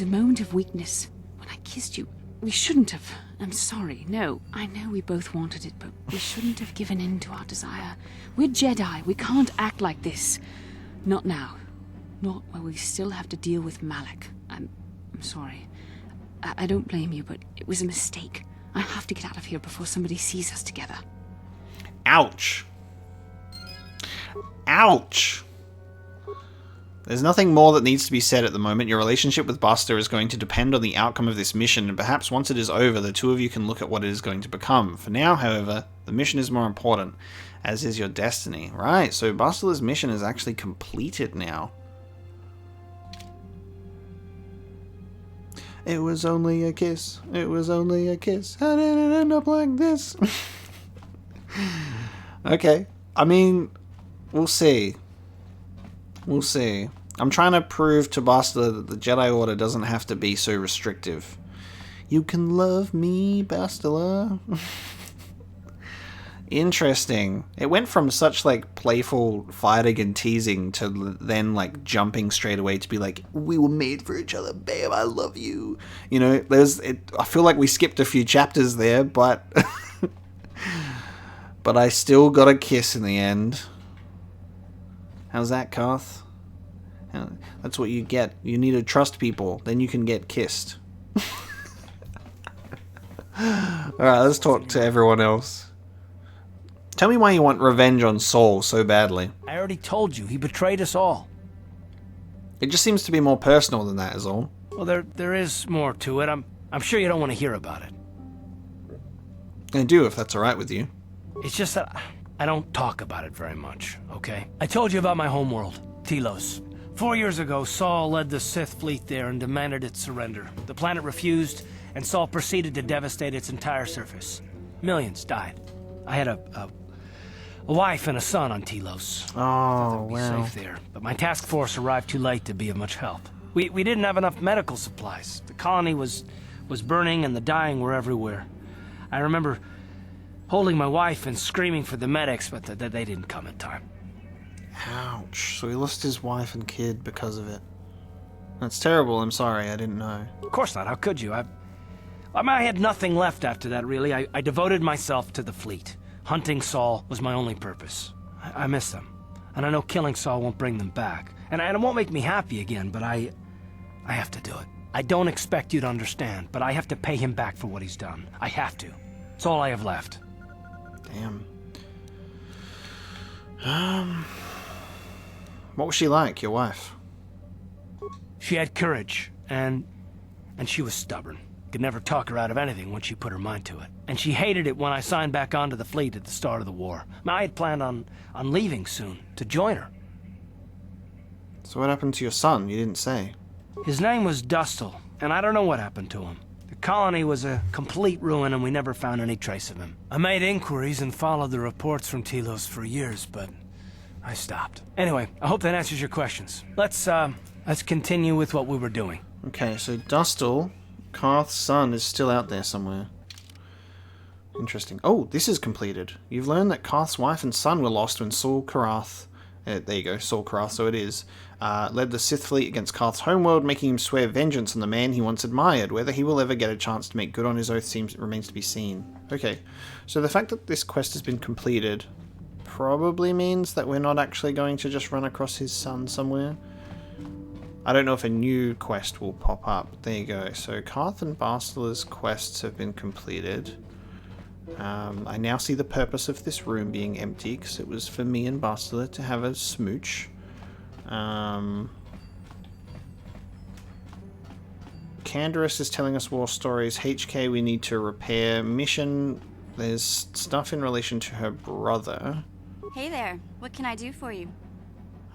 a moment of weakness. When I kissed you, we shouldn't have. I'm sorry. No, I know we both wanted it, but we shouldn't have given in to our desire. We're Jedi. We can't act like this. Not now. Not while we still have to deal with Malak. I'm sorry. I don't blame you, but it was a mistake. I have to get out of here before somebody sees us together. Ouch. Ouch. There's nothing more that needs to be said at the moment. Your relationship with Buster is going to depend on the outcome of this mission, and perhaps once it is over, the two of you can look at what it is going to become. For now, however, the mission is more important, as is your destiny. Right, so Bastila's mission is actually completed now. It was only a kiss. It was only a kiss. How did it end up like this? Okay. I mean, we'll see. We'll see. I'm trying to prove to Bastila that the Jedi Order doesn't have to be so restrictive. You can love me, Bastila. Interesting. It went from such, like, playful fighting and teasing to then, like, jumping straight away to be like, we were made for each other, babe, I love you. You know, I feel like we skipped a few chapters there, but... but I still got a kiss in the end. How's that, Karth? That's what you get. You need to trust people, then you can get kissed. Alright, let's talk to everyone else. Tell me why you want revenge on Saul so badly. I already told you, he betrayed us all. It just seems to be more personal than that is all. Well, there is more to it. I'm sure you don't want to hear about it. I do, if that's alright with you. It's just that I don't talk about it very much, okay? I told you about my homeworld, Telos. 4 years ago, Saul led the Sith fleet there and demanded its surrender. The planet refused, and Saul proceeded to devastate its entire surface. Millions died. I had a wife and a son on Telos. Oh, wow. Safe there, but my task force arrived too late to be of much help. We didn't have enough medical supplies. The colony was burning and the dying were everywhere. I remember holding my wife and screaming for the medics, but they didn't come in time. Ouch. So he lost his wife and kid because of it. That's terrible. I'm sorry. I didn't know. Of course not. How could you? I had nothing left after that, really. I devoted myself to the fleet. Hunting Saul was my only purpose. I miss them. And I know killing Saul won't bring them back. And it won't make me happy again, but I have to do it. I don't expect you to understand, but I have to pay him back for what he's done. I have to. It's all I have left. Damn. What was she like, your wife? She had courage, and she was stubborn. Could never talk her out of anything once she put her mind to it. And she hated it when I signed back onto the fleet at the start of the war. I had planned on leaving soon, to join her. So what happened to your son? You didn't say. His name was Dustil, and I don't know what happened to him. The colony was a complete ruin, and we never found any trace of him. I made inquiries and followed the reports from Telos for years, but I stopped. Anyway, I hope that answers your questions. Let's continue with what we were doing. Okay, so Dustil, Karth's son, is still out there somewhere. Interesting. Oh, this is completed. You've learned that Karth's wife and son were lost when Saul Karath, there you go, Saul Karath, so it is, led the Sith fleet against Karth's homeworld, making him swear vengeance on the man he once admired. Whether he will ever get a chance to make good on his oath remains to be seen. Okay, so the fact that this quest has been completed probably means that we're not actually going to just run across his son somewhere. I don't know if a new quest will pop up. There you go. So Karth and Bastila's quests have been completed. I now see the purpose of this room being empty, because it was for me and Bastila to have a smooch. Canderous is telling us war stories. HK we need to repair. Mission, there's stuff in relation to her brother. Hey there. What can I do for you?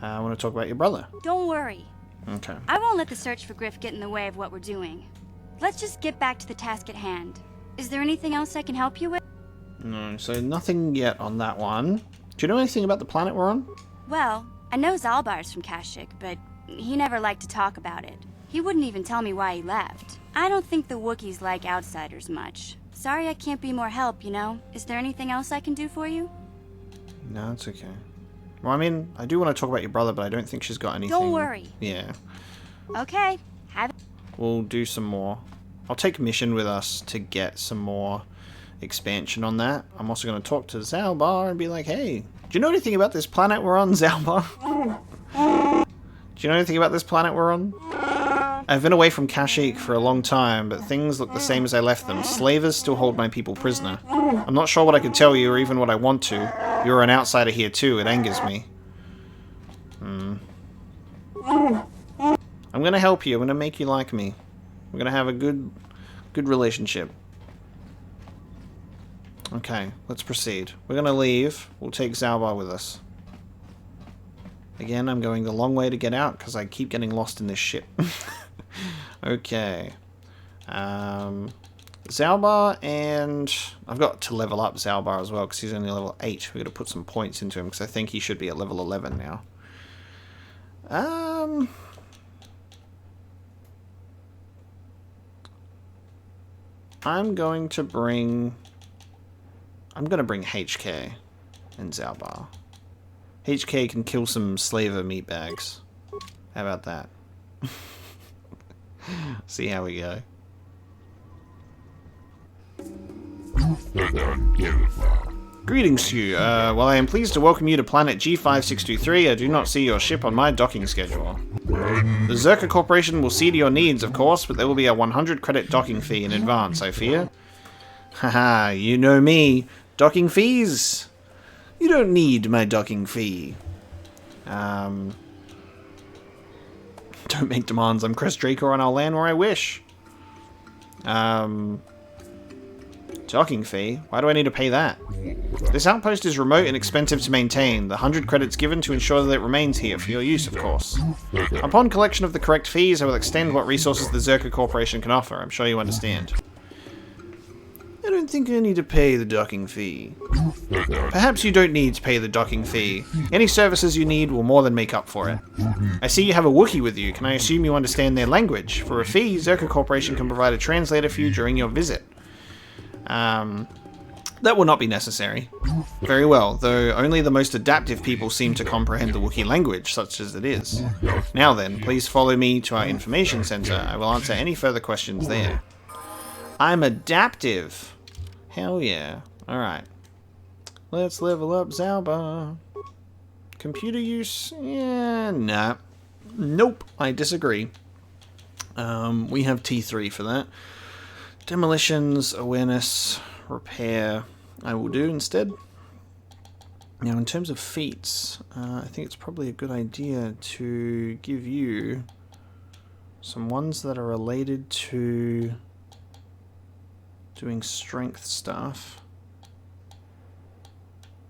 I want to talk about your brother. Don't worry. Okay. I won't let the search for Griff get in the way of what we're doing. Let's just get back to the task at hand. Is there anything else I can help you with? No, so nothing yet on that one. Do you know anything about the planet we're on? Well, I know Zalbar's from Kashyyyk, but he never liked to talk about it. He wouldn't even tell me why he left. I don't think the Wookiees like outsiders much. Sorry I can't be more help, you know? Is there anything else I can do for you? No, it's okay. Well, I mean, I do want to talk about your brother, but I don't think she's got anything. Don't worry. Yeah. Okay, have it. We'll do some more. I'll take mission with us to get some more expansion on that. I'm also going to talk to Zalbar and be like, hey, do you know anything about this planet we're on, Zalbar? Do you know anything about this planet we're on? I've been away from Kashyyyk for a long time, but things look the same as I left them. Slavers still hold my people prisoner. I'm not sure what I can tell you or even what I want to. You're an outsider here too, it angers me. I'm gonna help you, I'm gonna make you like me. We're gonna have a good relationship. Okay, let's proceed. We're gonna leave. We'll take Zalbar with us. Again, I'm going the long way to get out because I keep getting lost in this ship. Okay. Zalbar, and I've got to level up Zalbar as well because he's only level 8. We've got to put some points into him because I think he should be at level 11 now. I'm going to bring HK and Zalbar. HK can kill some slaver meatbags. How about that? See how we go. Greetings to you. While I am pleased to welcome you to planet G5623, I do not see your ship on my docking schedule. The Zerka Corporation will see to your needs, of course, but there will be a 100 credit docking fee in advance, I fear. Haha, you know me. Docking fees? You don't need my docking fee. Don't make demands. I'm Crest Draco and I'll land where I wish. Docking fee? Why do I need to pay that? This outpost is remote and expensive to maintain. The 100 credits given to ensure that it remains here, for your use, of course. Upon collection of the correct fees, I will extend what resources the Zerka Corporation can offer. I'm sure you understand. I don't think I need to pay the docking fee. Perhaps you don't need to pay the docking fee. Any services you need will more than make up for it. I see you have a Wookiee with you. Can I assume you understand their language? For a fee, Zerka Corporation can provide a translator for you during your visit. That will not be necessary. Very well, though only the most adaptive people seem to comprehend the Wookiee language, such as it is. Now then, please follow me to our information center. I will answer any further questions there. I'm adaptive. Hell yeah. Alright. Let's level up Zalba. Computer use? Yeah, nah. Nope, I disagree. We have T3 for that. Demolitions, awareness, repair, I will do instead. Now, in terms of feats, I think it's probably a good idea to give you some ones that are related to doing strength stuff.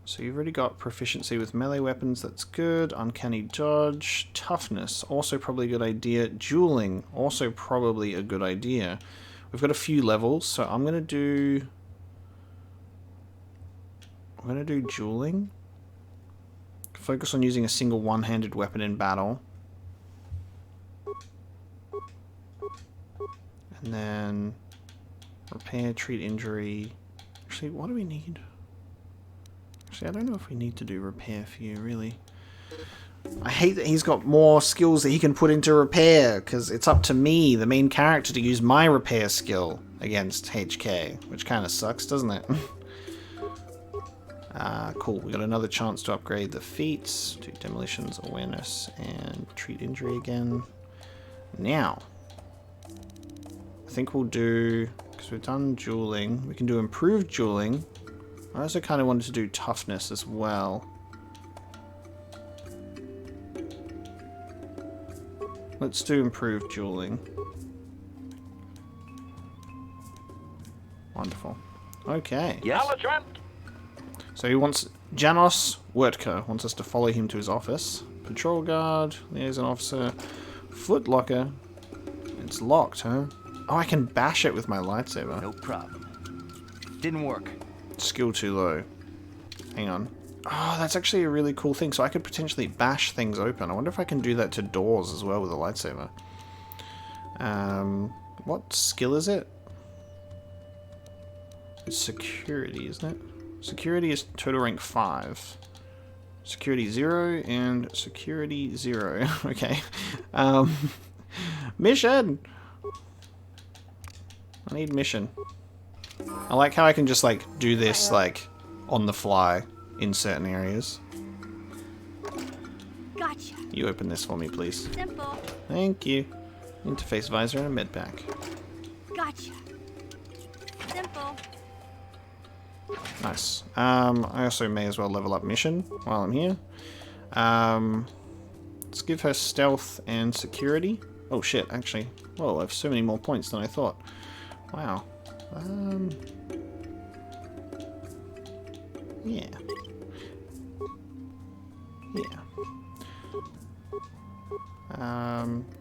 So you've already got proficiency with melee weapons, that's good. Uncanny dodge, toughness, also probably a good idea. Dueling, also probably a good idea. We've got a few levels, so I'm gonna do dueling. Focus on using a single one-handed weapon in battle. And then repair, treat injury. Actually, what do we need? Actually, I don't know if we need to do repair for you, really. I hate that he's got more skills that he can put into repair, because it's up to me, the main character, to use my repair skill against HK, which kind of sucks, doesn't it? Cool, we got another chance to upgrade the feats, do demolitions, awareness, and treat injury again. Now, I think we'll do, because we've done dueling, we can do improved dueling. I also kind of wanted to do toughness as well. Let's do improved dueling. Wonderful. Okay. Yes. So he wants Janos Wertka wants us to follow him to his office. Patrol guard, liaison officer, footlocker. It's locked, huh? Oh, I can bash it with my lightsaber. No problem. Didn't work. Skill too low. Hang on. Oh, that's actually a really cool thing. So I could potentially bash things open. I wonder if I can do that to doors as well with a lightsaber. What skill is it? It's security, isn't it? Security is total rank 5. Security 0 and security 0. Okay. Mission! I need mission. I like how I can just, like, do this, like, on the fly in certain areas. Gotcha. You open this for me, please. Simple. Thank you. Interface visor and a med pack. Gotcha. Simple. Nice. I also may as well level up mission while I'm here. Let's give her stealth and security. Oh shit, actually. Whoa, I have so many more points than I thought. Wow. Yeah. Yeah.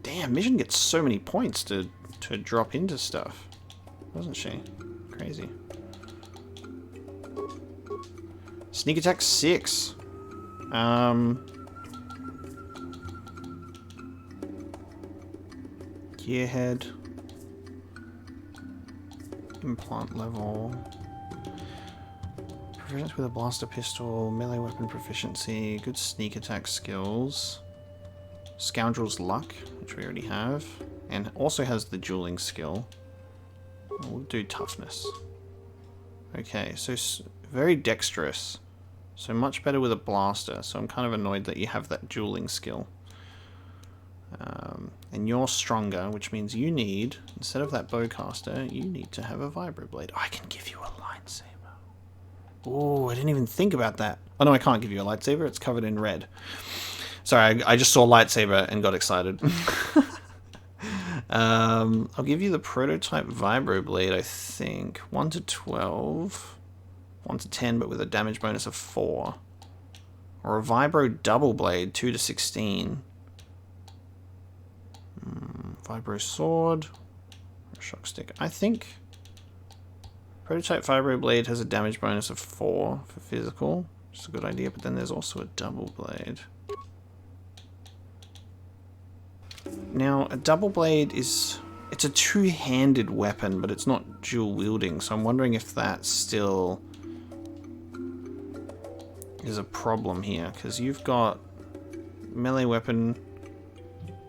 Damn, Mission gets so many points to drop into stuff. Doesn't she? Crazy. Sneak attack 6. Gearhead. Implant level. Proficiency with a blaster pistol, melee weapon proficiency, good sneak attack skills. Scoundrel's luck, which we already have. And also has the dueling skill. We'll do toughness. Okay, so very dexterous. So much better with a blaster, so I'm kind of annoyed that you have that dueling skill. And you're stronger, which means you need, instead of that bowcaster, you need to have a vibroblade. Oh, I can give you a lightsaber. Oh, I didn't even think about that. Oh no, I can't give you a lightsaber, it's covered in red. Sorry, I just saw lightsaber and got excited. I'll give you the prototype vibroblade, I think. 1 to 12. 1 to 10, but with a damage bonus of 4. Or a vibro double blade, 2 to 16. Vibro sword. Or shock stick. I think prototype vibroblade has a damage bonus of 4 for physical. It's a good idea, but then there's also a double blade. Now, a double blade it's a two-handed weapon, but it's not dual wielding, so I'm wondering if that still is a problem here, because you've got melee weapon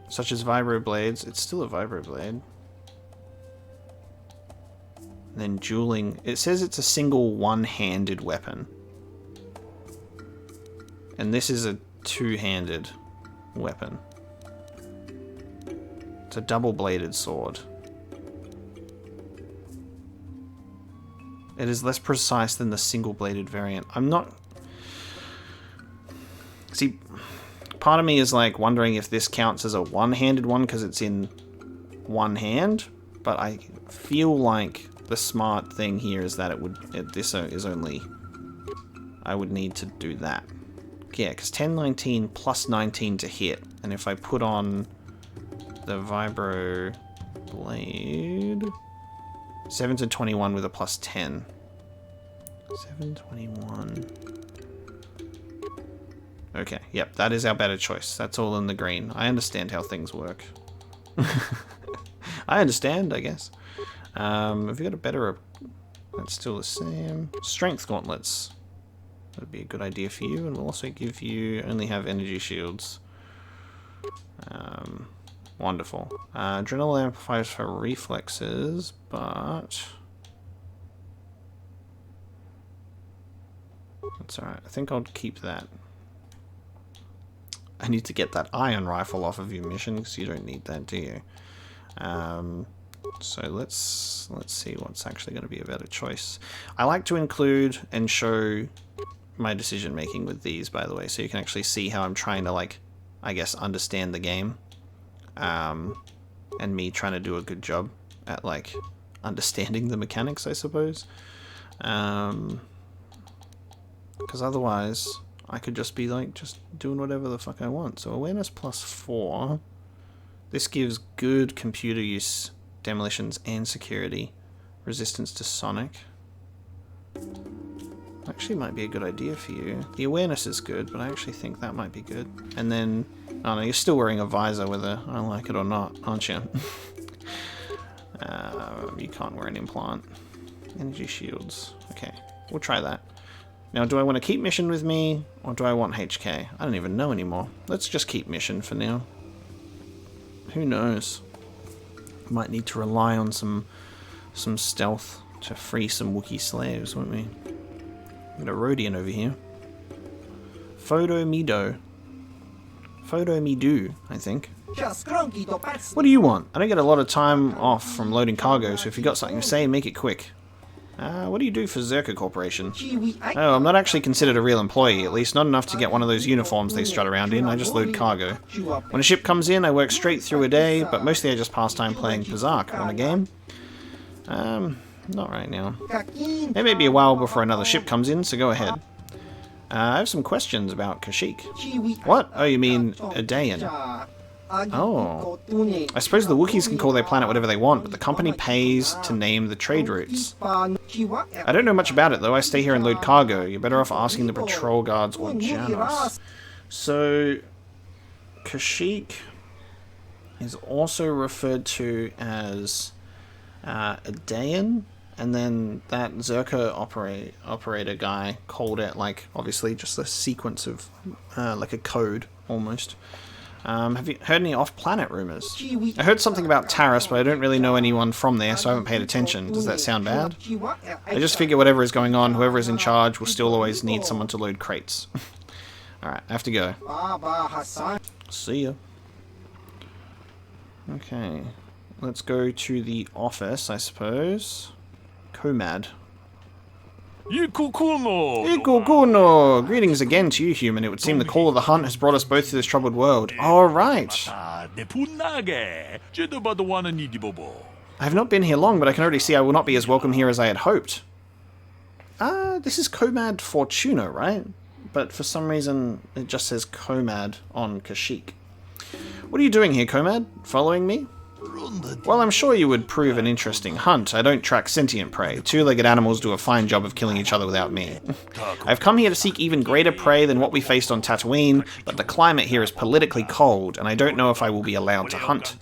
such as vibroblades. It's still a vibroblade. And then dueling, it says it's a single one-handed weapon. And this is a two-handed weapon. It's a double-bladed sword. It is less precise than the single-bladed variant. I'm not... See, part of me is like wondering if this counts as a one-handed one because it's in one hand, but I feel like the smart thing here is that this is only... I would need to do that. Yeah, because 10, 19 plus 19 to hit, and if I put on the vibro blade, 7 to 21 with a plus 10. 7, 21. Okay, yep, that is our better choice. That's all in the green. I understand how things work. I understand, I guess. Have you got a better... That's still the same. Strength gauntlets. That'd be a good idea for you, and we'll also give you... Only have energy shields. Wonderful. Adrenaline amplifiers for reflexes, but... That's alright. I think I'll keep that. I need to get that iron rifle off of your mission, because you don't need that, do you? So let's see what's actually going to be a better choice. I like to include and show my decision making with these, by the way, so you can actually see how I'm trying to, like, I guess, understand the game. And me trying to do a good job at, like, understanding the mechanics, I suppose. Because otherwise, I could just be, like, just doing whatever the fuck I want. So awareness plus 4. This gives good computer use, demolitions, and security. Resistance to sonic. Actually might be a good idea for you. The awareness is good, but I actually think that might be good. And then... Oh no, you're still wearing a visor whether I like it or not, aren't you? You can't wear an implant. Energy shields. Okay, we'll try that. Now, do I want to keep mission with me, or do I want HK? I don't even know anymore. Let's just keep mission for now. Who knows? Might need to rely on some stealth to free some Wookiee slaves, won't we? Got a Rhodian over here. Photo me do, I think. What do you want? I don't get a lot of time off from loading cargo, so if you got something to say, make it quick. What do you do for Zerka Corporation? Oh, I'm not actually considered a real employee, at least not enough to get one of those uniforms they strut around in. I just load cargo. When a ship comes in, I work straight through a day, but mostly I just pass time playing Kashyyyk. Want a game? Not right now. It may be a while before another ship comes in, so go ahead. I have some questions about Kashyyyk. What? Oh, you mean Dayan? Oh. I suppose the Wookiees can call their planet whatever they want, but the company pays to name the trade routes. I don't know much about it, though. I stay here and load cargo. You're better off asking the patrol guards or Janos. So, Kashyyyk is also referred to as Dayan, and then that Zerka operator guy called it, like, obviously just a sequence of, like a code, almost. Have you heard any off-planet rumors? I heard something about Taris, but I don't really know anyone from there, so I haven't paid attention. Does that sound bad? I just figure whatever is going on, whoever is in charge will still always need someone to load crates. Alright, I have to go. See ya. Okay. Let's go to the office, I suppose. Comad. Ikukuno! Greetings again to you, human. It would seem the call of the hunt has brought us both to this troubled world. All right. I have not been here long, but I can already see I will not be as welcome here as I had hoped. This is Comad Fortuna, right? But for some reason, it just says Comad on Kashyyyk. What are you doing here, Comad? Following me? Well, I'm sure you would prove an interesting hunt. I don't track sentient prey. Two-legged animals do a fine job of killing each other without me. I've come here to seek even greater prey than what we faced on Tatooine, but the climate here is politically cold, and I don't know if I will be allowed to hunt.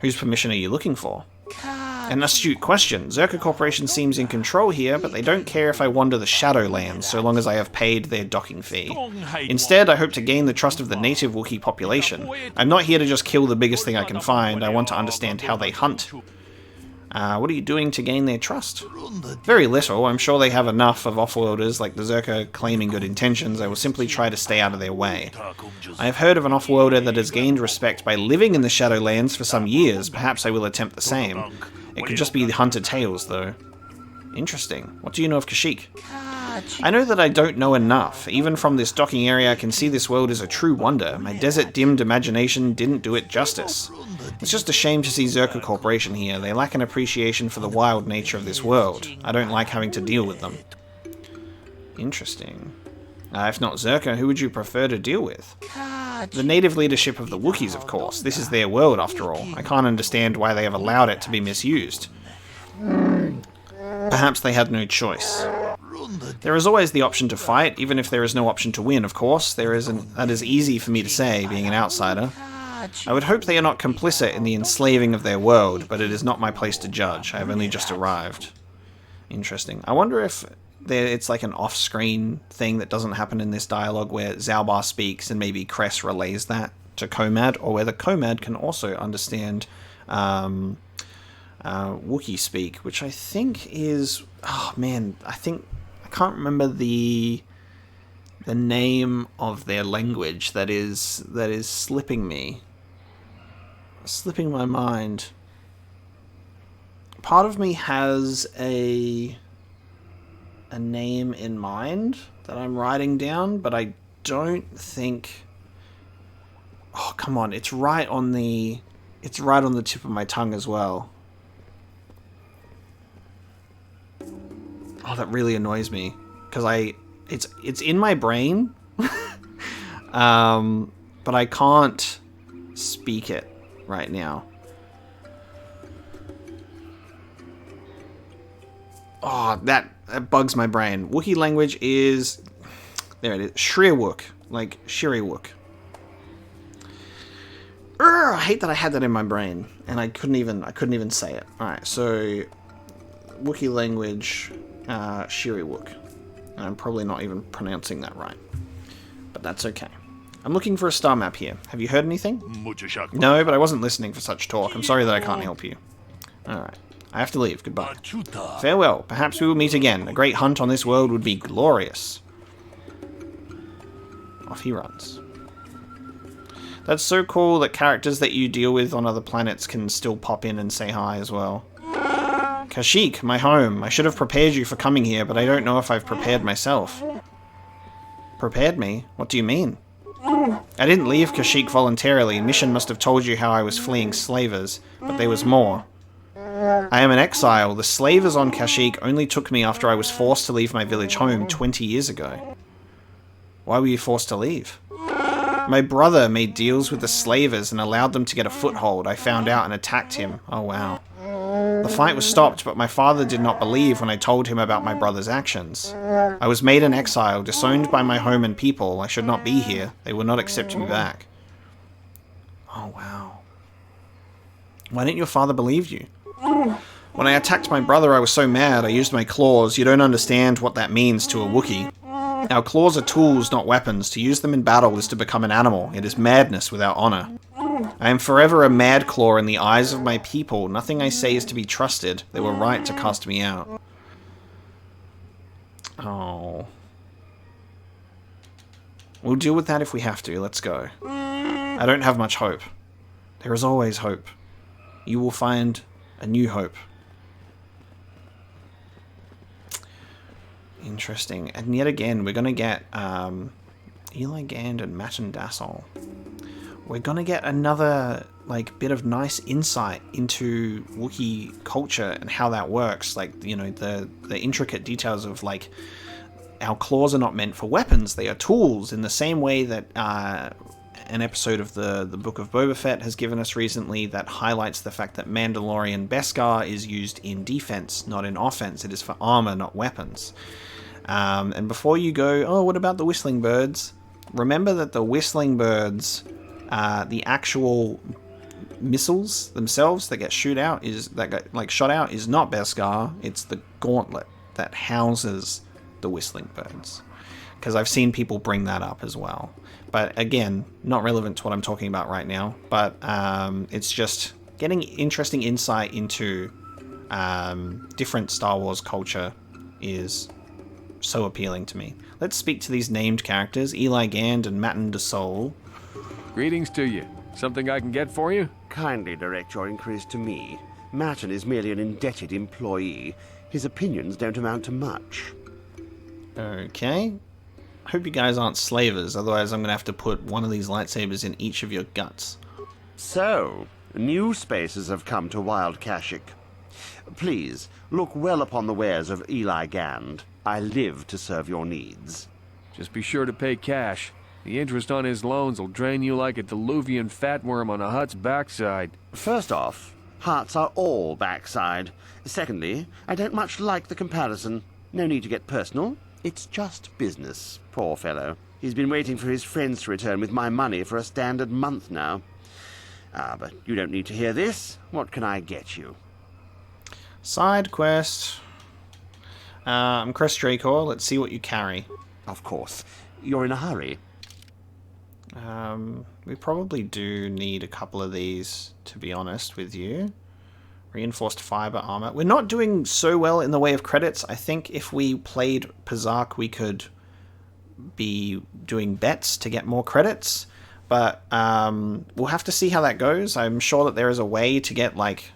Whose permission are you looking for? An astute question. Zerka Corporation seems in control here, but they don't care if I wander the Shadowlands, so long as I have paid their docking fee. Instead, I hope to gain the trust of the native Wookiee population. I'm not here to just kill the biggest thing I can find, I want to understand how they hunt. What are you doing to gain their trust? Very little. I'm sure they have enough of offworlders like the Zerka claiming good intentions. I will simply try to stay out of their way. I have heard of an offworlder that has gained respect by living in the Shadowlands for some years. Perhaps I will attempt the same. It could just be the Hunter Tales, though. Interesting. What do you know of Kashyyyk? I know that I don't know enough. Even from this docking area, I can see this world is a true wonder. My desert-dimmed imagination didn't do it justice. It's just a shame to see Zerka Corporation here. They lack an appreciation for the wild nature of this world. I don't like having to deal with them. Interesting. If not Zerka, who would you prefer to deal with? The native leadership of the Wookiees, of course. This is their world, after all. I can't understand why they have allowed it to be misused. Perhaps they had no choice. There is always the option to fight, even if there is no option to win, of course. That is easy for me to say, being an outsider. I would hope they are not complicit in the enslaving of their world, but it is not my place to judge. I have only just arrived. Interesting. I wonder if it's like an off-screen thing that doesn't happen in this dialogue where Zalbar speaks and maybe Cress relays that to Comad, or whether Comad can also understand Wookiee speak, which I think is... Oh man, I can't remember the name of their language that is slipping my mind. Part of me has a name in mind that I'm writing down, but I don't think... Oh, come on, it's right on the tip of my tongue as well. Oh, that really annoys me, because it's in my brain, but I can't speak it right now. Oh, that bugs my brain. Wookiee language is... There it is. Shriwook. Like Shiriwook. I hate that I had that in my brain, and I couldn't even say it. Alright, so... Wookiee language... Shiriwook. And I'm probably not even pronouncing that right. But that's okay. I'm looking for a star map here. Have you heard anything? No, but I wasn't listening for such talk. I'm sorry that I can't help you. Alright. I have to leave. Goodbye. Farewell. Perhaps we will meet again. A great hunt on this world would be glorious. Off he runs. That's so cool that characters that you deal with on other planets can still pop in and say hi as well. Kashyyyk, my home. I should have prepared you for coming here, but I don't know if I've prepared myself. Prepared me? What do you mean? I didn't leave Kashyyyk voluntarily. Mission must have told you how I was fleeing slavers, but there was more. I am an exile. The slavers on Kashyyyk only took me after I was forced to leave my village home 20 years ago. Why were you forced to leave? My brother made deals with the slavers and allowed them to get a foothold. I found out and attacked him. Oh wow. The fight was stopped, but my father did not believe when I told him about my brother's actions. I was made an exile, disowned by my home and people. I should not be here. They will not accept me back. Oh wow. Why didn't your father believe you? When I attacked my brother, I was so mad, I used my claws. You don't understand what that means to a Wookiee. Our claws are tools, not weapons. To use them in battle is to become an animal. It is madness without honor. I am forever a mad claw in the eyes of my people. Nothing I say is to be trusted. They were right to cast me out. Oh. We'll deal with that if we have to. Let's go. I don't have much hope. There is always hope. You will find a new hope. Interesting. And yet again, we're going to get Eli Gand and Matan Dasol. we're gonna get another like bit of nice insight into Wookiee culture and how that works. Like, you know, the intricate details of like our claws are not meant for weapons; they are tools. In the same way that an episode of the Book of Boba Fett has given us recently that highlights the fact that Mandalorian Beskar is used in defense, not in offense. It is for armor, not weapons. And before you go, oh, what about the whistling birds? Remember that the whistling birds, the actual missiles themselves that get shot out is not Beskar. It's the gauntlet that houses the whistling birds. Because I've seen people bring that up as well. But again, not relevant to what I'm talking about right now. But it's just getting interesting insight into different Star Wars culture is so appealing to me. Let's speak to these named characters, Eli Gand and Matin DeSol. Greetings to you. Something I can get for you? Kindly direct your inquiries to me. Matin is merely an indebted employee. His opinions don't amount to much. Okay. I hope you guys aren't slavers, otherwise I'm going to have to put one of these lightsabers in each of your guts. So, new spaces have come to Wild Kashyyyk. Please, look well upon the wares of Eli Gand. I live to serve your needs. Just be sure to pay cash. The interest on his loans will drain you like a diluvian fatworm on a Hutt's backside. First off, Hutts are all backside. Secondly, I don't much like the comparison. No need to get personal. It's just business, poor fellow. He's been waiting for his friends to return with my money for a standard month now. But you don't need to hear this. What can I get you? Side quest. I'm Chris Dracor. Let's see what you carry. Of course. You're in a hurry. We probably do need a couple of these, to be honest with you. Reinforced fiber armor. We're not doing so well in the way of credits. I think if we played Kashyyyk, we could be doing bets to get more credits. But we'll have to see how that goes. I'm sure that there is a way to get like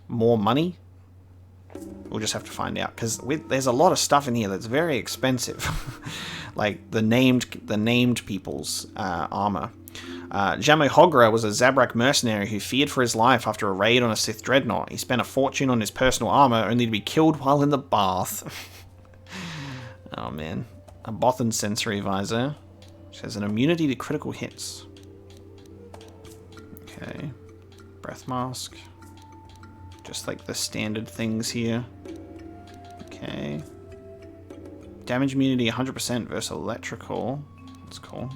more money. We'll just have to find out, because there's a lot of stuff in here that's very expensive. Like the named people's armor. Jamo Hogra was a Zabrak mercenary who feared for his life after a raid on a Sith dreadnought. He spent a fortune on his personal armor, only to be killed while in the bath. Oh man. A Bothan sensory visor, which has an immunity to critical hits. Okay. Breath mask. Just like the standard things here. Okay. Damage immunity 100% versus electrical. That's cool.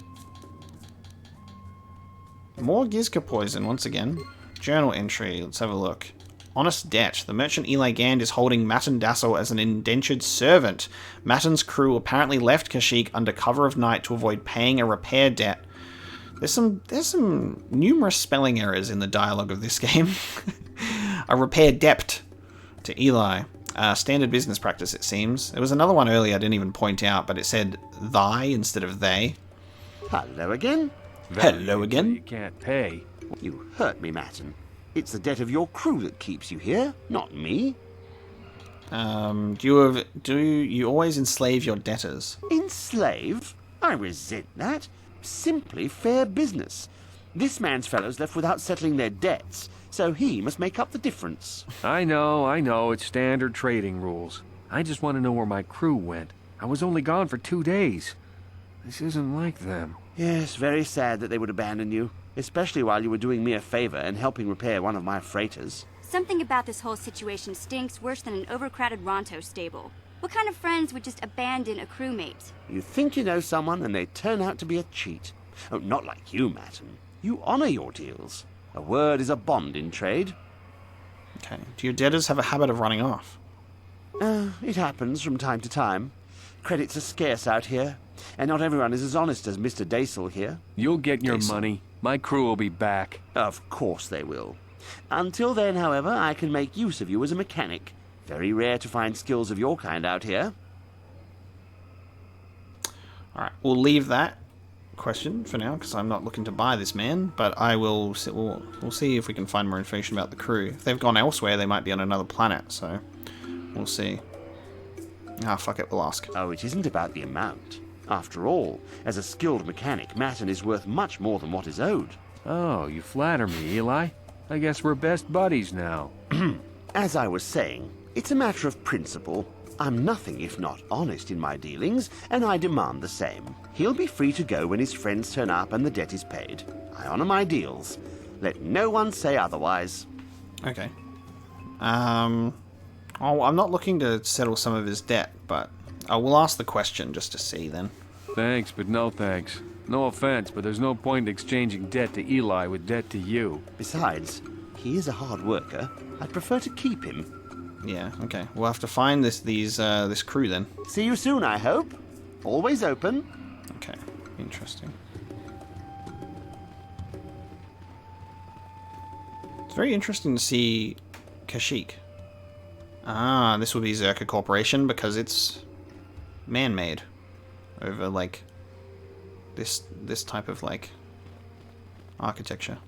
More Gizka poison once again. Journal entry. Let's have a look. Honest debt. The merchant Eli Gand is holding Matin Dassel as an indentured servant. Matin's crew apparently left Kashyyyk under cover of night to avoid paying a repair debt. There's some numerous spelling errors in the dialogue of this game. A repair debt to Eli. Standard business practice, it seems. There was another one earlier I didn't even point out, but it said thy instead of they. Hello again. Hello again. You can't pay. You hurt me, Matin. It's the debt of your crew that keeps you here, not me. Do you always enslave your debtors? Enslave? I resent that. Simply fair business. This man's fellows left without settling their debts, so he must make up the difference. I know, it's standard trading rules. I just want to know where my crew went. I was only gone for 2 days. This isn't like them. Yes, very sad that they would abandon you, especially while you were doing me a favor and helping repair one of my freighters. Something about this whole situation stinks worse than an overcrowded Ronto stable. What kind of friends would just abandon a crewmate? You think you know someone and they turn out to be a cheat. Oh, not like you, Matin. You honor your deals. A word is a bond in trade. Okay. Do your debtors have a habit of running off? It happens from time to time. Credits are scarce out here, and not everyone is as honest as Mr. Daisel here. You'll get your money. My crew will be back. Of course they will. Until then, however, I can make use of you as a mechanic. Very rare to find skills of your kind out here. Alright, we'll leave that question for now, because I'm not looking to buy this man, but we'll see if we can find more information about the crew. If they've gone elsewhere, they might be on another planet, so we'll see. Fuck it, we'll ask. Oh, it isn't about the amount. After all, as a skilled mechanic, Matin is worth much more than what is owed. Oh, you flatter me, Eli. I guess we're best buddies now. As I was saying, it's a matter of principle. I'm nothing if not honest in my dealings, and I demand the same. He'll be free to go when his friends turn up and the debt is paid. I honor my deals. Let no one say otherwise. Okay. Oh, I'm not looking to settle some of his debt, but I will ask the question just to see then. Thanks, but no thanks. No offense, but there's no point in exchanging debt to Eli with debt to you. Besides, he is a hard worker. I'd prefer to keep him. Yeah, okay. We'll have to find this crew then. See you soon, I hope. Always open. Okay, interesting. It's very interesting to see Kashyyyk. Ah, this will be Zerka Corporation because it's man-made over like this type of like architecture.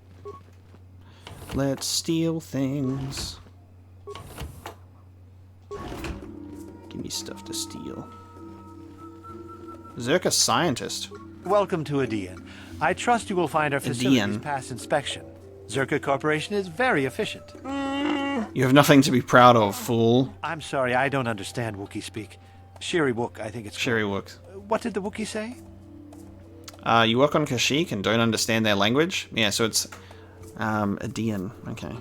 Let's steal things. Give me stuff to steal. Zerka scientist. Welcome to Adean. I trust you will find our facilities Adean. pass inspection. Zerka Corporation is very efficient. You have nothing to be proud of, fool. I'm sorry, I don't understand Wookiee speak. Shiri-Wook, I think it's called. Shiri-Wook. What did the Wookiee say? You work on Kashyyyk and don't understand their language? Yeah, so it's Adean. Okay.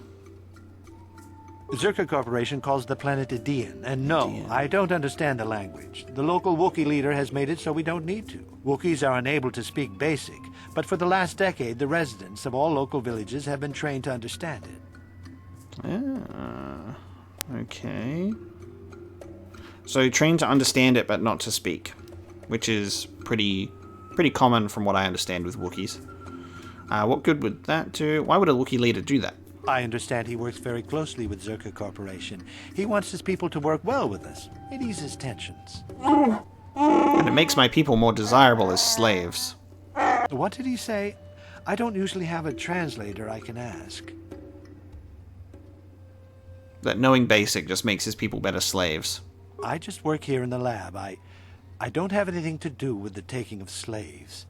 Zerka Corporation calls the planet Adean, and no, Adean. I don't understand the language. The local Wookiee leader has made it so we don't need to. Wookiees are unable to speak Basic, but for the last decade, the residents of all local villages have been trained to understand it. Ah, okay. So trained to understand it, but not to speak, which is pretty common from what I understand with Wookiees. What good would that do? Why would a Wookiee leader do that? I understand he works very closely with Zerka Corporation. He wants his people to work well with us. It eases tensions. And it makes my people more desirable as slaves. What did he say? I don't usually have a translator I can ask. That knowing Basic just makes his people better slaves. I just work here in the lab. I don't have anything to do with the taking of slaves.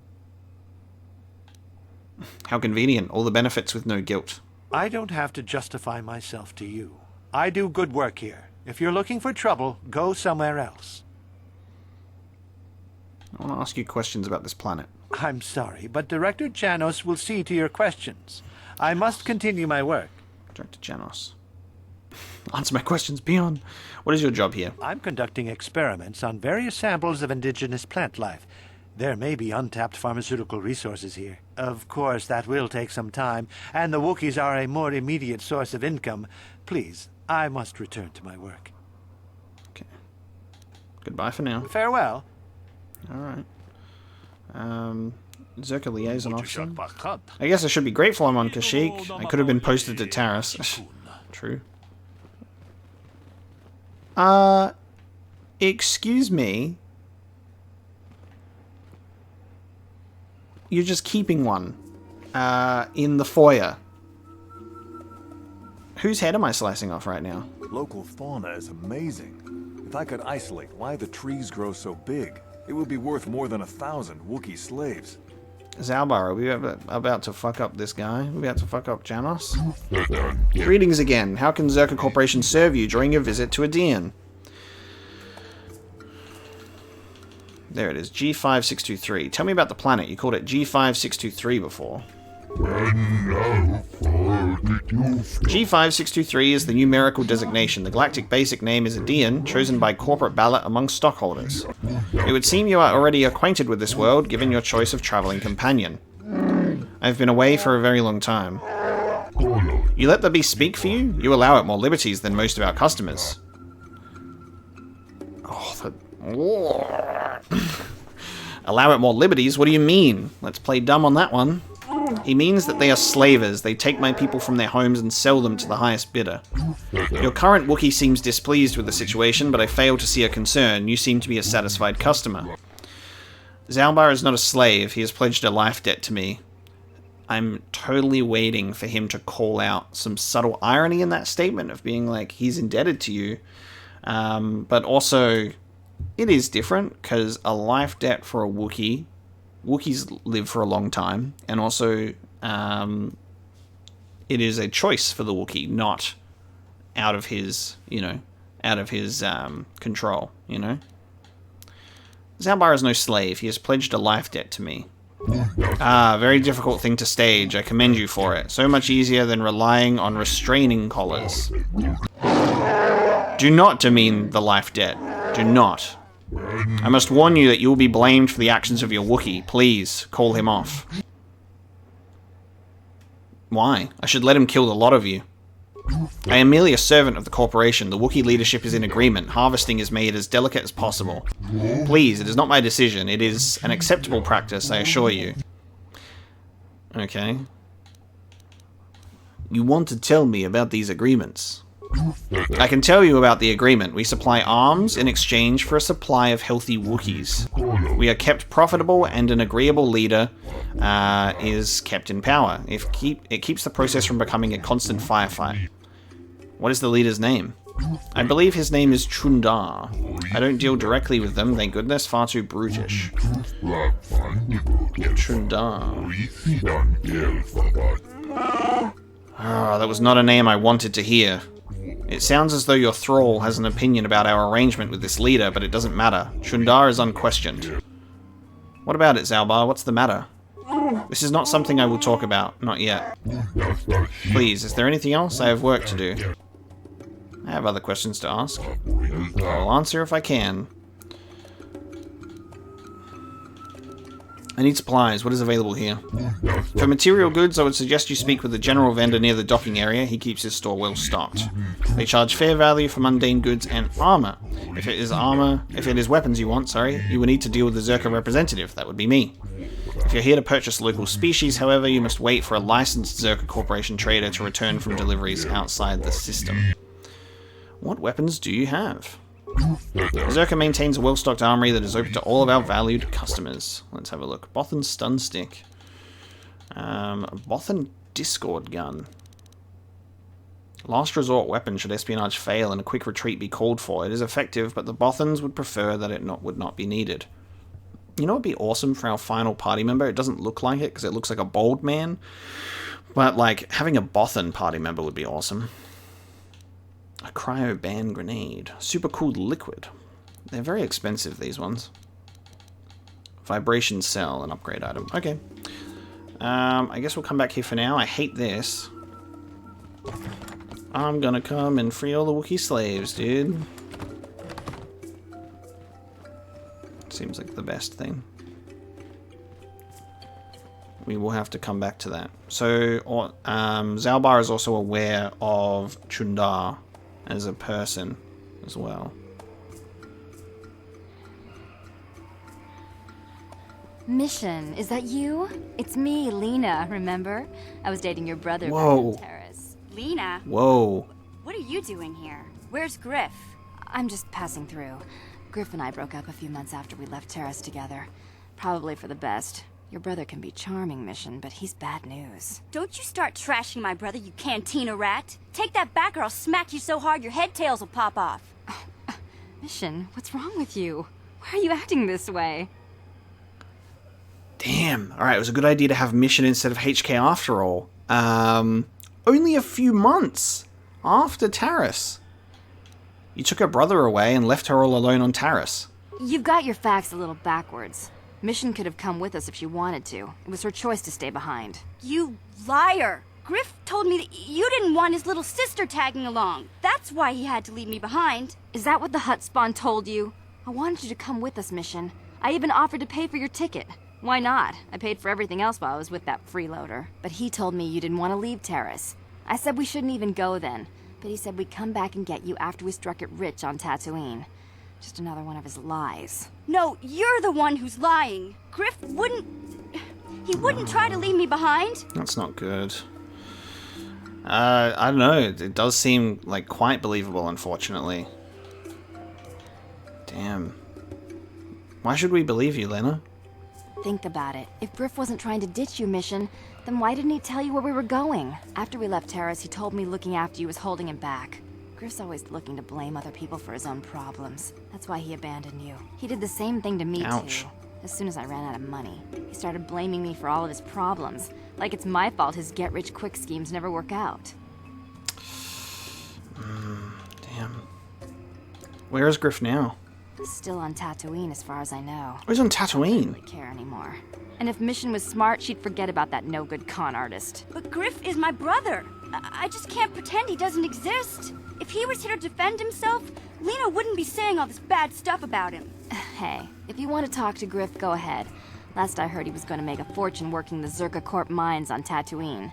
How convenient. All the benefits with no guilt. I don't have to justify myself to you. I do good work here. If you're looking for trouble, go somewhere else. I want to ask you questions about this planet. I'm sorry, but Director Janos will see to your questions. I must continue my work. Director Janos. Answer my questions, Beyond. What is your job here? I'm conducting experiments on various samples of indigenous plant life. There may be untapped pharmaceutical resources here. Of course, that will take some time, and the Wookiees are a more immediate source of income. Please, I must return to my work. Okay. Goodbye for now. Farewell. Alright. Zerka Liaison Officer. I guess I should be grateful I'm on Kashyyyk. I could have been posted to Taris. True. Excuse me? You're just keeping one in the foyer. Whose head am I slicing off right now? Local fauna is amazing. If I could isolate why the trees grow so big, it would be worth more than 1,000 Wookiee slaves. Zalbar, are we about to fuck up this guy? Are we about to fuck up Janos? Greetings again. How can Zerka Corporation serve you during your visit to Adean? There it is, G5623. Tell me about the planet. You called it G5623 before. G5623 is the numerical designation. The galactic basic name is Adean, chosen by corporate ballot among stockholders. It would seem you are already acquainted with this world, given your choice of traveling companion. I've been away for a very long time. You let the beast speak for you? You allow it more liberties than most of our customers. Allow it more liberties? What do you mean? Let's play dumb on that one. He means that they are slavers. They take my people from their homes and sell them to the highest bidder. Your current Wookiee seems displeased with the situation, but I fail to see a concern. You seem to be a satisfied customer. Zalbar is not a slave. He has pledged a life debt to me. I'm totally waiting for him to call out some subtle irony in that statement of being like, he's indebted to you. But also, it is different, because a life debt for a Wookiee, Wookiees live for a long time, and also it is a choice for the Wookiee, not out of his, control, Zalbar is no slave. He has pledged a life debt to me. Very difficult thing to stage. I commend you for it. So much easier than relying on restraining collars. Do not demean the life debt. Do not. I must warn you that you will be blamed for the actions of your Wookiee. Please, call him off. Why? I should let him kill the lot of you. I am merely a servant of the corporation. The Wookiee leadership is in agreement. Harvesting is made as delicate as possible. Please, it is not my decision. It is an acceptable practice, I assure you. Okay. You want to tell me about these agreements? I can tell you about the agreement. We supply arms in exchange for a supply of healthy Wookiees. We are kept profitable, and an agreeable leader is kept in power. It keeps the process from becoming a constant firefight. What is the leader's name? I believe his name is Chundar. I don't deal directly with them, thank goodness, far too brutish. Chundar. Ah, that was not a name I wanted to hear. It sounds as though your thrall has an opinion about our arrangement with this leader, but it doesn't matter. Chundar is unquestioned. What about it, Zalbar? What's the matter? This is not something I will talk about. Not yet. Please, is there anything else? I have work to do. I have other questions to ask. I'll answer if I can. I need supplies. What is available here? For material goods, I would suggest you speak with the general vendor near the docking area. He keeps his store well stocked. They charge fair value for mundane goods and armor. If it is weapons you want, you will need to deal with the Zerka representative. That would be me. If you're here to purchase local species, however, you must wait for a licensed Zerka Corporation trader to return from deliveries outside the system. What weapons do you have? Zerka maintains a well-stocked armory that is open to all of our valued customers. Let's have a look. Bothan stun stick. Bothan discord gun. Last resort weapon should espionage fail and a quick retreat be called for. It is effective, but the Bothans would prefer that it would not be needed. You know what would be awesome for our final party member? It doesn't look like it because it looks like a bald man. But, like, having a Bothan party member would be awesome. A cryo band grenade. Super cooled liquid. They're very expensive, these ones. Vibration cell, an upgrade item. Okay. I guess we'll come back here for now. I hate this. I'm gonna come and free all the Wookiee slaves, dude. Seems like the best thing. We will have to come back to that. So, Zalbar is also aware of Chundar as a person as well. Mission, is that you? It's me, Lena, remember? I was dating your brother back Whoa. on Terrace. Lena? Whoa. What are you doing here? Where's Griff? I'm just passing through. Griff and I broke up a few months after we left Terrace together. Probably for the best. Your brother can be charming, Mission, but he's bad news. Don't you start trashing my brother, you cantina rat. Take that back or I'll smack you so hard your head tails will pop off. Mission, what's wrong with you? Why are you acting this way? Damn. Alright, it was a good idea to have Mission instead of HK after all. Only a few months after Taris. You took her brother away and left her all alone on Taris. You've got your facts a little backwards. Mission could have come with us if she wanted to. It was her choice to stay behind. You liar! Griff told me that you didn't want his little sister tagging along. That's why he had to leave me behind. Is that what the Hutt spawn told you? I wanted you to come with us, Mission. I even offered to pay for your ticket. Why not? I paid for everything else while I was with that freeloader. But he told me you didn't want to leave Terrace. I said we shouldn't even go then. But he said we'd come back and get you after we struck it rich on Tatooine. Just another one of his lies. No, you're the one who's lying. Griff wouldn't... He wouldn't try to leave me behind. That's not good. I don't know. It does seem like quite believable, unfortunately. Damn. Why should we believe you, Lena? Think about it. If Griff wasn't trying to ditch you, Mission, then why didn't he tell you where we were going? After we left Terrace, he told me looking after you was holding him back. Griff's always looking to blame other people for his own problems. That's why he abandoned you. He did the same thing to me, Ouch. too. as soon as I ran out of money. He started blaming me for all of his problems, like it's my fault his get-rich-quick schemes never work out. Damn. Where is Griff now? Still on Tatooine, as far as I know. Oh, he's on Tatooine. I don't really care anymore. And if Mission was smart, she'd forget about that no-good con artist. But Griff is my brother. I just can't pretend he doesn't exist. If he was here to defend himself, Lena wouldn't be saying all this bad stuff about him. Hey, if you want to talk to Griff, go ahead. Last I heard, he was going to make a fortune working the Zerka Corp mines on Tatooine.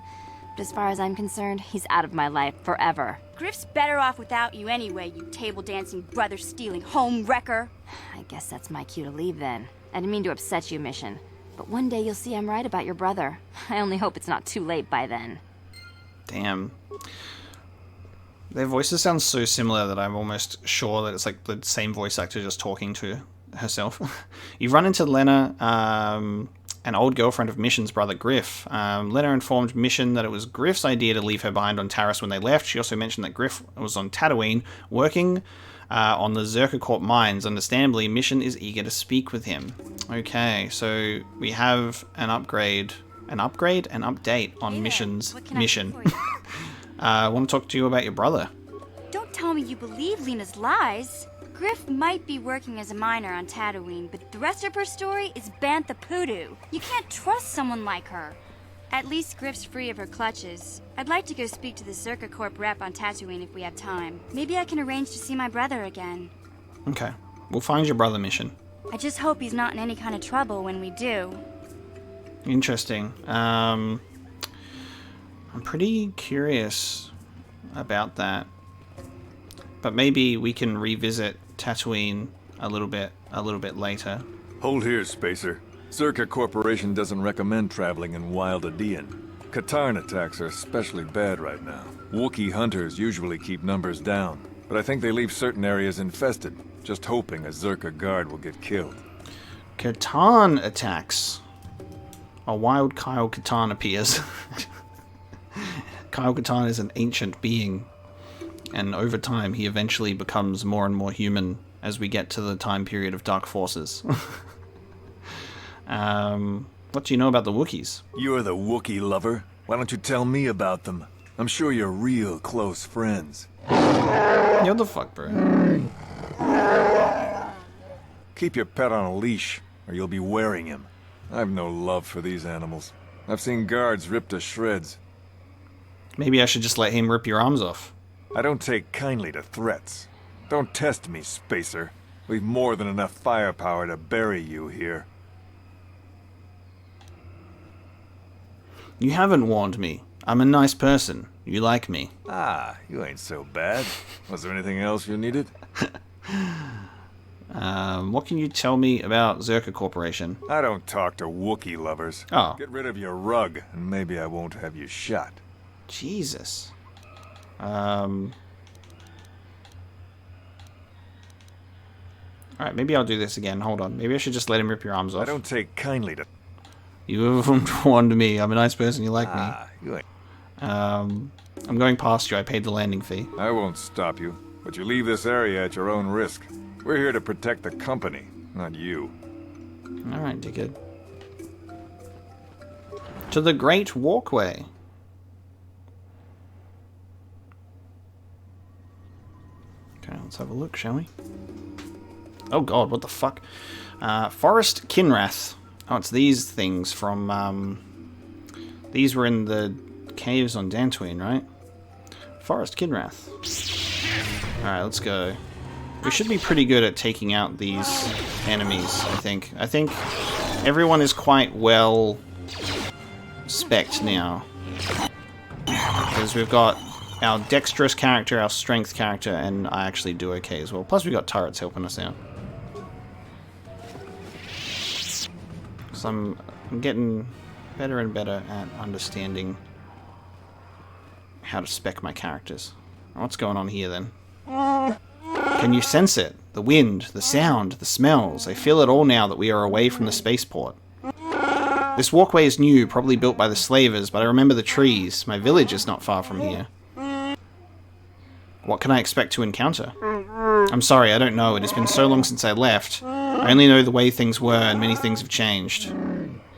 But as far as I'm concerned, he's out of my life forever. Griff's better off without you anyway, you table-dancing, brother-stealing home wrecker. I guess that's my cue to leave then. I didn't mean to upset you, Mission. But one day you'll see I'm right about your brother. I only hope it's not too late by then. Damn. Their voices sound so similar that I'm almost sure that it's like the same voice actor just talking to herself. You run into Lena, an old girlfriend of Mission's brother Griff. Lena informed Mission that it was Griff's idea to leave her behind on Taris when they left. She also mentioned that Griff was on Tatooine working on the Zerka Corp mines. Understandably, Mission is eager to speak with him. Okay, so we have an update on Mission's mission. I want to talk to you about your brother. Don't tell me you believe Lena's lies. Griff might be working as a miner on Tatooine, but the rest of her story is Bantha Poodoo. You can't trust someone like her. At least Griff's free of her clutches. I'd like to go speak to the Zerka Corp rep on Tatooine if we have time. Maybe I can arrange to see my brother again. Okay, we'll find your brother, Mission. I just hope he's not in any kind of trouble when we do. Interesting. I'm pretty curious about that. But maybe we can revisit Tatooine a little bit later. Hold here, Spacer. Zerka Corporation doesn't recommend traveling in Wild Adean. Katarn attacks are especially bad right now. Wookiee hunters usually keep numbers down, but I think they leave certain areas infested, just hoping a Zerka guard will get killed. Katarn attacks. A wild Kyle Katarn appears. Kyle Katarn is an ancient being, and over time he eventually becomes more and more human as we get to the time period of Dark Forces. What do you know about the Wookiees? You're the Wookiee lover. Why don't you tell me about them? I'm sure you're real close friends. What the fuck, bro? Keep your pet on a leash, or you'll be wearing him. I've no love for these animals. I've seen guards ripped to shreds. Maybe I should just let him rip your arms off. I don't take kindly to threats. Don't test me, Spacer. We've more than enough firepower to bury you here. You haven't warned me. I'm a nice person. You like me. Ah, you ain't so bad. Was there anything else you needed? What can you tell me about Zerka Corporation? I don't talk to Wookiee lovers. Oh. Get rid of your rug, and maybe I won't have you shot. Jesus. Alright, maybe I'll do this again. Hold on. Maybe I should just let him rip your arms off. I don't take kindly to... You haven't warned me. I'm a nice person. You like me. You ain't... I'm going past you. I paid the landing fee. I won't stop you, but you leave this area at your own risk. We're here to protect the company, not you. Alright, dickhead. To the Great Walkway. Okay, let's have a look, shall we? Oh god, what the fuck? Forest Kinrath. Oh, it's these things from, these were in the caves on Dantooine, right? Forest Kinrath. Alright, let's go. We should be pretty good at taking out these enemies, I think. I think everyone is quite well spec'd now. Because we've got our dexterous character, our strength character, and I actually do okay as well. Plus we've got turrets helping us out. So I'm getting better and better at understanding how to spec my characters. What's going on here then? Can you sense it? The wind, the sound, the smells. I feel it all now that we are away from the spaceport. This walkway is new, probably built by the slavers, but I remember the trees. My village is not far from here. What can I expect to encounter? I'm sorry, I don't know. It has been so long since I left. I only know the way things were, and many things have changed.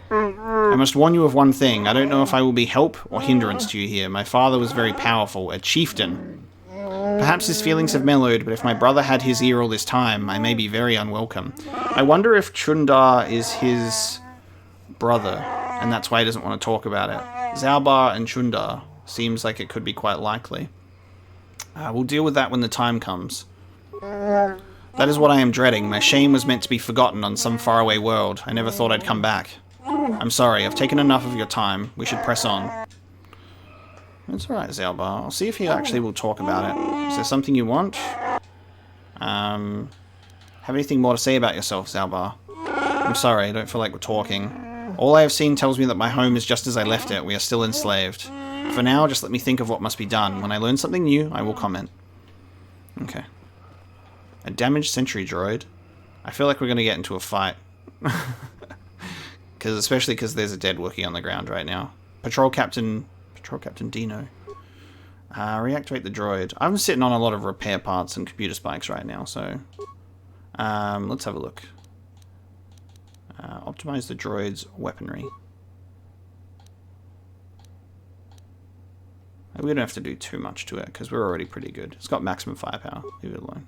I must warn you of one thing. I don't know if I will be help or hindrance to you here. My father was very powerful, a chieftain. Perhaps his feelings have mellowed, but if my brother had his ear all this time, I may be very unwelcome. I wonder if Chundar is his brother, and that's why he doesn't want to talk about it. Zalbar and Chundar. Seems like it could be quite likely. We'll deal with that when the time comes. That is what I am dreading. My shame was meant to be forgotten on some faraway world. I never thought I'd come back. I'm sorry, I've taken enough of your time. We should press on. That's alright, Zalbar. I'll see if he actually will talk about it. Is there something you want? Have anything more to say about yourself, Zalbar? I'm sorry, I don't feel like we're talking. All I have seen tells me that my home is just as I left it. We are still enslaved. For now, just let me think of what must be done. When I learn something new, I will comment. Okay. A damaged sentry droid. I feel like we're going to get into a fight. Especially because there's a dead Wookiee on the ground right now. Patrol Captain Dino. Reactivate the droid. I'm sitting on a lot of repair parts and computer spikes right now, so... let's have a look. Optimize the droid's weaponry. We don't have to do too much to it, because we're already pretty good. It's got maximum firepower. Leave it alone.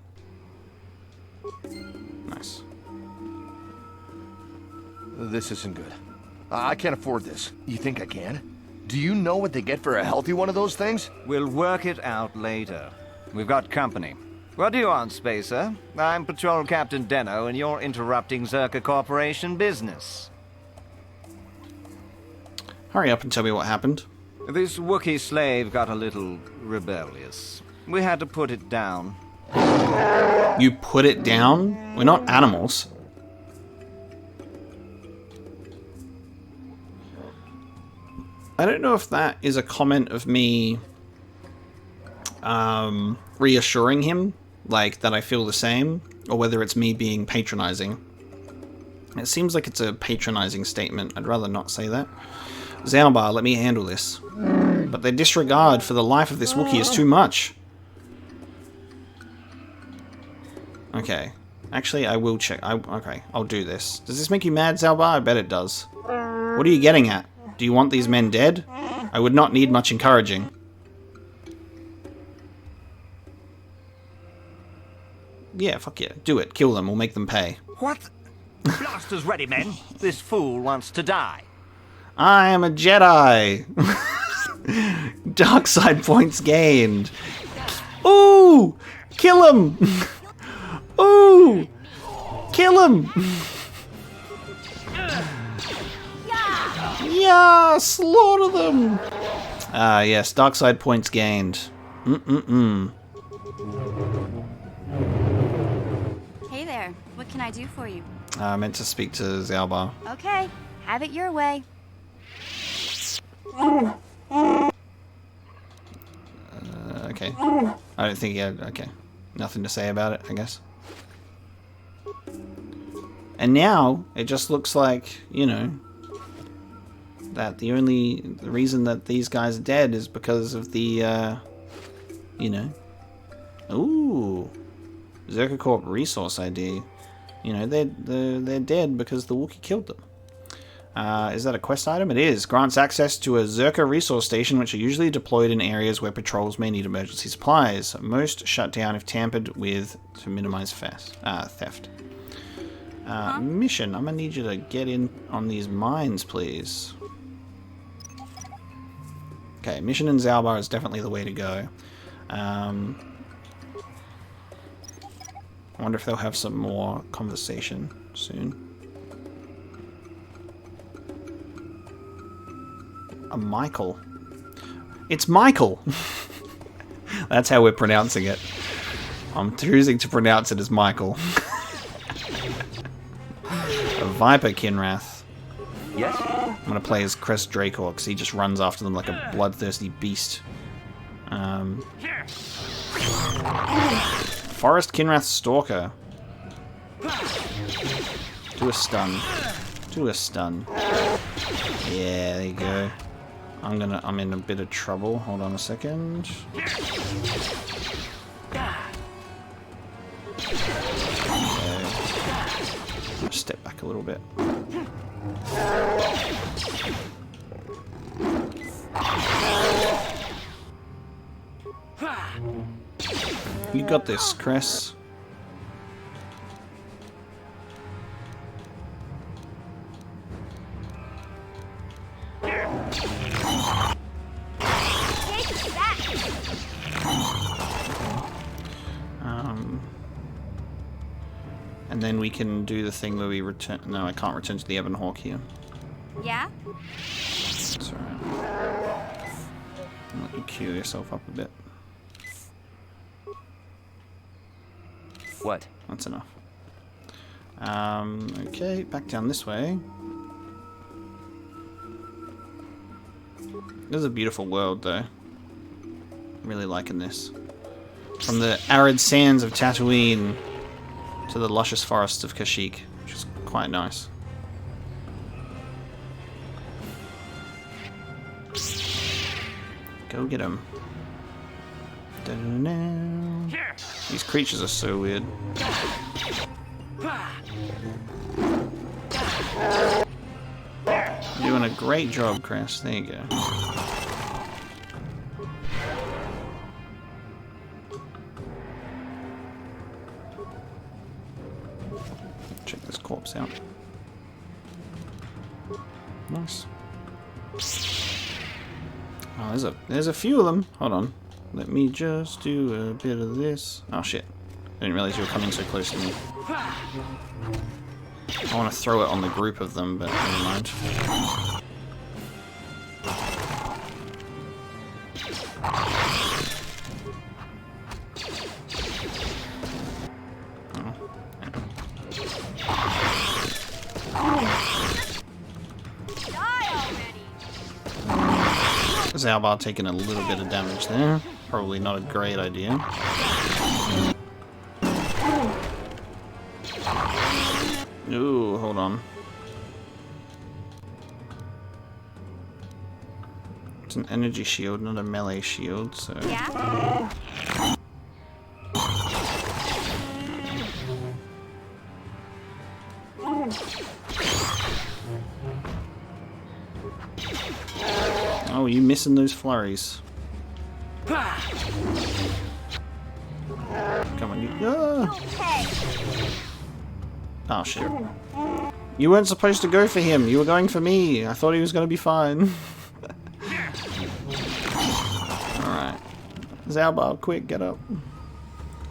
Nice. This isn't good. I can't afford this. You think I can? Do you know what they get for a healthy one of those things? We'll work it out later. We've got company. What do you want, Spacer? I'm Patrol Captain Deno, and you're interrupting Zerka Corporation business. Hurry up and tell me what happened. This Wookiee slave got a little rebellious. We had to put it down. You put it down? We're not animals. I don't know if that is a comment of me reassuring him, like that I feel the same, or whether it's me being patronizing. It seems like it's a patronizing statement. I'd rather not say that. Zalbar, let me handle this. But their disregard for the life of this Wookiee is too much. Okay. Actually, I will check. Okay, I'll do this. Does this make you mad, Zalbar? I bet it does. What are you getting at? Do you want these men dead? I would not need much encouraging. Yeah, fuck yeah. Do it. Kill them. We'll make them pay. What? Blasters ready, men. This fool wants to die. I am a Jedi. Dark side points gained. Ooh! Kill him! Ooh! Kill him! Yeah! Slaughter them! Ah, yes. Dark side points gained. Hey there. What can I do for you? I meant to speak to Zalbar. Okay. Have it your way. Okay. I don't think he had... Okay. Nothing to say about it, I guess. And now, it just looks like, you know, that the reason that these guys are dead is because of the, you know... Ooh! Zerka Corp resource ID. You know, they're dead because the Wookiee killed them. Is that a quest item? It is. Grants access to a Zerka resource station, which are usually deployed in areas where patrols may need emergency supplies. Most shut down if tampered with to minimize theft. Mission. I'm gonna need you to get in on these mines, please. Okay, mission in Zalbar is definitely the way to go. I wonder if they'll have some more conversation soon. A Michael. It's Michael! That's how we're pronouncing it. I'm choosing to pronounce it as Michael. A Viper Kinrath. Yes? I'm gonna play as Crest Dracor because he just runs after them like a bloodthirsty beast. Forest Kinrath Stalker. Do a stun. Do a stun. Yeah, there you go. I'm in a bit of trouble. Hold on a second. Okay. little bit. You got this, Chris. And then we can do the thing where we return. No, I can't return to the Ebon Hawk here. Yeah? That's alright. Let you queue yourself up a bit. What? That's enough. Okay, back down this way. This is a beautiful world, though. I'm really liking this. From the arid sands of Tatooine to the luscious forests of Kashyyyk, which is quite nice. Go get him. These creatures are so weird. You're doing a great job, Chris. There you go. Check this corpse out. Nice. Oh, there's a few of them. Hold on. Let me just do a bit of this. Oh shit. I didn't realize you were coming so close to me. I want to throw it on the group of them, but never mind. Zalbar taking a little bit of damage there. Probably not a great idea. Ooh, hold on. It's an energy shield, not a melee shield, so... Yeah? Oh, you missing those flurries. Come on, you... Oh, shit. You weren't supposed to go for him. You were going for me. I thought he was going to be fine. Alright. Zalbar, quick, get up.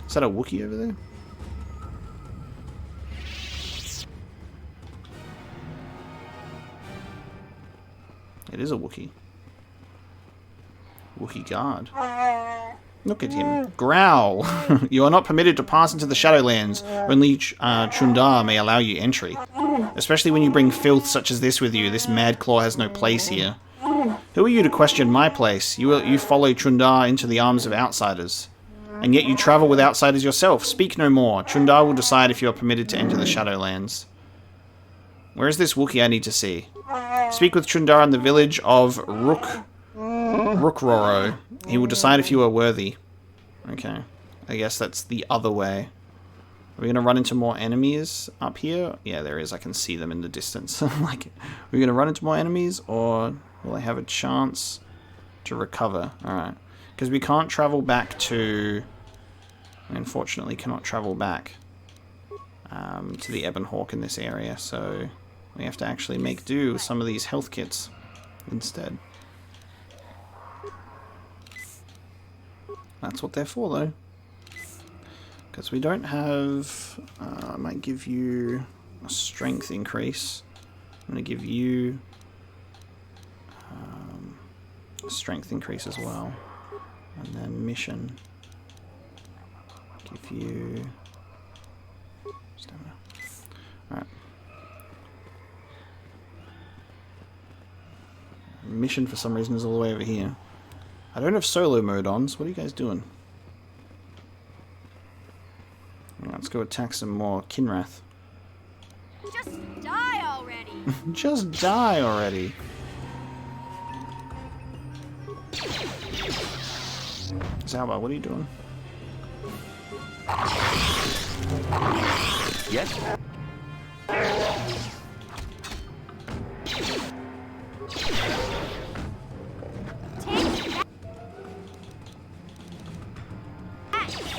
Is that a Wookiee over there? It is a Wookiee. Wookiee guard. Look at him. Growl! You are not permitted to pass into the Shadowlands. Only Chundar may allow you entry. Especially when you bring filth such as this with you. This mad claw has no place here. Who are you to question my place? You follow Chundar into the arms of outsiders. And yet you travel with outsiders yourself. Speak no more. Chundar will decide if you are permitted to enter the Shadowlands. Where is this Wookiee I need to see? Speak with Chundar in the village of Rookroro. He will decide if you are worthy. Okay. I guess that's the other way. Are we going to run into more enemies up here? Yeah, there is. I can see them in the distance. Like, are we going to run into more enemies, or will I have a chance to recover? Alright. Because we can't travel back to... We unfortunately cannot travel back to the Ebon Hawk in this area, so we have to actually make do with some of these health kits instead. That's what they're for, though. Because we don't have... I might give you a strength increase. I'm going to give you a strength increase as well. And then mission. Give you... stamina. Alright. Mission, for some reason, is all the way over here. I don't have solo mode on, so what are you guys doing? Let's go attack some more Kinrath. Just die already! Just die already! Zalbar, what are you doing? Yes?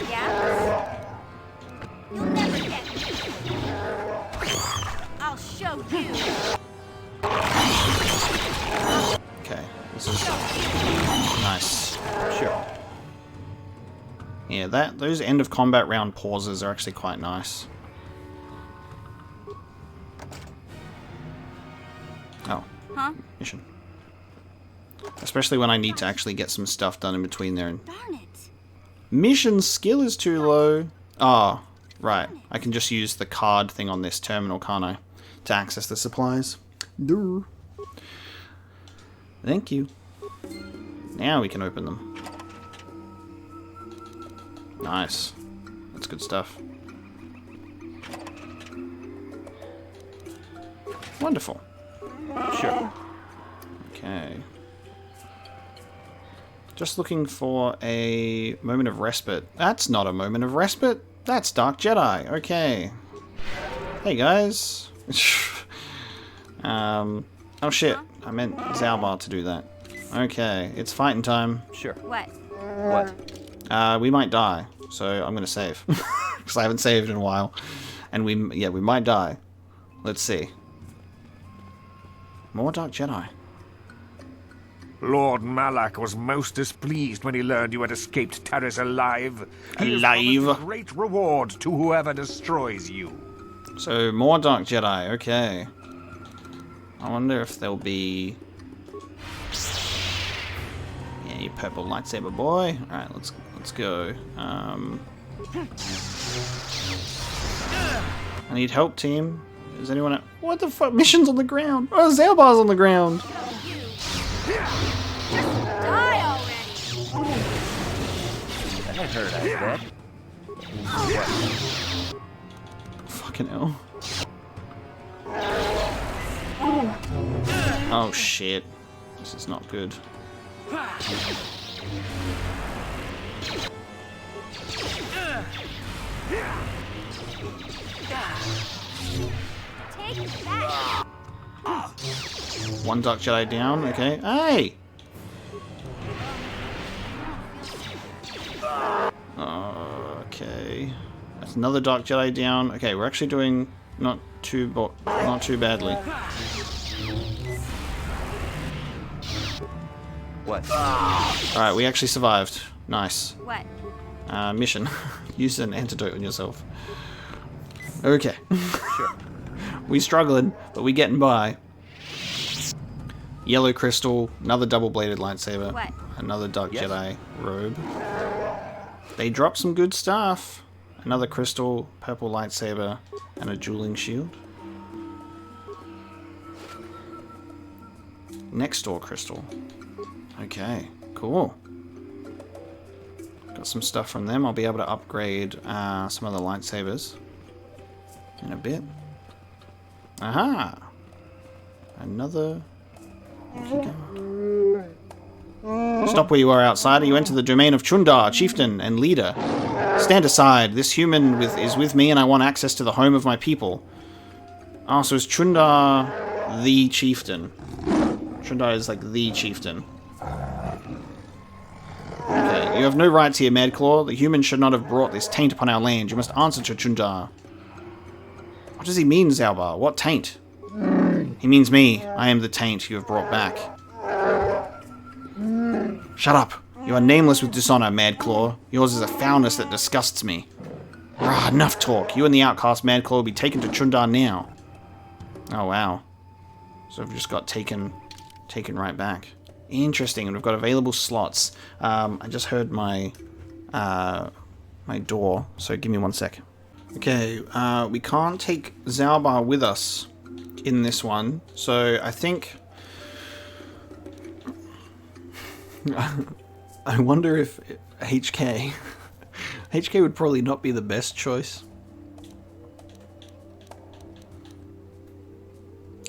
Yeah? You'll never get me. I'll show you. Okay, this is nice. Sure. Yeah, those end of combat round pauses are actually quite nice. Oh. Huh? Mission. Especially when I need to actually get some stuff done in between there. Darn it. Mission skill is too low. Ah, right. I can just use the card thing on this terminal, can't I? To access the supplies. Duh. Thank you. Now we can open them. Nice. That's good stuff. Wonderful. Sure. Okay. Just looking for a moment of respite. That's not a moment of respite. That's Dark Jedi. Okay. Hey guys. Oh shit. I meant Zalbar to do that. Okay. It's fighting time. Sure. What? What? We might die. So I'm gonna save. Because I haven't saved in a while. And we might die. Let's see. More Dark Jedi. Lord Malak was most displeased when he learned you had escaped Terrace alive. He has Alive? promised a great reward to whoever destroys you. So more Dark Jedi. Okay. I wonder if there'll be. Yeah, you purple lightsaber boy. All right, let's go. I need help, team. Is anyone? What the fuck? Mission's on the ground. Oh, Zalbar's on the ground. Die already. That hurt, I bet. Fucking hell. Oh shit. This is not good. Take that. One Dark Jedi down. Okay. Hey! Okay. That's another Dark Jedi down. Okay, we're actually doing not too badly. What? Alright, we actually survived. Nice. What? Mission. Use an antidote on yourself. Okay. Sure. We struggling, but we getting by. Yellow crystal, another double-bladed lightsaber, What? another Dark Jedi robe. They dropped some good stuff. Another crystal, purple lightsaber, and a dueling shield. Next door crystal. Okay, cool. Got some stuff from them. I'll be able to upgrade some of the lightsabers in a bit. Aha! Another... Stop where you are, outsider. You enter the domain of Chundar, chieftain and leader. Stand aside. This human is with me and I want access to the home of my people. Ah, so is Chundar the chieftain? Chundar is like the chieftain. Okay, you have no rights here, Madclaw. The humans should not have brought this taint upon our land. You must answer to Chundar. What does he mean, Zalbar? What taint? He means me. I am the taint you have brought back. Shut up. You are nameless with dishonor, Madclaw. Yours is a foulness that disgusts me. Rah, enough talk. You and the outcast Madclaw will be taken to Chundar now. Oh, wow. So we've just got taken right back. Interesting, and we've got available slots. I just heard my my door, so give me 1 sec. Okay, we can't take Zalbar with us in this one, so I think... I wonder if HK... HK would probably not be the best choice.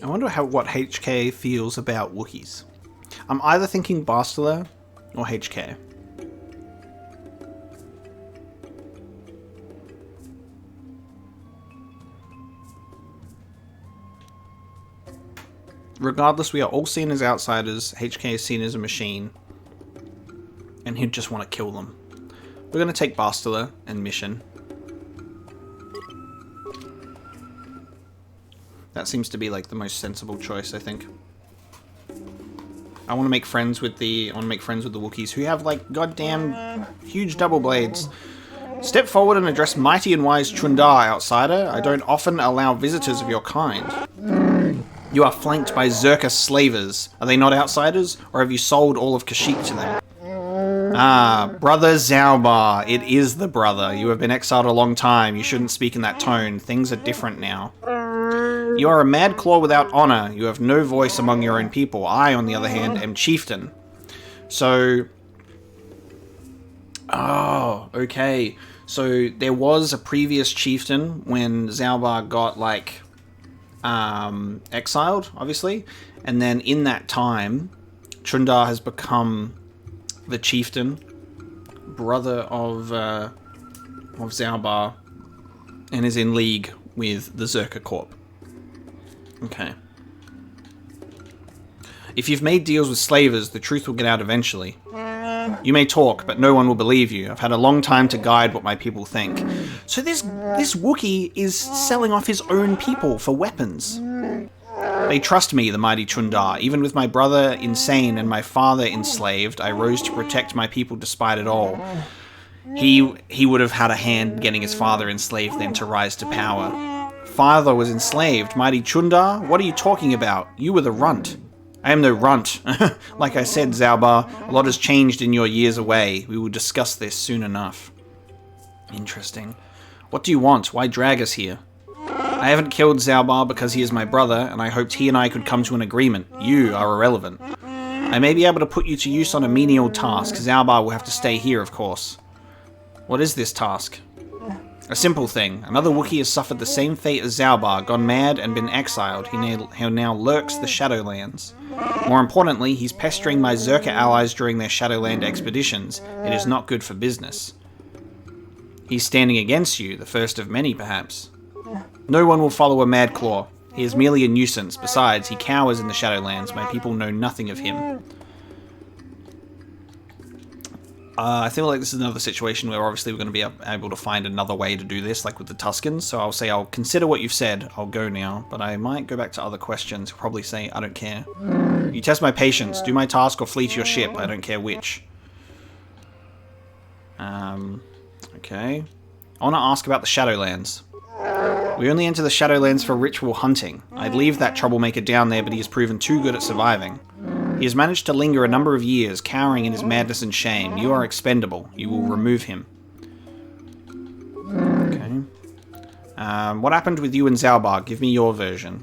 I wonder what HK feels about Wookiees. I'm either thinking Bastila or HK. Regardless, we are all seen as outsiders. HK is seen as a machine. And he'd just want to kill them. We're going to take Bastila and mission. That seems to be like the most sensible choice, I think. I want to make friends with the Wookiees who have like goddamn huge double blades. Step forward and address mighty and wise Chundar, outsider. I don't often allow visitors of your kind. You are flanked by Zerka slavers. Are they not outsiders, or have you sold all of Kashyyyk to them? Ah, Brother Zaubar. It is the brother. You have been exiled a long time. You shouldn't speak in that tone. Things are different now. You are a mad claw without honor. You have no voice among your own people. I, on the other hand, am chieftain. So... Oh, okay. So there was a previous chieftain when Zaubar got, like, exiled, obviously. And then in that time, Chundar has become the chieftain, brother of Zaubar, and is in league with the Zerka Corp. Okay. If you've made deals with slavers, the truth will get out eventually. You may talk, but no one will believe you. I've had a long time to guide what my people think. So this Wookiee is selling off his own people for weapons. They trust me, the mighty Chundar. Even with my brother insane and my father enslaved, I rose to protect my people despite it all. He would have had a hand getting his father enslaved then to rise to power. Father was enslaved. Mighty Chundar? What are you talking about? You were the runt. I am no runt. Like I said, Zaubar, a lot has changed in your years away. We will discuss this soon enough. Interesting. What do you want? Why drag us here? I haven't killed Zaubar because he is my brother, and I hoped he and I could come to an agreement. You are irrelevant. I may be able to put you to use on a menial task. Zaubar will have to stay here, of course. What is this task? A simple thing. Another Wookiee has suffered the same fate as Zaubar, gone mad and been exiled. He now lurks the Shadowlands. More importantly, he's pestering my Zerka allies during their Shadowland expeditions. It is not good for business. He's standing against you, the first of many, perhaps. No one will follow a Mad Claw. He is merely a nuisance. Besides, he cowers in the Shadowlands. My people know nothing of him. I feel like this is another situation where obviously we're going to be able to find another way to do this, like with the Tuskens. So I'll say I'll consider what you've said. I'll go now, but I might go back to other questions. He'll probably say, I don't care. You test my patience. Do my task or flee to your ship. I don't care which. Okay. I want to ask about the Shadowlands. We only enter the Shadowlands for ritual hunting. I'd leave that troublemaker down there, but he has proven too good at surviving. He has managed to linger a number of years, cowering in his madness and shame. You are expendable. You will remove him. Okay. What happened with you and Zaubar? Give me your version.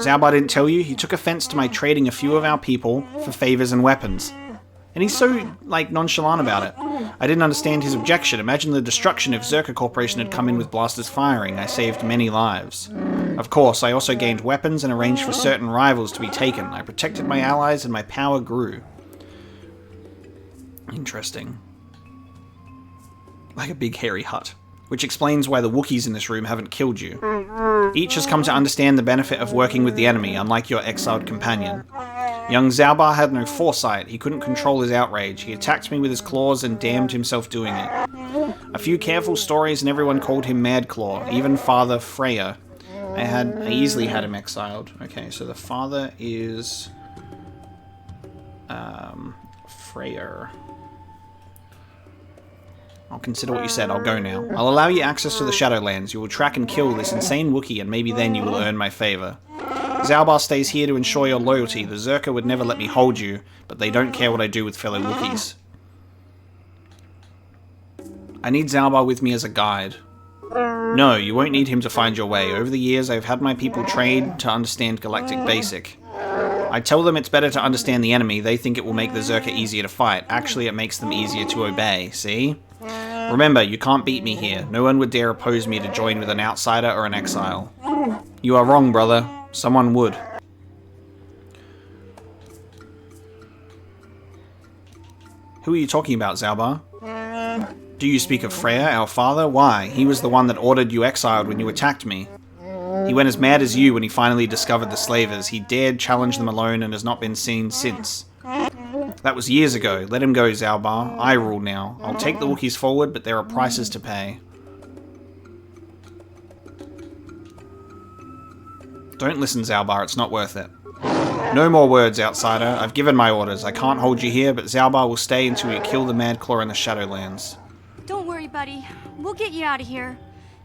Zaubar didn't tell you? He took offense to my trading a few of our people for favors and weapons. And he's so, like, nonchalant about it. I didn't understand his objection. Imagine the destruction if Zerka Corporation had come in with blasters firing. I saved many lives. Of course, I also gained weapons and arranged for certain rivals to be taken. I protected my allies and my power grew. Interesting. Like a big hairy hut. Which explains why the Wookiees in this room haven't killed you. Each has come to understand the benefit of working with the enemy, unlike your exiled companion. Young Zaubar had no foresight. He couldn't control his outrage. He attacked me with his claws and damned himself doing it. A few careful stories and everyone called him Mad Claw, even Father Freya. I easily had him exiled. Okay, so the father is... Freyr. I'll consider what you said. I'll go now. I'll allow you access to the Shadowlands. You will track and kill this insane Wookiee, and maybe then you will earn my favor. Zaubar stays here to ensure your loyalty. The Zerka would never let me hold you, but they don't care what I do with fellow Wookiees. I need Zaubar with me as a guide. No, you won't need him to find your way. Over the years, I've had my people trained to understand Galactic Basic. I tell them it's better to understand the enemy. They think it will make the Zerka easier to fight. Actually, it makes them easier to obey, see? Remember, you can't beat me here. No one would dare oppose me to join with an outsider or an exile. You are wrong, brother. Someone would. Who are you talking about, Zaubar? Do you speak of Freya, our father? Why? He was the one that ordered you exiled when you attacked me. He went as mad as you when he finally discovered the slavers. He dared challenge them alone and has not been seen since. That was years ago. Let him go, Zalbar. I rule now. I'll take the Wookiees forward, but there are prices to pay. Don't listen, Zalbar. It's not worth it. No more words, outsider. I've given my orders. I can't hold you here, but Zalbar will stay until you kill the Mad Claw in the Shadowlands. Don't worry, buddy. We'll get you out of here.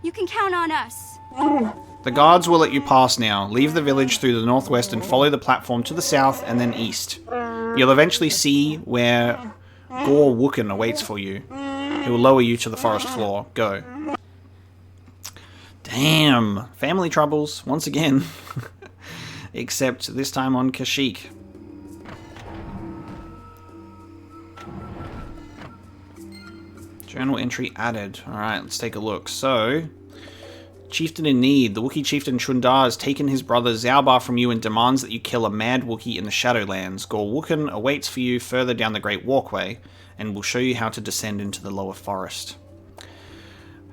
You can count on us. The guards will let you pass now. Leave the village through the northwest and follow the platform to the south and then east. You'll eventually see where Gore Wooken awaits for you. He will lower you to the forest floor. Go. Damn. Family troubles, once again. Except this time on Kashyyyk. Journal entry added. Alright, let's take a look. So, Chieftain in need. The Wookiee chieftain Chundar has taken his brother Zalbar from you and demands that you kill a mad Wookiee in the Shadowlands. Gore Wooken awaits for you further down the Great Walkway and will show you how to descend into the lower forest.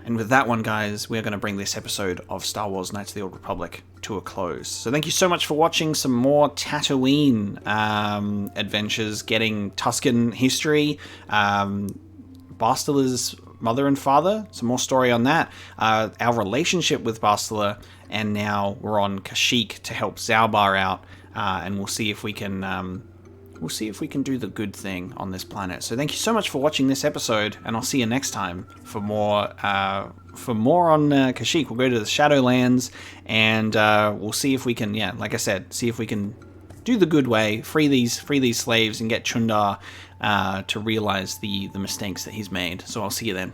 And with that one, guys, we're going to bring this episode of Star Wars Knights of the Old Republic to a close. So thank you so much for watching some more Tatooine adventures, getting Tusken history, Bastila's mother and father, some more story on that, our relationship with Bastila, and now we're on Kashyyyk to help Zalbar out, and we'll see if we can do the good thing on this planet. So thank you so much for watching this episode, and I'll see you next time for more on Kashyyyk. We'll go to the Shadowlands, and we'll see if we can, yeah, like I said, see if we can do the good way, free these slaves, and get Chundar to realize the mistakes that he's made. So I'll see you then.